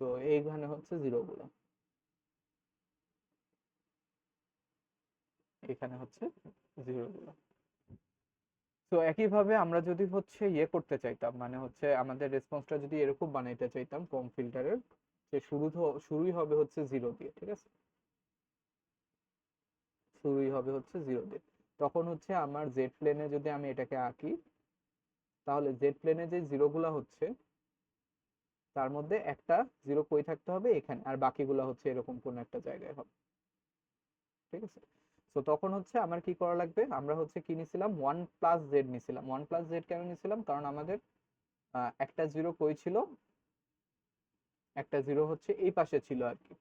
সো এইখানে হচ্ছে জিরো গুলো, এখানে হচ্ছে জিরো গুলো। তো একইভাবে আমরা যদি হচ্ছে ইয়ে করতে চাইতাম, মানে হচ্ছে আমাদের রেসপন্সটা যদি এরকম বানাইতে চাইতাম কম ফিল্টারের, যে শুরুই হবে হচ্ছে জিরো দিয়ে, ঠিক আছে, শুরুই হবে হচ্ছে জিরো দিয়ে। তখন হচ্ছে আমার জেড প্লেনে যদি আমি এটাকে আঁকি, তাহলে জেড প্লেনে যে জিরো গুলা হচ্ছে তার মধ্যে একটা জিরো কই থাকতে হবে এখানে, আর বাকিগুলো হচ্ছে এরকম কোন একটা জায়গায় হবে, ঠিক আছে। তো তখন হচ্ছে আমার কি করা লাগবে, আমরা হচ্ছে কি নিছিলাম, 1 প্লাস জেড নিছিলাম। 1 প্লাস জেড কেন নিছিলাম, কারণ আমাদের একটা জিরো কই ছিল, একটা জিরো হচ্ছে এই পাশে ছিল আর কি,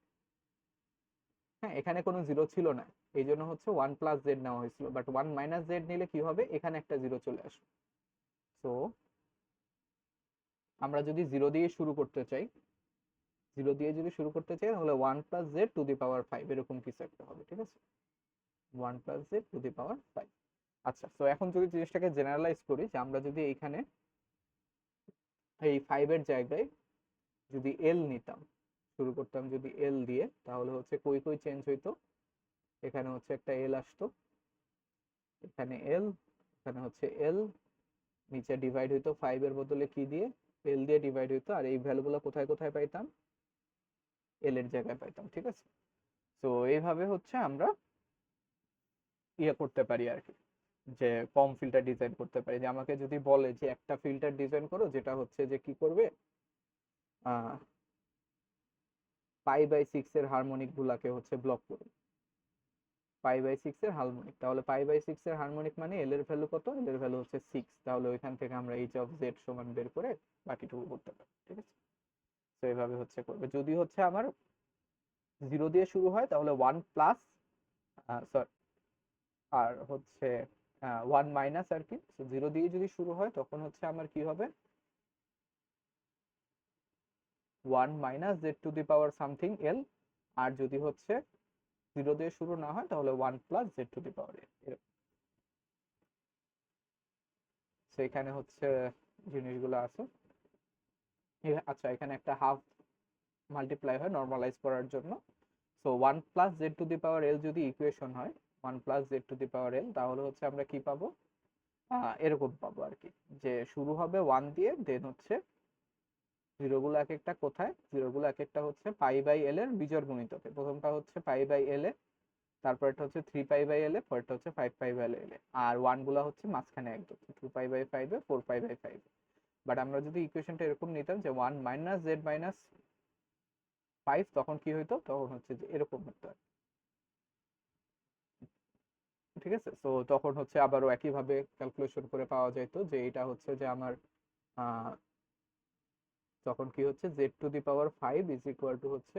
হ্যাঁ, এখানে কোনো জিরো ছিল না, এই জন্য হচ্ছে 1 প্লাস জেড নেওয়া হয়েছিল। বাট 1 মাইনাস জেড নিলে কি হবে, এখানে একটা জিরো চলে আসবে। তো আমরা যদি জিরো দিয়ে শুরু করতে চাই, জিরো দিয়ে যদি শুরু করতে চাই, তাহলে 1 plus z to the power 5 এরকম কিছু একটা হবে, ঠিক আছে, 1 plus z to the power 5। আচ্ছা, তো এখন যদি জিনিসটাকে জেনারেলাইজ করি, যে আমরা যদি এইখানে এই 5 এর জায়গায় যদি এল নিতাম, শুরু করতাম যদি এল দিয়ে, তাহলে হচ্ছে কই কই চেঞ্জ হইতো, এখানে হচ্ছে একটা এল আসতো, এখানে এল, এখানে হচ্ছে এল, নিচে ডিভাইড হইতো 5 এর বদলে কি দিয়ে, এল দিয়ে ডিভাইড হইতো, আর এই ভ্যালুগুলো কোথায় কোথায় পাইতাম, এল এর জায়গায় পাইতাম, ঠিক আছে। তো এইভাবে হচ্ছে আমরা ইয়ে করতে পারি আর কি, যে কম ফিল্টার ডিজাইন করতে পারি। যে আমাকে যদি বলে যে একটা ফিল্টার ডিজাইন করো যেটা হচ্ছে যে কি করবে, পাই বাই 6 এর হারমোনিক গুলাকে হচ্ছে ব্লক করবে, পাই বাই 6 এর হারমোনিক, তাহলে পাই বাই 6 এর হারমোনিক মানে এল এর ভ্যালু কত, এল এর ভ্যালু হচ্ছে 6, তাহলে ওইখান থেকে আমরা এইচ অফ জেড সমান বের করে বাকিটুকু করতে পারি, ঠিক আছে। তো এইভাবে হচ্ছে হচ্ছে করবে। যদি হচ্ছে আমার 0 দিয়ে শুরু হয় তাহলে 1 প্লাস, সরি, আর হচ্ছে 1 মাইনাস আর কি। 0 দিয়ে যদি শুরু হয় তখন হচ্ছে আমার কি হবে, 1 minus z to the power something L. আর যদি হচ্ছে 0 দিয়ে শুরু না হয় তাহলে 1 plus z to the power L. সেখানে হচ্ছে জিনিসগুলো আছে। আচ্ছা, এখানে একটা হাফ মাল্টিপ্লাই হয় নর্মালাইজ করার জন্য। So 1 plus z to the power L যদি ইকুয়েশন হয়, 1 plus z to the power L, তাহলে হচ্ছে আমরা কি পাবো, এরকম পাবো আর কি, যে শুরু হবে 1 দিয়ে, দেন হচ্ছে জিরোগুলো এক একটা কোথায়, জিরোগুলো এক একটা হচ্ছে পাই বাই এল এর বিজোড় গুণিতকে। প্রথমটা হচ্ছে পাই বাই এল এ, তারপরটা হচ্ছে 3 পাই বাই এল এ, পরেরটা হচ্ছে 5 pi by L A, R one গুলা হচ্ছে মাঝখানে একদম 2 পাই বাই 5 এ, 4 পাই বাই 5। বাট আমরা যদি ইকুয়েশনটা এরকম নিতাম যে 1 মাইনাস জেড মাইনাস 5, তখন কি হইতো, তখন হচ্ছে যে এরকম হতো। ঠিক আছে, তো তখন হচ্ছে আবারও একইভাবে ক্যালকুলেশন করে পাওয়া যেত যে এটা হচ্ছে যে আমার তখন কি হচ্ছে Z to the power 5 is equal to হচ্ছে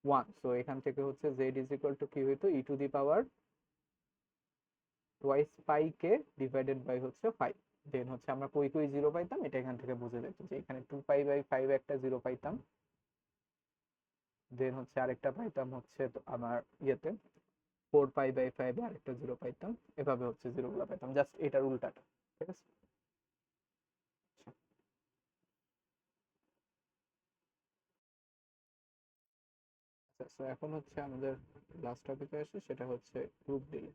1। সো এখান থেকে হচ্ছে জেড ইজ ইকুয়াল টু কি হইতো, e to the power twice pi কে ডিভাইডেড বাই হচ্ছে 5। দেন হচ্ছে আমরা কই কই জিরো পাইতাম, এটা এখান থেকে বুঝে যেত যে এখানে 2 পাই বাই 5 একটা জিরো পাইতাম, দেন হচ্ছে আরেকটা পাইতাম হচ্ছে তো আমার ইয়েতে 4 পাই বাই 5 এ আরেকটা জিরো পাইতাম। এভাবে হচ্ছে জিরো গুলো পাইতাম, জাস্ট এটার উল্টাটা। ঠিক আছে। আচ্ছা, তো এখন হচ্ছে আমাদের লাস্ট টপিকে আসে, সেটা হচ্ছে group delay.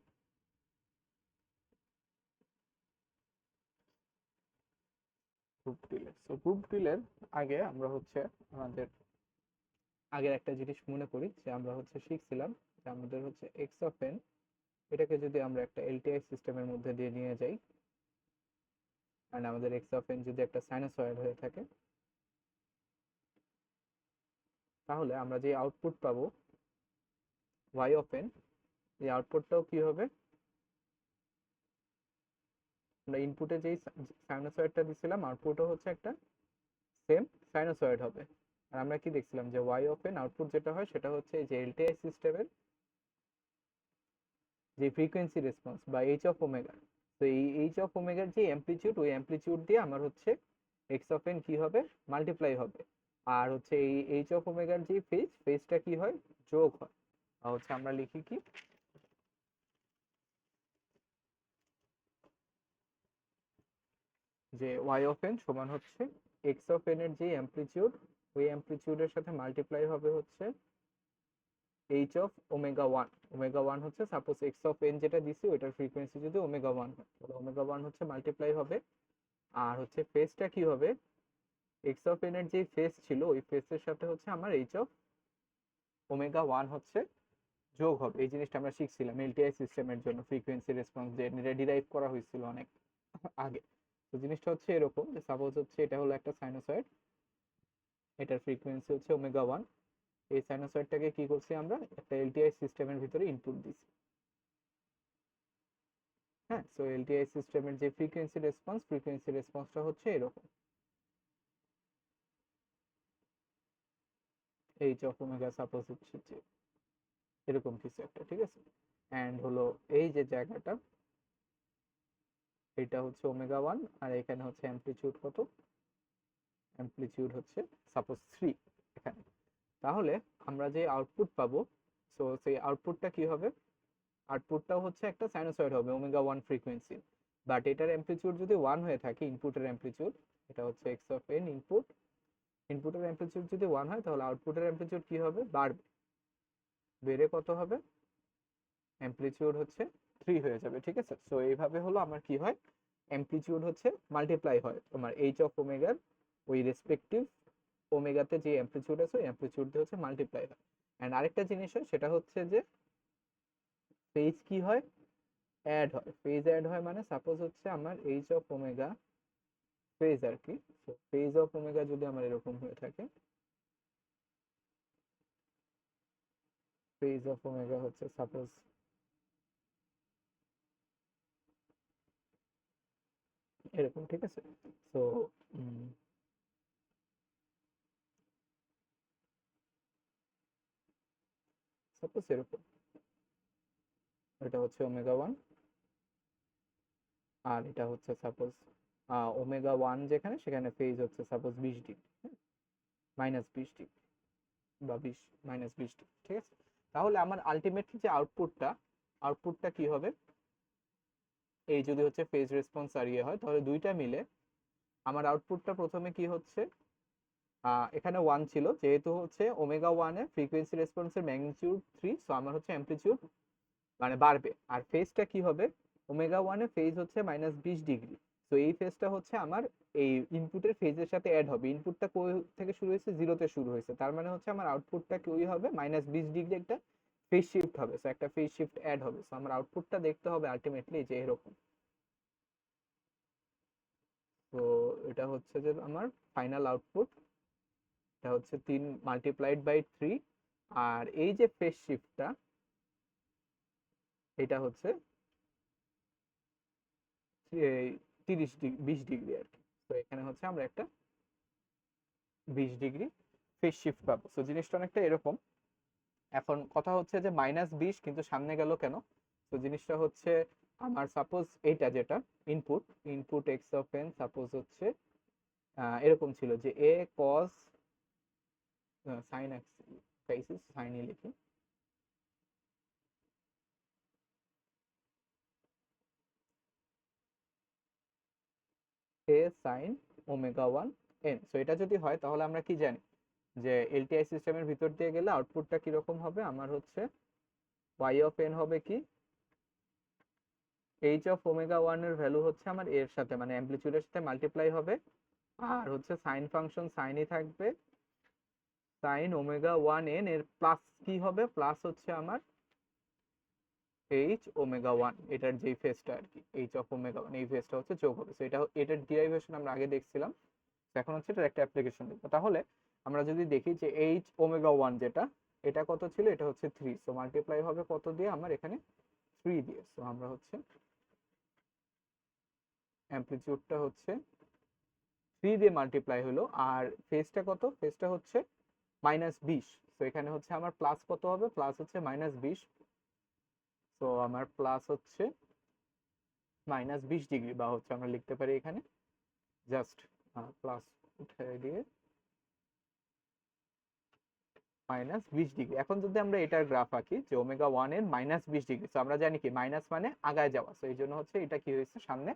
Group delay, so group ডিলের আগে আমরা হচ্ছে আমাদের আগের একটা জিনিস মনে করি, যে আমরা হচ্ছে শিখছিলাম যে আমাদের হচ্ছে এক্স অফ এন, এটাকে যদি আমরা একটা এলটিআই সিস্টেমের মধ্যে দিয়ে নিয়ে যাই, কারণ আমাদের এক্স অফ এন যদি একটা সাইনোসয়েড হয়ে থাকে, তাহলে আমরা যে আউটপুট পাবো ওয়াই অফ এন, এই আউটপুটটাও কি হবে, আমরা ইনপুটে যেই সাইনোসয়েডটা দিছিলাম আউটপুটও হচ্ছে একটা সেম সাইনোসয়েড হবে। আর আমরা কি দেখছিলাম যে ওয়াই অফ এন আউটপুট যেটা হয় সেটা হচ্ছে এই যে এলটিআই সিস্টেমের যে ফ্রিকোয়েন্সি রেসপন্স বা এইচ অফ ওমেগা, তো এই এইচ অফ ওমেগার যে অ্যামপ্লিটিউড, ওই অ্যামপ্লিটিউড দিয়ে আমার হচ্ছে এক্স অফ এন কি হবে, মাল্টিপ্লাই হবে। আর হচ্ছে এই এইচ অফ ওমেগার যে ফেজ, ফেজটা কি হয়, যোগ হয়। আর হচ্ছে আমরা লিখি কি, যে ওয়াই অফ এন সমান হচ্ছে এক্স অফ এন এর যে অ্যামপ্লিটিউড, ওই অ্যামপ্লিটিউডের সাথে মাল্টিপ্লাই হবে হচ্ছে H of omega one. Omega one হচ্ছে সাপোজ এক্স অফ এন যেটা দিছি ওইটার ফ্রিকোয়েন্সি যদি ওমেগা ওয়ান হয়, তাহলে ওমেগা ওয়ান হচ্ছে মাল্টিপ্লাই হবে। আর হচ্ছে ফেজটা কি হবে, এক্স অফ এন এর যে ফেজ ছিল ওই ফেজের সাথে হচ্ছে আমার এইচ অফ ওমেগা ওয়ান হচ্ছে যোগ হবে। এই জিনিসটা আমরা শিখছিলাম এলটিআই সিস্টেমের জন্য ফ্রিকোয়েন্সি রেসপন্স যে ডিরাইভ করা হয়েছিল অনেক আগে। তো জিনিসটা হচ্ছে এরকম যে সাপোজ হচ্ছে এটা হলো একটা সাইনোসয়েড, এটার ফ্রিকোয়েন্সি হচ্ছে ওমেগা ওয়ান। এই সাইনোসয়েডটাকে কি করছি, আমরা একটা এলটিআই সিস্টেমের ভিতরে ইনপুট দিছি। হ্যাঁ, সো এলটিআই সিস্টেমের যে ফ্রিকোয়েন্সি রেসপন্স, ফ্রিকোয়েন্সি রেসপন্সটা হচ্ছে এরকম, এইচ অফ ওমেগা সাপোজ হচ্ছে যে এরকম কিছু একটা। ঠিক আছে, এন্ড হলো এই যে জায়গাটা, এটা হচ্ছে ওমেগা ওয়ান, আর এখানে হচ্ছে অ্যামপ্লিটিউড কত, অ্যামপ্লিটিউড হচ্ছে সাপোজ 3 এখানে। তাহলে আমরা যে আউটপুট পাবো, সো সেই আউটপুটটা কি হবে, আউটপুটটাও হচ্ছে একটা সাইনোসয়েড হবে ওমেগা ওয়ান ফ্রিকোয়েন্সি। বাট এটার অ্যামপ্লিটিউড যদি ওয়ান হয়ে থাকে, ইনপুটের অ্যামপ্লিটিউড, এটা হচ্ছে এক্স অফ এন ইনপুট, ইনপুটের অ্যামপ্লিটিউড যদি ওয়ান হয় তাহলে আউটপুটের অ্যামপ্লিটিউড কি হবে, বাড়বে। বেড়ে কত হবে, অ্যামপ্লিটিউড হচ্ছে 3 হয়ে যাবে। ঠিক আছে, সো এইভাবে হলো আমার কি হয়, অ্যামপ্লিটিউড হচ্ছে মাল্টিপ্লাই হয় তোমার এইচ অফ ওমেগার ওই রেসপেক্টিভ ওমেগাতে যে অ্যামপ্লিটিউড আছে ওই অ্যামপ্লিটিউড দিয়ে হচ্ছে মাল্টিপ্লাই হয়। এন্ড আরেকটা জিনিস হয় সেটা হচ্ছে যে ফেজ কি হয়, অ্যাড হয়। ফেজ অ্যাড হয় মানে সাপোজ হচ্ছে আমার এইচ অফ ওমেগা ফেজ আর কি, ফেজ অফ ওমেগা যদি আমার এরকম হয়ে থাকে, ফেজ অফ ওমেগা হচ্ছে সাপোজ এরকম। ঠিক আছে, তো সাপোজ এরকম, এটা হচ্ছে ওমেগা 1, আর এটা হচ্ছে সাপোজ ওমেগা 1 যেখানে, সেখানে ফেজ হচ্ছে সাপোজ 20 ডিগ্রি, -20 ডিগ্রি বা 20 -20 ডিগ্রি, ঠিক আছে। তাহলে আমার আলটিমেটলি যে আউটপুটটা কি হবে, এই যদি হচ্ছে ফেজ রেসপন্স আর ইয়ে হয়, তাহলে দুইটা মিলে আমার আউটপুটটা প্রথমে কি হচ্ছে, এখানে 1 ছিল, যেহেতু হচ্ছে ওমেগা 1 এর ফ্রিকোয়েন্সি রেসপন্সের ম্যাগনিটিউড 3, সো আমার হচ্ছে অ্যামপ্লিটিউড মানে বাড়বে। আর ফেজটা কি হবে, ওমেগা 1 এ ফেজ হচ্ছে -20 ডিগ্রি, তো এই ফেজটা হচ্ছে আমার এই ইনপুটের ফেজের সাথে অ্যাড হবে। ইনপুটটা কই থেকে শুরু হয়েছে, জিরোতে শুরু হয়েছে, তার মানে হচ্ছে আমার আউটপুটটা কি হবে, -20 ডিগ্রি একটা ফেজ শিফট হবে, সো একটা ফেজ শিফট অ্যাড হবে। সো আমার আউটপুটটা দেখতে হবে আলটিমেটলি যে এরকম। তো এটা হচ্ছে যে আমার ফাইনাল আউটপুট, এটা হচ্ছে 3 × 3, আর এই যে ফেজ শিফটটা, এটা হচ্ছে 20 ডিগ্রি আর কি। তো এখানে হচ্ছে আমরা একটা 20 ডিগ্রি ফেজ শিফট পাবো। তো জিনিসটা অনেকটা এরকম। এখন কথা হচ্ছে যে -20 কিন্তু সামনে গেল কেন? তো জিনিসটা হচ্ছে আমার সাপোজ এইটা যেটা input, x of N suppose হচ্ছে এরকম ছিল যে এ কস সাইন এক্স, সাইনই লিখি, এ সাইন ওমেগা 1 এন। সো এটা যদি হয় তাহলে আমরা কি জানি যে এলটিআই সিস্টেমের ভিতর দিয়ে গেলে আউটপুটটা কিরকম হবে, আমার হচ্ছে ওয়াই অফ এন হবে কি, এইচ অফ ওমেগা 1 এর ভ্যালু হচ্ছে আমার এর সাথে মানে অ্যামপ্লিটিউডের সাথে মাল্টিপ্লাই হবে, আর হচ্ছে সাইন ফাংশন সাইনই থাকবে, সাইন ওমেগা 1 এন এর প্লাস কি হবে, প্লাস হচ্ছে আমার এইচ ওমেগা 1, এটার যেই ফেজটা আর কি, এইচ অফ ওমেগা 1 এই ফেজটা হচ্ছে যোগ হবে। সো এটা এটার ডিরাইভেশন আমরা আগে দেখছিলাম, এখন হচ্ছে এটার একটা অ্যাপ্লিকেশন দেখবো। তাহলে আমরা যদি দেখি যে এইচ ওমেগা 1 যেটা, এটা কত ছিল, এটা হচ্ছে 3, সো মাল্টিপ্লাই হবে কত দিয়ে, আমার এখানে 3 দিয়ে। সো আমরা হচ্ছে অ্যামপ্লিটিউডটা হচ্ছে 3 দিয়ে মাল্টিপ্লাই হলো, আর ফেজটা কত, ফেজটা হচ্ছে -20, তো এখানে হচ্ছে আমার প্লাস কত হবে, প্লাস হচ্ছে -20, তো আমার প্লাস হচ্ছে -20 ডিগ্রি, বা হচ্ছে আমরা লিখতে পারি এখানে জাস্ট প্লাস উঠে দিয়ে -20 ডিগ্রি। এখন যদি আমরা এটার গ্রাফ আঁকি যে ওমেগা 1 এর -20 ডিগ্রি, তো আমরা জানি কি মাইনাস মানে আগায় যাওয়া, তো এই জন্য হচ্ছে এটা কি হয়েছে, সামনে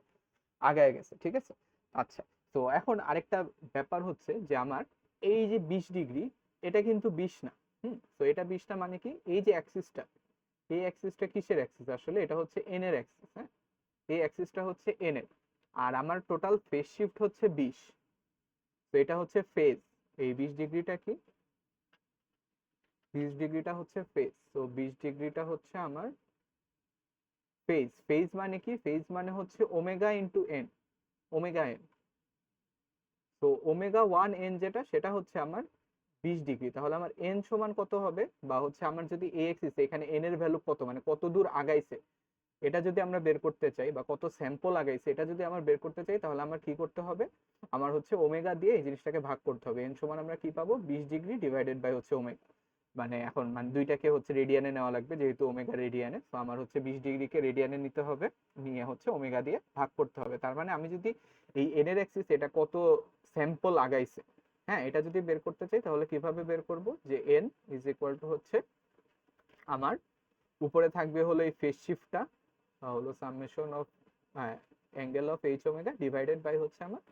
আগায় গেছে, ঠিক আছে। আচ্ছা, তো এখন আরেকটা ব্যাপার হচ্ছে যে আমার এই যে 20 ডিগ্রি, এটা কিন্তু 20 না। তো এটা 20 না মানে কি, এই যে অ্যাক্সিসটা, এই অ্যাক্সিসটা কিসের অ্যাক্সিস, আসলে এটা হচ্ছে এন এর অ্যাক্সিস, হ্যাঁ, এই অ্যাক্সিসটা হচ্ছে এন এর, আর আমার টোটাল ফেজ শিফট হচ্ছে 20, তো এটা হচ্ছে ফেজ, এই 20 ডিগ্রিটা কি, 20 ডিগ্রিটা হচ্ছে ফেজ, তো 20 ডিগ্রিটা হচ্ছে আমার ফেজ। ফেজ মানে কি, ফেজ মানে হচ্ছে omega into N, omega N. তো ওমেগা 1 এন যেটা, সেটা হচ্ছে আমার 20 ডিগ্রি, তাহলে আমার এন সমান কত হবে, বা হচ্ছে আমার যদি এ এক্সিস এখানে এন এর ভ্যালু কত, মানে কত দূর আগাইছে, এটা যদি আমরা বের করতে চাই, বা কত স্যাম্পল আগাইছে এটা যদি আমরা বের করতে চাই, তাহলে আমার কি করতে হবে, আমার হচ্ছে ওমেগা দিয়ে এই জিনিসটাকে ভাগ করতে হবে। এন সমান আমরা কি পাবো, 20 ডিগ্রি ডিভাইডেড বাই হচ্ছে ওমেগা, মানে এখন মানে দুইটাকে হচ্ছে রেডিয়ানে নেওয়া লাগবে, যেহেতু ওমেগা রেডিয়ানে, তো আমার হচ্ছে 20 ডিগ্রিকে রেডিয়ানে নিতে হবে, নিয়ে হচ্ছে ওমেগা দিয়ে ভাগ করতে হবে। তার মানে আমি যদি এই এন এর অ্যাক্সিস এটা কত স্যাম্পল আগাইছে, হ্যাঁ, এটা যদি বের করতে চাই, তাহলে কিভাবে বের করব, যে এন ইজ ইকুয়াল টু হচ্ছে আমার উপরে থাকবে হলো এই ফেজ শিফটটা, হলো summation of angle of H omega divided by হচ্ছে আমার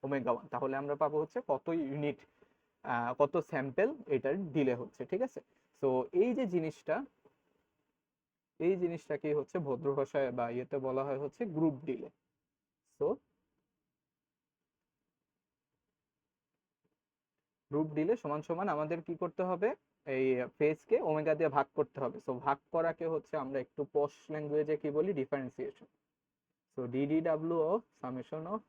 ওমেগা 1, তাহলে আমরা পাবো হচ্ছে কত ইউনিট, কত স্যাম্পল এটার দিলে হচ্ছে, ঠিক আছে। তো এই যে জিনিসটা, এই জিনিসটাকে হচ্ছে ভদ্র ভাষায় বা ইয়েতে বলা হয় হচ্ছে গ্রুপ ডিলে। তো গ্রুপ ডিলে সমান সমান আমাদের কি করতে হবে, এই ফেজকে ওমেগা দিয়ে ভাগ করতে হবে। সো ভাগ করাকে হচ্ছে আমরা একটু পশ ল্যাঙ্গুয়েজে কি বলি, ডিফারেন্সিয়েশন। সো ডিডিডাব্লিউ অফ সামেশন অফ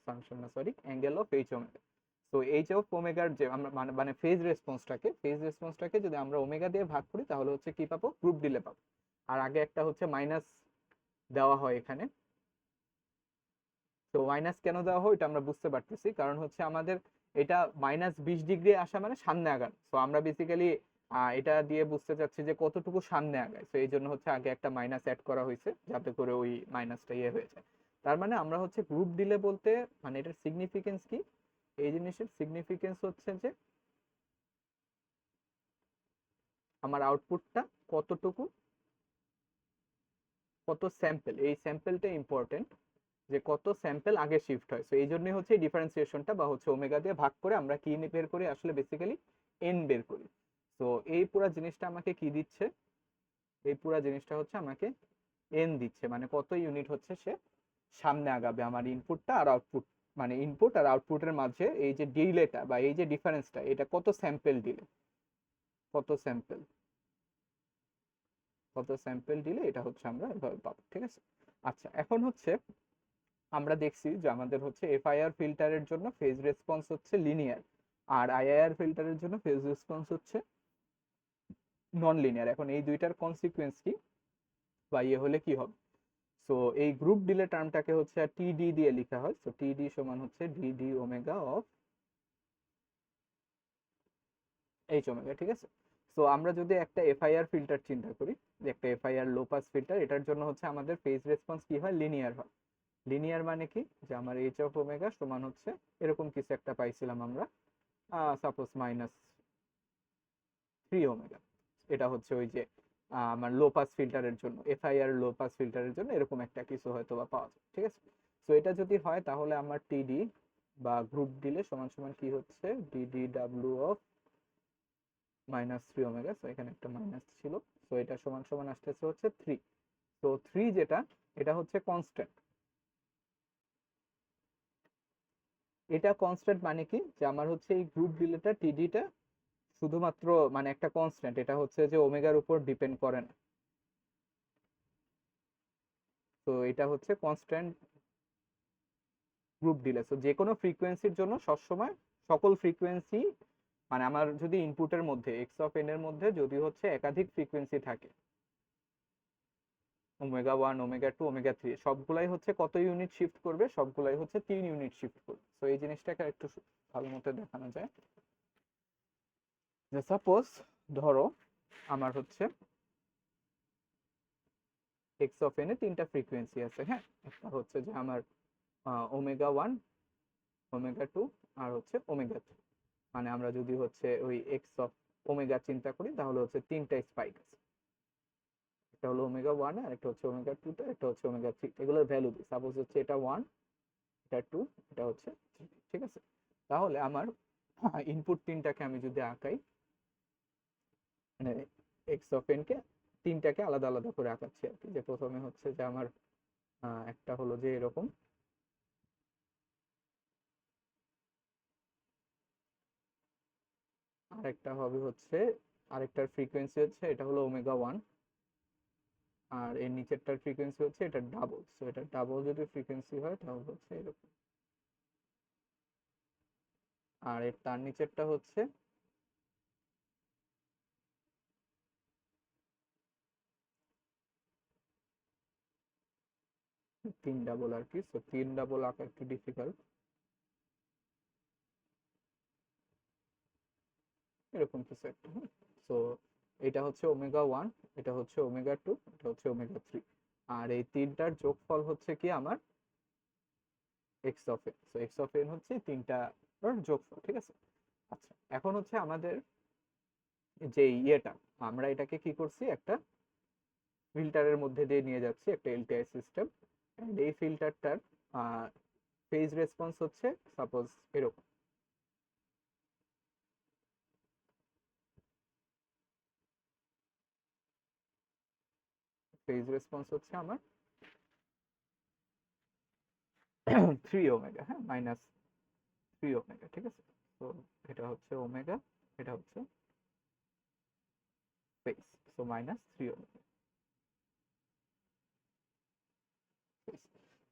সামেশন না sorry angle of H omega. তো এইচ অফ ওমেগার যে আমরা মানে ফেজ রেসপন্সটাকে যদি আমরা ওমেগা দিয়ে ভাগ করি, তাহলে হচ্ছে কি পাবো, গ্রুপ ডিলে পাবো। আর আগে একটা হচ্ছে মাইনাস দেওয়া হয় এখানে। তো মাইনাস কেন দেওয়া হয় এটা আমরা বুঝতে পারতেছি, কারণ হচ্ছে আমাদের এটা -20 ডিগ্রি আসা মানে সামনে আগান। তো আমরা বেসিক্যালি এটা দিয়ে বুঝতে চাচ্ছি যে কতটুকু সামনে আগায়, তো এই জন্য হচ্ছে আগে একটা মাইনাস অ্যাড করা হয়েছে যাতে করে ওই মাইনাসটা ইয়ে হয়ে যায়। তার মানে আমরা হচ্ছে গ্রুপ ডিলে বলতে মানে এটার সিগনিফিকেন্স কি, এই জিনিসের সিগনিফিকেন্স হচ্ছে যে আমার আউটপুটটা কতটুকু, কত স্যাম্পল, এই স্যাম্পলটা ইম্পর্টেন্ট, যে কত স্যাম্পল আগে শিফট হয়। তো এই জন্যই হচ্ছে ডিফারেন্সিয়েশনটা বা হচ্ছে ওমেগা দিয়ে ভাগ করে আমরা কি বের করি, আসলে বেসিক্যালি এন বের করি। তো এই পুরো জিনিসটা আমাকে কি দিচ্ছে, এই পুরো জিনিসটা হচ্ছে আমাকে এন দিচ্ছে, মানে কত ইউনিট হচ্ছে সে সামনে আগাবে আমার ইনপুটটা আর আউটপুট, মানে ইনপুট আর আউটপুটের মাঝে এই যে ডিলেটা বা এই যে ডিফারেন্সটা, এটা কত স্যাম্পল দিলে, কত স্যাম্পল, কত স্যাম্পল দিলে এটা হচ্ছে আমরা এভাবে পাবো। ঠিক আছে, আচ্ছা এখন হচ্ছে আমরা দেখছি যে আমাদের হচ্ছে এফআইআর ফিল্টারের জন্য ফেজ রেসপন্স হচ্ছে লিনিয়ার, আর আইআইআর ফিল্টারের জন্য ফেজ রেসপন্স হচ্ছে নন লিনিয়ার। এখন এই দুইটার কনসিকুয়েন্স কি বা ইয়ে হলে কি হবে, সো এই গ্রুপ ডিলে টার্মটাকে হচ্ছে টিডি দিয়ে লেখা হয়। সো টিডি সমান হচ্ছে DD omega of H omega. ঠিক আছে, সো আমরা যদি একটা এফআইআর ফিল্টার চিন্তা করি, যে একটা এফআইআর লো পাস ফিল্টার, এটার জন্য হচ্ছে আমাদের ফেজ রেসপন্স কি হয়, লিনিয়ার হয়। লিনিয়ার মানে কি, যে আমার এইচ অফ ওমেগা সমান হচ্ছে এরকম কিছু একটা পাইছিলাম আমরা, সাপোজ -3 ওমেগা। এটা হচ্ছে ওই যে আমার লো পাস ফিল্টারের জন্য, এফআইআর লো পাস ফিল্টারের জন্য এরকম একটা কিছু হয়তো বা পাওয়া যায়। ঠিক আছে, তো এটা যদি হয় তাহলে আমার টিডি বা গ্রুপ দিলে সমান সমান কি হচ্ছে, ডিডি ডাব্লিউ অফ -3 ওমেগা। তো এখানে একটা মাইনাস ছিল, তো এটা সমান সমান আসতেছে হচ্ছে 3। তো 3 যেটা, এটা হচ্ছে কনস্ট্যান্ট। এটা কনস্ট্যান্ট মানে কি, যে আমার হচ্ছে এই গ্রুপ ডিলেটা টিডিটা শুধুমাত্র মানে একটা কনস্ট্যান্ট, এটা হচ্ছে যে ওমেগার উপর ডিপেন্ড করে না। তো এটা হচ্ছে কনস্ট্যান্ট গ্রুপ ডিলে। তো যে কোনো ফ্রিকোয়েন্সির জন্য সবসময় সকল ফ্রিকোয়েন্সি, মানে আমার যদি ইনপুটের মধ্যে এক্স অফ এন এর মধ্যে যদি হচ্ছে একাধিক ফ্রিকোয়েন্সি থাকে, ওমেগা 1 ওমেগা 2 ওমেগা 3, সবগুলাই হচ্ছে কত ইউনিট শিফট করবে, সবগুলাই হচ্ছে 3 ইউনিট শিফট করবে। তো এই জিনিসটাকে একটু ভালো মতো দেখানো যায়, যে সাপোজ ধরো আমার হচ্ছে এক্স অফ এন এ 3টা ফ্রিকোয়েন্সি আছে, হ্যাঁ, একটা হচ্ছে যে আমার ওমেগা 1 ওমেগা 2 আর হচ্ছে ওমেগা 3। মানে আমরা যদি হচ্ছে ওই এক্স অফ ওমেগা চিন্তা করি তাহলে হচ্ছে 3টা স্পাইক আছে, একটা হলো ওমেগা 1 আর একটা হচ্ছে ওমেগা 2, একটা হচ্ছে ওমেগা 3, এগুলোর ভ্যালু দিই, সাপোজ হচ্ছে এটা 1, এটা 2, এটা হচ্ছে 3। ঠিক আছে, তাহলে আমার ইনপুট 3টাকে আমি যদি আঁকাই, মানে এক্স অফ এন কে 3টাকে আলাদা আলাদা করে আঁকাচ্ছি আর কি, যে প্রথমে হচ্ছে যে আমার একটা হলো যে এরকম, আরেকটা হবে হচ্ছে, আরেকটার ফ্রিকোয়েন্সি হচ্ছে এটা হলো ওমেগা 1, আর এর নিচেরটার ফ্রিকোয়েন্সি হচ্ছে এটা ডাবল। সো এটা ডাবল যদি ফ্রিকোয়েন্সি হয় তাহলে হচ্ছে এরকম, আর এর তার নিচেরটা হচ্ছে 3 ডাবল আর কি। সো 3 ডাবল আঁকা একটু ডিফিকাল্ট, এরকম কিছু একটা। সো এটা হচ্ছে ওমেগা 1, এটা হচ্ছে ওমেগা 2, এটা হচ্ছে ওমেগা 3, আর এই তিনটার যোগফল হচ্ছে কি আমার x of N. So x of N হচ্ছে তিনটার যোগফল। ঠিক আছে, আচ্ছা এখন হচ্ছে আমাদের যে ইয়েটা, আমরা এটাকে কি করছি, একটা ফিল্টারের মধ্যে দিয়ে নিয়ে যাচ্ছি, একটা এলটিআই সিস্টেম। এই ফিল্টারটার ফেজ রেসপন্স হচ্ছে সাপোজ এরকম, ফেজ রেসপন্স হচ্ছে আমার 3 ওমেগা, হ্যাঁ, -3 ওমেগা। ঠিক আছে, তো এটা হচ্ছে ওমেগা, এটা হচ্ছে ফেজ। So -3 omega.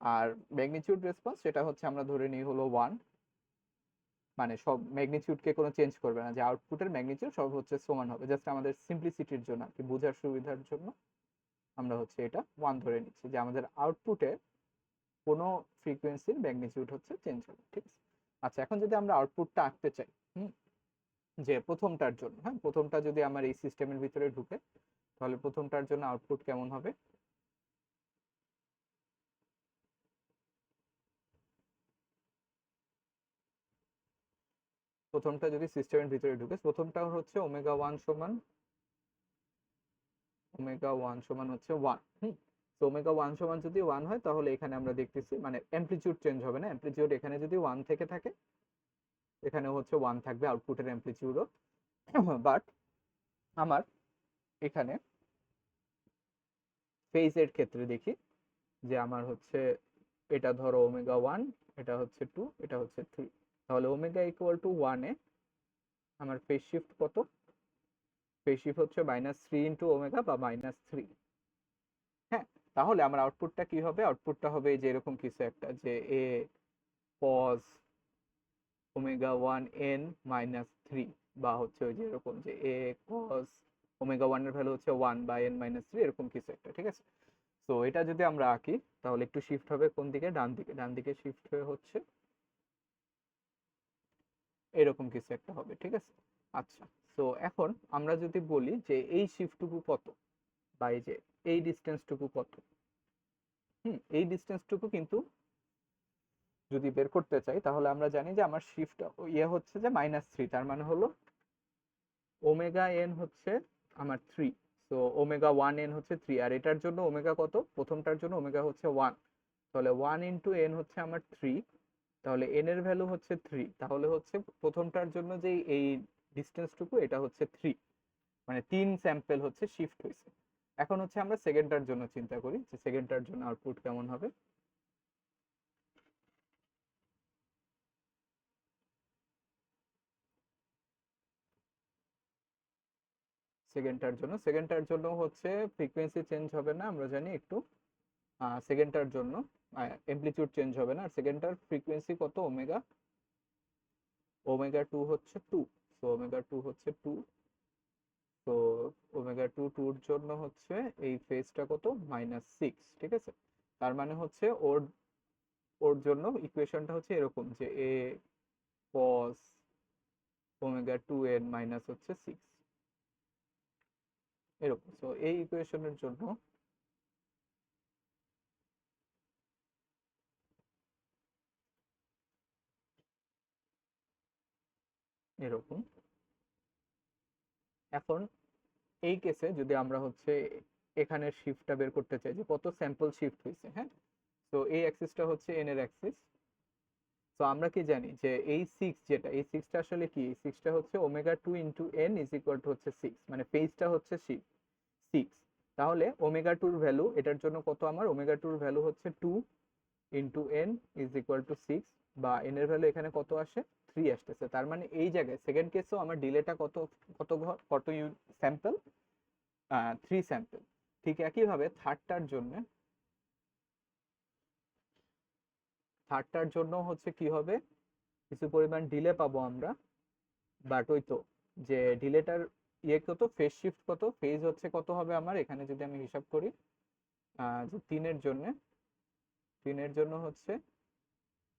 আর ম্যাগনিটিউড রেসপন্স সেটা হচ্ছে আমরা ধরে নিই হলো 1, মানে সব ম্যাগনিটিউডকে কোনো চেঞ্জ করবে না, যে আউটপুটের ম্যাগনিটিউড সব হচ্ছে সমান হবে, জাস্ট আমাদের সিম্পলিসিটির জন্য আর কি, বোঝার সুবিধার জন্য আমরা হচ্ছে এটা 1 ধরে নিচ্ছি, যে আমাদের আউটপুটে কোনো ফ্রিকোয়েন্সির ম্যাগনিটিউড হচ্ছে চেঞ্জ হবে। ঠিক আছে, আচ্ছা এখন যদি আমরা আউটপুটটা আঁকতে চাই, হুম, যে প্রথমটার জন্য, হ্যাঁ, প্রথমটা যদি আমার এই সিস্টেমের ভিতরে ঢুকে তাহলে প্রথমটার জন্য আউটপুট কেমন হবে। প্রথমটা যদি সিস্টেমের ভিতরে ঢুকে, প্রথমটা হচ্ছে ওমেগা ওয়ান সমান হচ্ছে ওয়ান। তো ওমেগা ওয়ান সমান যদি ওয়ান হয় তাহলে এখানে আমরা দেখতেছি মানে অ্যামপ্লিটিউড চেঞ্জ হবে না, অ্যামপ্লিটিউড এখানে যদি ওয়ান থেকে থাকে এখানে হচ্ছে ওয়ান থাকবে আউটপুটের অ্যামপ্লিটিউডও। বাট আমার এখানে ফেজের ক্ষেত্রে দেখি যে আমার হচ্ছে এটা ধরো ওমেগা 1, এটা হচ্ছে 2, এটা হচ্ছে 3, তাহলে ওমেগা ইকুয়াল টু 1 এ আমার ফেজ শিফট কত, ফেজ শিফট হচ্ছে -3 ইন্টু ওমেগা বা -3। হ্যাঁ, তাহলে আমার আউটপুটটা কি হবে, আউটপুটটা হবে যে এরকম কিছু একটা, যে এ cos ওমেগা 1 n-3, বা হচ্ছে ওই যে এরকম যে এ cos ওমেগা 1 এর ভ্যালু হচ্ছে 1 বা n-3, এরকম কিছু একটা, ঠিক আছে। তো এটা যদি আমরা আঁকি তাহলে একটু শিফট হবে কোন দিকে, ডান দিকে, ডান দিকে শিফট হয়ে হচ্ছে এরকম কিছু একটা হবে, ঠিক আছে। আচ্ছা, তো এখন আমরা যদি বলি যে এই শিফটটুকু কত, বা এই যে এই ডিসটেন্সটুকু কত, এই ডিসটেন্সটুকু কিন্তু যদি বের করতে চাই তাহলে আমরা জানি যে আমার শিফট ইয়ে হচ্ছে যে -3, তার মানে হলো ওমেগা এন হচ্ছে আমার 3, তো ওমেগা 1 n হচ্ছে 3, আর এটার জন্য ওমেগা কত, প্রথমটার জন্য ওমেগা হচ্ছে 1, তাহলে 1 ইন্টু এন হচ্ছে আমার 3, তাহলে এন এর ভ্যালু হচ্ছে 3, তাহলে হচ্ছে প্রথমটার জন্য যে এই ডিসটেন্সটুকু এটা হচ্ছে 3, মানে 3 স্যাম্পল হচ্ছে শিফট হয়েছে। এখন হচ্ছে আমরা সেকেন্ডটার জন্য চিন্তা করি যে সেকেন্ডটার জন্য আউটপুট কেমন হবে। সেকেন্ডটার জন্য হচ্ছে ফ্রিকোয়েন্সি চেঞ্জ হবে না, আমরা জানি একটু। সেকেন্ডটার জন্য অ্যামপ্লিটিউড চেঞ্জ হবে না, আর সেকেন্ডটার ফ্রিকোয়েন্সি কত, ওমেগা, ওমেগা 2 হচ্ছে 2, তো ওমেগা 2 হচ্ছে 2, তো ওমেগা 2 জন্য হচ্ছে এই ফেজটা কত, -6, ঠিক আছে। তার মানে হচ্ছে ওর ওর জন্য ইকুয়েশনটা হচ্ছে এরকম যে এ cos ওমেগা 2 n মাইনাস হচ্ছে 6, এরকম। তো এই ইকুয়েশনের জন্য এরকম। এখন এই কেসে যদি আমরা হচ্ছে এখানের শিফটটা বের করতে চাই যে কত স্যাম্পল শিফট হয়েছে, হ্যাঁ, তো এই অ্যাক্সিসটা হচ্ছে এন এর অ্যাক্সিস। তো আমরা কি জানি যে এই 6, যেটা এই 6টা আসলে কি, এই 6টা হচ্ছে omega 2 into N is equal to হচ্ছে 6, মানে পেজটা হচ্ছে 6। তাহলে ওমেগা 2 এর ভ্যালু এটার জন্য কত, আমার ওমেগা 2 এর ভ্যালু হচ্ছে 2 into N is equal two 6, বা এন এর ভ্যালু এখানে কত আসে, 3 আসতেছে। তার মানে এই জায়গায় সেকেন্ড কেসেও আমার ডিলেটা কত, কত স্যাম্পল, 3 স্যাম্পল। ঠিক একইভাবে থার্ডটার জন্য হচ্ছে কি হবে, কিছু পরিমাণ ডিলে পাবো আমরা, বাট ওই তো যে ডিলেটার ইয়ে কত, ফেজ শিফট কত, ফেজ হচ্ছে কত হবে আমার এখানে যদি আমি হিসাব করি, যে তিনের জন্য হচ্ছে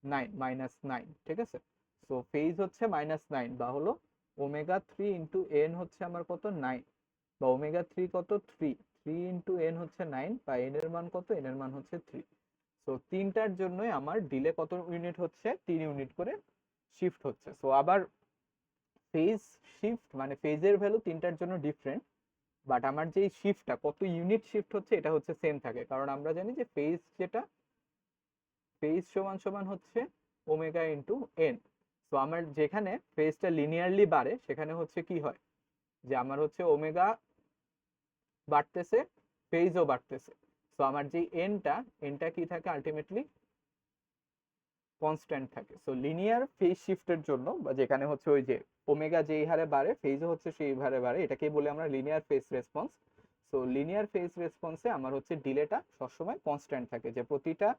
9, -9, ঠিক আছে। সো ফেজ হচ্ছে -9, বা হলো ওমেগা 3 ইন্টু এন হচ্ছে আমার কত, 9, বা ওমেগা 3 কত, 3, 3 ইন্টু এন হচ্ছে 9, বা এন এর মান কত, এন এর মান হচ্ছে 3। সো তিনটার জন্যই আমার ডিলে কত ইউনিট হচ্ছে, 3 ইউনিট করে শিফট হচ্ছে। সো আবার ফেজ শিফট মানে ফেজের ভ্যালু তিনটার জন্য ডিফারেন্ট, বাট আমার যে শিফটটা কত ইউনিট শিফট হচ্ছে এটা হচ্ছে সেম থাকে, কারণ আমরা জানি যে ফেজ সমান সমান হচ্ছে ওমেগা ইন্টু এন। তো আমার যেখানে ফেজটা লিনিয়ারলি বাড়ে সেখানে হচ্ছে কি হয়, যে আমার হচ্ছে ওমেগা বাড়তেছে, ফেজও বাড়তেছে। তো আমার যে এনটা কি থাকে, আলটিমেটলি কনস্ট্যান্ট থাকে। সো লিনিয়ার ফেজ শিফটের জন্য, বা যেখানে হচ্ছে ওই যে ওমেগা যেই হারে বাড়ে ফেজও হচ্ছে সেই হারে বাড়ে, এটাকেই বলে আমরা linear phase response. So linear phase রেসপন্সে আমার হচ্ছে ডিলেটা সবসময় কনস্ট্যান্ট থাকে, যে প্রতিটা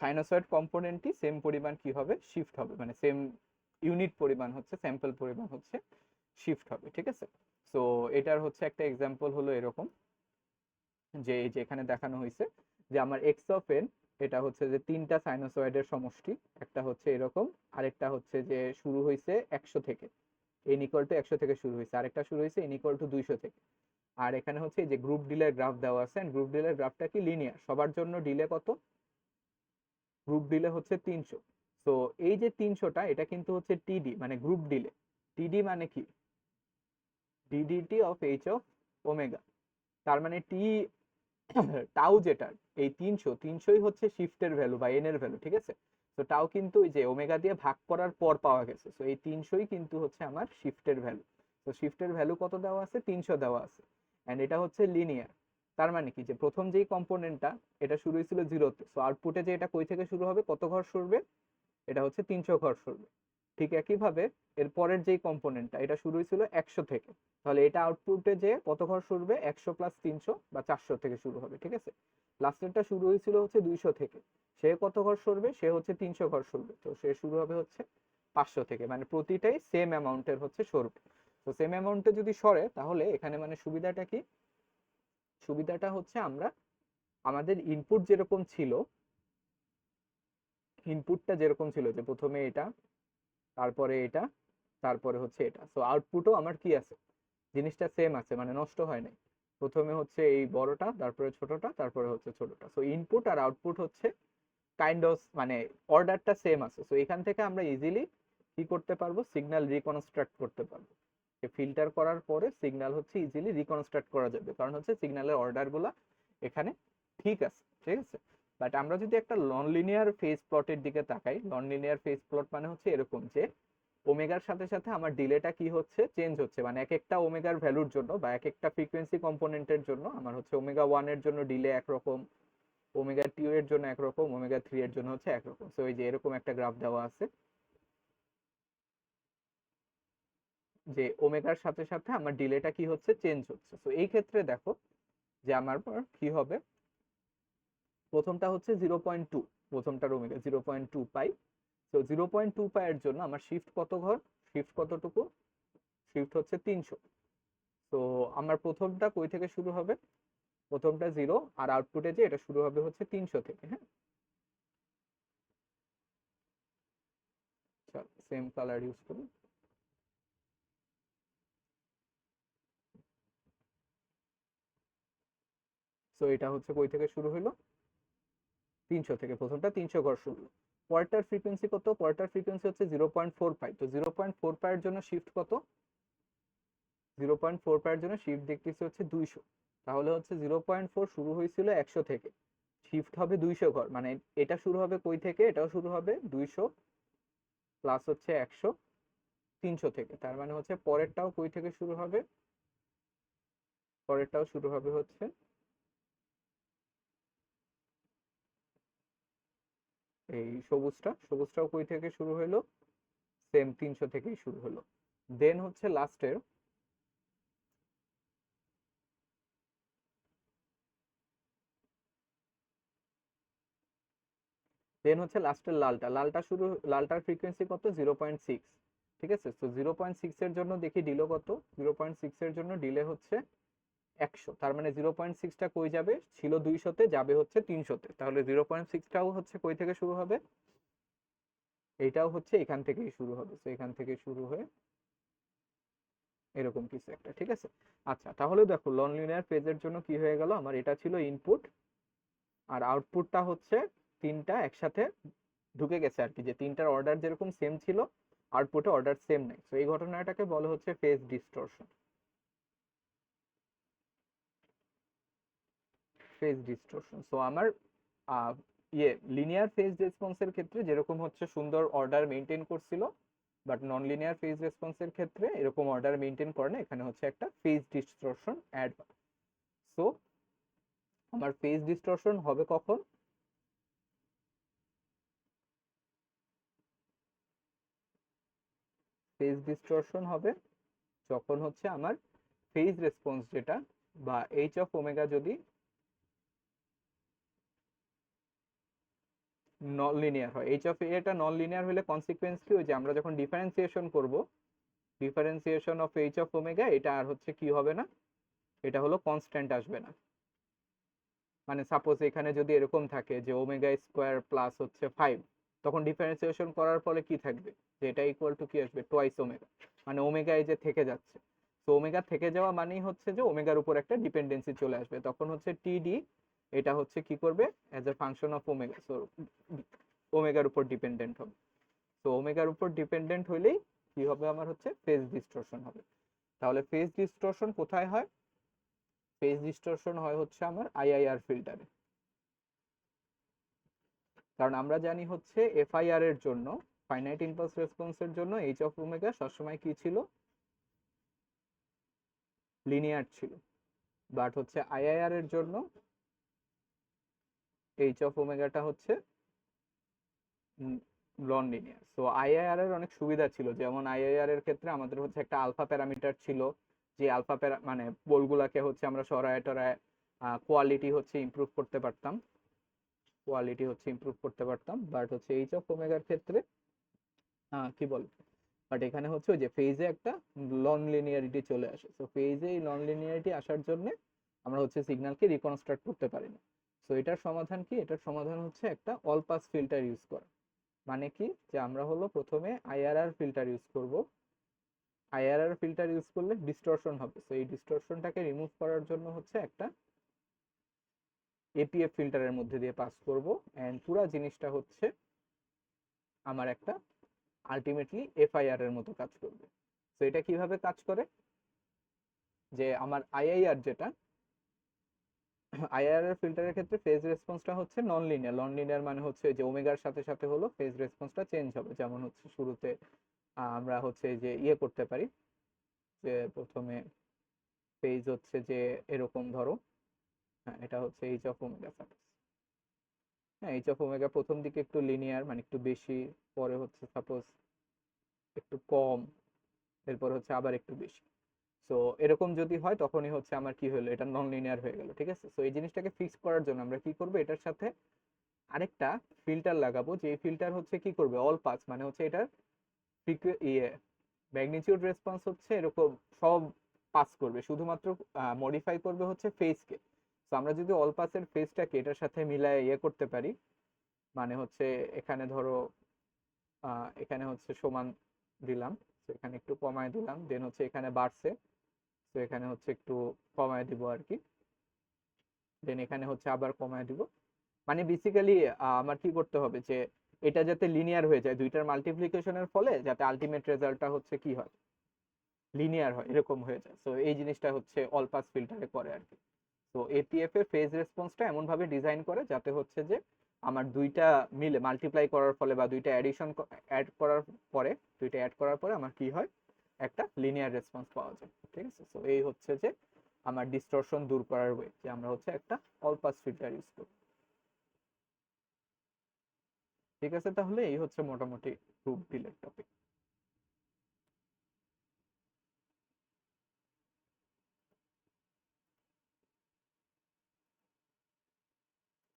সাইনোসয়েড কম্পোনেন্টই সেম পরিমাণ কি হবে, শিফট হবে, মানে সেম ইউনিট পরিমাণ হচ্ছে, স্যাম্পল পরিমাণ হচ্ছে শিফট হবে, ঠিক আছে। সো এটার হচ্ছে একটা এক্সাম্পল হলো এরকম, যে এই যে এখানে দেখানো হয়েছে যে আমার এক্স অফ এন, এটা হচ্ছে যে তিনটা সাইনোসয়েডের সমষ্টি, একটা হচ্ছে এরকম, আরেকটা হচ্ছে যে শুরু হয়েছে 100 থেকে, n ইকুয়াল টু 100 থেকে শুরু হয়েছে, আরেকটা শুরু হয়েছে n ইকুয়াল টু 200 থেকে। আর এখানে হচ্ছে এই যে গ্রুপ ডিলের গ্রাফ দেওয়া আছে, গ্রুপ ডিলের গ্রাফটা কি লিনিয়ার, সবার জন্য ডিলে কত, গ্রুপ ডিলে হচ্ছে 300। তো এই যে 300টা এটা কিন্তু হচ্ছে টিডি মানে গ্রুপ ডিলে। টিডি মানে কি, DDT of H of omega, তার মানে টি টাউ যেটা এই 300ই হচ্ছে শিফটের ভ্যালু বা এন এর ভ্যালু, ঠিক আছে। তো টাও কিন্তু ওই যে ওমেগা দিয়ে ভাগ করার পর পাওয়া গেছে, তো এই 300ই কিন্তু হচ্ছে আমার শিফটের ভ্যালু। তো শিফটের ভ্যালু কত দেওয়া আছে, 300 দেওয়া আছে, এন্ড এটা হচ্ছে লিনিয়ার। তার মানে কি যে প্রথম যেই কম্পোনেন্টটা এটা শুরু হয়েছিল 0-তে, সো আউটপুটে যে এটা কই থেকে শুরু হবে, কত ঘর সরবে, এটা হচ্ছে 300 ঘর সরবে। ঠিক একইভাবে এর পরের যেই কম্পোনেন্টটা এটা শুরু হয়েছিল 100 থেকে, তাহলে এটা আউটপুটে যে কত ঘর সরবে, 100 প্লাস 300 বা 400 থেকে শুরু হবে, ঠিক আছে। লাস্টেরটা শুরু হয়েছিল হচ্ছে 200 থেকে, সে কত ঘর সরবে, সে হচ্ছে 300 ঘর সরবে, তো সে শুরু হবে হচ্ছে 500 থেকে, মানে প্রতিটাই সেম অ্যামাউন্টের হচ্ছে সরবে। তো সেম অ্যামাউন্টে যদি সরে তাহলে এখানে মানে সুবিধাটা কি, সুবিধাটা হচ্ছে আমরা আমাদের ইনপুট যেরকম ছিল, ইনপুটটা যেরকম ছিল যে প্রথমে এটা, তারপরে এটা, তারপরে হচ্ছে এটা, সো আউটপুটও আমার কি আছে, জিনিসটা সেম আছে, মানে নষ্ট হয় নাই। প্রথমে হচ্ছে এই বড়টা, তারপরে ছোটটা, তারপরে হচ্ছে ছোটটা, সো ইনপুট আর আউটপুট হচ্ছে কাইন্ড অফ মানে অর্ডারটা সেম আছে। সো এখান থেকে আমরা ইজিলি কি করতে পারবো, সিগন্যাল রিকনস্ট্রাক্ট করতে পারবো। ফিল্টার করার পরে সিগন্যাল হচ্ছে ইজিলি রিকনস্ট্রাক্ট করা যাবে, কারণ হচ্ছে সিগন্যালের অর্ডারগুলো এখানে ঠিক আছে, ঠিক আছে। বাট আমরা যদি একটা নন লিনিয়ার ফেজ প্লটের দিকে তাকাই, নন লিনিয়ার ফেজ প্লট মানে হচ্ছে এরকম যে ওমেগার সাথে সাথে আমার ডিলেটা কি হচ্ছে, চেঞ্জ হচ্ছে, মানে এক একটা ওমেগার ভ্যালুর জন্য বা এক একটা ফ্রিকোয়েন্সি কম্পোনেন্টের জন্য আমার হচ্ছে ওমেগা 1 এর জন্য ডিলে একরকম, ওমেগা 2 এর জন্য একরকম, ওমেগা 3 এর জন্য হচ্ছে একরকম। সো এই যে এরকম একটা গ্রাফ দেওয়া আছে যে ওমেগার সাথে সাথে আমার ডিলেটা কি হচ্ছে, চেঞ্জ হচ্ছে। তো এই ক্ষেত্রে দেখো যে আমার পর কি হবে, প্রথমটা হচ্ছে 0.2, প্রথমটার ওমেগা 0.2 পাই। তো 0.2 পাই এর জন্য আমার শিফট কত ঘর, শিফট কতটুকু, শিফট হচ্ছে 300। তো আমার প্রথমটা কই থেকে শুরু হবে, প্রথমটা 0, আর আউটপুটে যে এটা শুরু হবে হচ্ছে 300 থেকে, হ্যাঁ। সেম কালার ইউজ করি। তো এটা হচ্ছে কই থেকে শুরু হলো, 300 থেকে, প্রথমটা 300 ঘর শুরু। পরেরটার ফ্রিকোয়েন্সি কত, পরেরটার ফ্রিকোয়েন্সি হচ্ছে 0.45, তো 0.45 এর জন্য শিফট কত, 0.45 এর জন্য শিফট দেখতেছি হচ্ছে 200। তাহলে হচ্ছে 0.4 শুরু হয়েছিল 100 থেকে, শিফট হবে 200 ঘর, মানে এটা শুরু হবে কই থেকে, এটাও শুরু হবে 200 প্লাস হচ্ছে 100, 300 থেকে, তার মানে হচ্ছে পরেরটাও কই থেকে শুরু হবে, পরেরটাও শুরু হবে হচ্ছে এই সবুজটাও কই থেকে শুরু হলো, সেম 300 থেকেই শুরু হলো। দেন হচ্ছে লাস্টের, দেন হচ্ছে লাস্টের লালটা, লালটার ফ্রিকোয়েন্সি কত, 0.6, ঠিক আছে। তো 0.6 এর জন্য দেখি ডিলে কত, 0.6 এর জন্য ডিলে হচ্ছে 100, তার মানে 0.6টা কই যাবে, ছিল 200-তে, যাবে হচ্ছে 300-তে, তাহলে 0.6টাও হচ্ছে কই থেকে শুরু হবে, এইটাও হচ্ছে এখান থেকেই শুরু হবে, তো এখান থেকে শুরু হয়ে এরকম কিছু একটা, ঠিক আছে। আচ্ছা তাহলে দেখো নন লিনিয়ার ফেজের জন্য কি হয়ে গেল, আমার এটা ছিল ইনপুট, আর আউটপুটটা হচ্ছে তিনটা একসাথে ঢুকে গেছে আর কি, যে তিনটার অর্ডার যেরকম সেম ছিল, আউটপুটে অর্ডার সেম নাই, তো এই ঘটনাটাকে বলা হচ্ছে phase distortion. Phase distortion, so আমার লিনিয়ার ফেজ রেসপন্সের ক্ষেত্রে যেরকম হচ্ছে সুন্দর অর্ডার মেনটেন করছিল, বাট নন লিনিয়ার ফেজ রেসপন্সের ক্ষেত্রে এরকম অর্ডার মেনটেন করে না, এখানে হচ্ছে একটা ফেজ ডিস্টরশন অ্যাড হয়। সো আমার ফেজ ডিস্টরশন হবে কখন, ফেজ ডিস্টরশন হবে যখন হচ্ছে আমার ফেজ রেসপন্স যেটা বা এইচ অফ ওমেগা যদি নন লিনিয়ার হয়, এইচ অফ এটা নন লিনিয়ার হলে কনসিকুয়েন্স কি, ওই যে আমরা যখন ডিফারেন্সিয়েশন করব, differentiation of H of omega, এটা আর হচ্ছে কি হবে না, এটা হলো কনস্ট্যান্ট আসবে না। মানে সাপোজ এখানে যদি এরকম থাকে যে ওমেগা স্কোয়ার প্লাস হচ্ছে 5, তখন ডিফারেন্সিয়েশন করার ফলে কি থাকবে, যে এটা ইকুয়াল টু কি আসবে, টোয়াইস ওমেগা। মানে ওমেগা এই যে থেকে যাচ্ছে, তো ওমেগা থেকে যাওয়া মানেই হচ্ছে যে ওমেগার উপর একটা ডিপেন্ডেন্সি চলে আসবে, তখন হচ্ছে টিডি এটা হচ্ছে কি করবে as a function of omega, so ওমেগার উপর ডিপেন্ডেন্ট হবে। তো ওমেগার উপর ডিপেন্ডেন্ট হইলেই কি হবে আমার হচ্ছে ফেজ ডিস্টরশন হবে। তাহলে ফেজ ডিস্টরশন কোথায় হয়? ফেজ ডিস্টরশন হয় হচ্ছে আমার আইআইআর ফিল্টারে। কারণ আমরা জানি হচ্ছে এফআইআর এর জন্য, ফাইনাইট ইম্পালস রেসপন্সের জন্য এইচ অফ ওমেগা সবসময় কি ছিল? লিনিয়ার ছিল। বাট হচ্ছে আইআইআর এর জন্য এইচ অফ ওমেগাটা হচ্ছে নন লিনিয়ার। সো আইআইআর এর অনেক সুবিধা ছিল, যেমন আইআইআর এর ক্ষেত্রে আমাদের হচ্ছে একটা আলফা প্যারামিটার ছিল, যে আলফা মানে পোলগুলাকে হচ্ছে আমরা সরায় টরায় কোয়ালিটি হচ্ছে ইমপ্রুভ করতে পারতাম, বাট হচ্ছে এইচ অফ ওমেগার ক্ষেত্রে কি বল, বাট এখানে হচ্ছে ওই যে ফেজে একটা নন লিনিয়ারিটি চলে আসে। সো ফেজে এই নন লিনিয়ারিটি আসার জন্য আমরা হচ্ছে সিগন্যালকে রিকনস্ট্রাক্ট করতে পারি না। সো এটার সমাধান কি? এটার সমাধান হচ্ছে একটা অল পাস ফিল্টার ইউজ করা। মানে কি, যে আমরা হলো প্রথমে আইআরআর ফিল্টার ইউজ করব। আইআরআর ফিল্টার ইউজ করলে ডিস্টরশন হবে, সো এই ডিস্টরশনটাকে রিমুভ করার জন্য হচ্ছে একটা এপিএফ ফিল্টারের মধ্যে দিয়ে পাস করব, এন্ড পুরো জিনিসটা হচ্ছে আমার একটা আলটিমেটলি এফআইআর এর মতো কাজ করবে। তো এটা কিভাবে কাজ করে, যে আমার আইআইআর যেটা, আইআরআর ফিল্টারের ক্ষেত্রে ফেজ রেসপন্সটা হচ্ছে নন লিনিয়ার। নন লিনিয়ার মানে হচ্ছে যে ওমেগার সাথে সাথে হলো ফেজ রেসপন্সটা চেঞ্জ হবে। যেমন হচ্ছে শুরুতে আমরা হচ্ছে যে ইয়ে করতে পারি, যে প্রথমে ফেজ হচ্ছে যে এরকম ধরো, হ্যাঁ এটা হচ্ছে এইচ অফ ওমেগা সাপোজ, হ্যাঁ এইচ অফ ওমেগা প্রথম দিকে একটু লিনিয়ার মানে একটু বেশি, পরে হচ্ছে সাপোজ একটু কম, এরপর হচ্ছে আবার একটু বেশি। সো এরকম যদি হয় তখনই হচ্ছে আমার কি হলো, এটা নন লিনিয়ার হয়ে গেল, ঠিক আছে। সো এই জিনিসটাকে ফিক্স করার জন্য আমরা কি করব, এটার সাথে আরেকটা ফিল্টার লাগাবো, যে ফিল্টার হচ্ছে কি করবে অল পাস, মানে হচ্ছে এটার ইয়ে ম্যাগনিটিউড রেসপন্স হচ্ছে এরকম সব পাস করবে, শুধুমাত্র মডিফাই করবে হচ্ছে ফেজকে। তো আমরা যদি অল পাসের ফেজটাকে এটার সাথে মিলায় ইয়ে করতে পারি, মানে হচ্ছে এখানে ধরো এখানে হচ্ছে সমান দিলাম, তো এখানে একটু কমায় দিলাম, দেন হচ্ছে এখানে বাড়ছে, তো এখানে হচ্ছে একটু কমায় দিব আর কি, দেন এখানে হচ্ছে আবার কমায় দিব। মানে বেসিক্যালি আমার কি করতে হবে, যে এটা যাতে লিনিয়ার হয়ে যায়, দুইটার মাল্টিপ্লিকেশনের ফলে যাতে আলটিমেট রেজাল্টটা হচ্ছে কি হয়, লিনিয়ার হয়, এরকম হয়ে যায়। তো এই জিনিসটা হচ্ছে অল পাস ফিল্টারে করে আর কি। তো এপিএফ এর ফেজ রেসপন্সটা এমন ভাবে ডিজাইন করে যাতে হচ্ছে যে আমার দুইটা মিলে মাল্টিপ্লাই করার ফলে বা দুইটা অ্যাডিশন অ্যাড করার পরে, দুইটা অ্যাড করার পরে আমার কি হয়, একটা লিনিয়ার রেসপন্স পাওয়া যায়, ঠিক আছে। তো এই হচ্ছে যে আমার ডিস্টরশন দূর করার ওয়ে, যে আমরা হচ্ছে একটা অল পাস ফিল্টার ইউজ করি। ঠিক আছে, তাহলে এই হচ্ছে মোটামুটি প্রুফ ডিলের টপিক।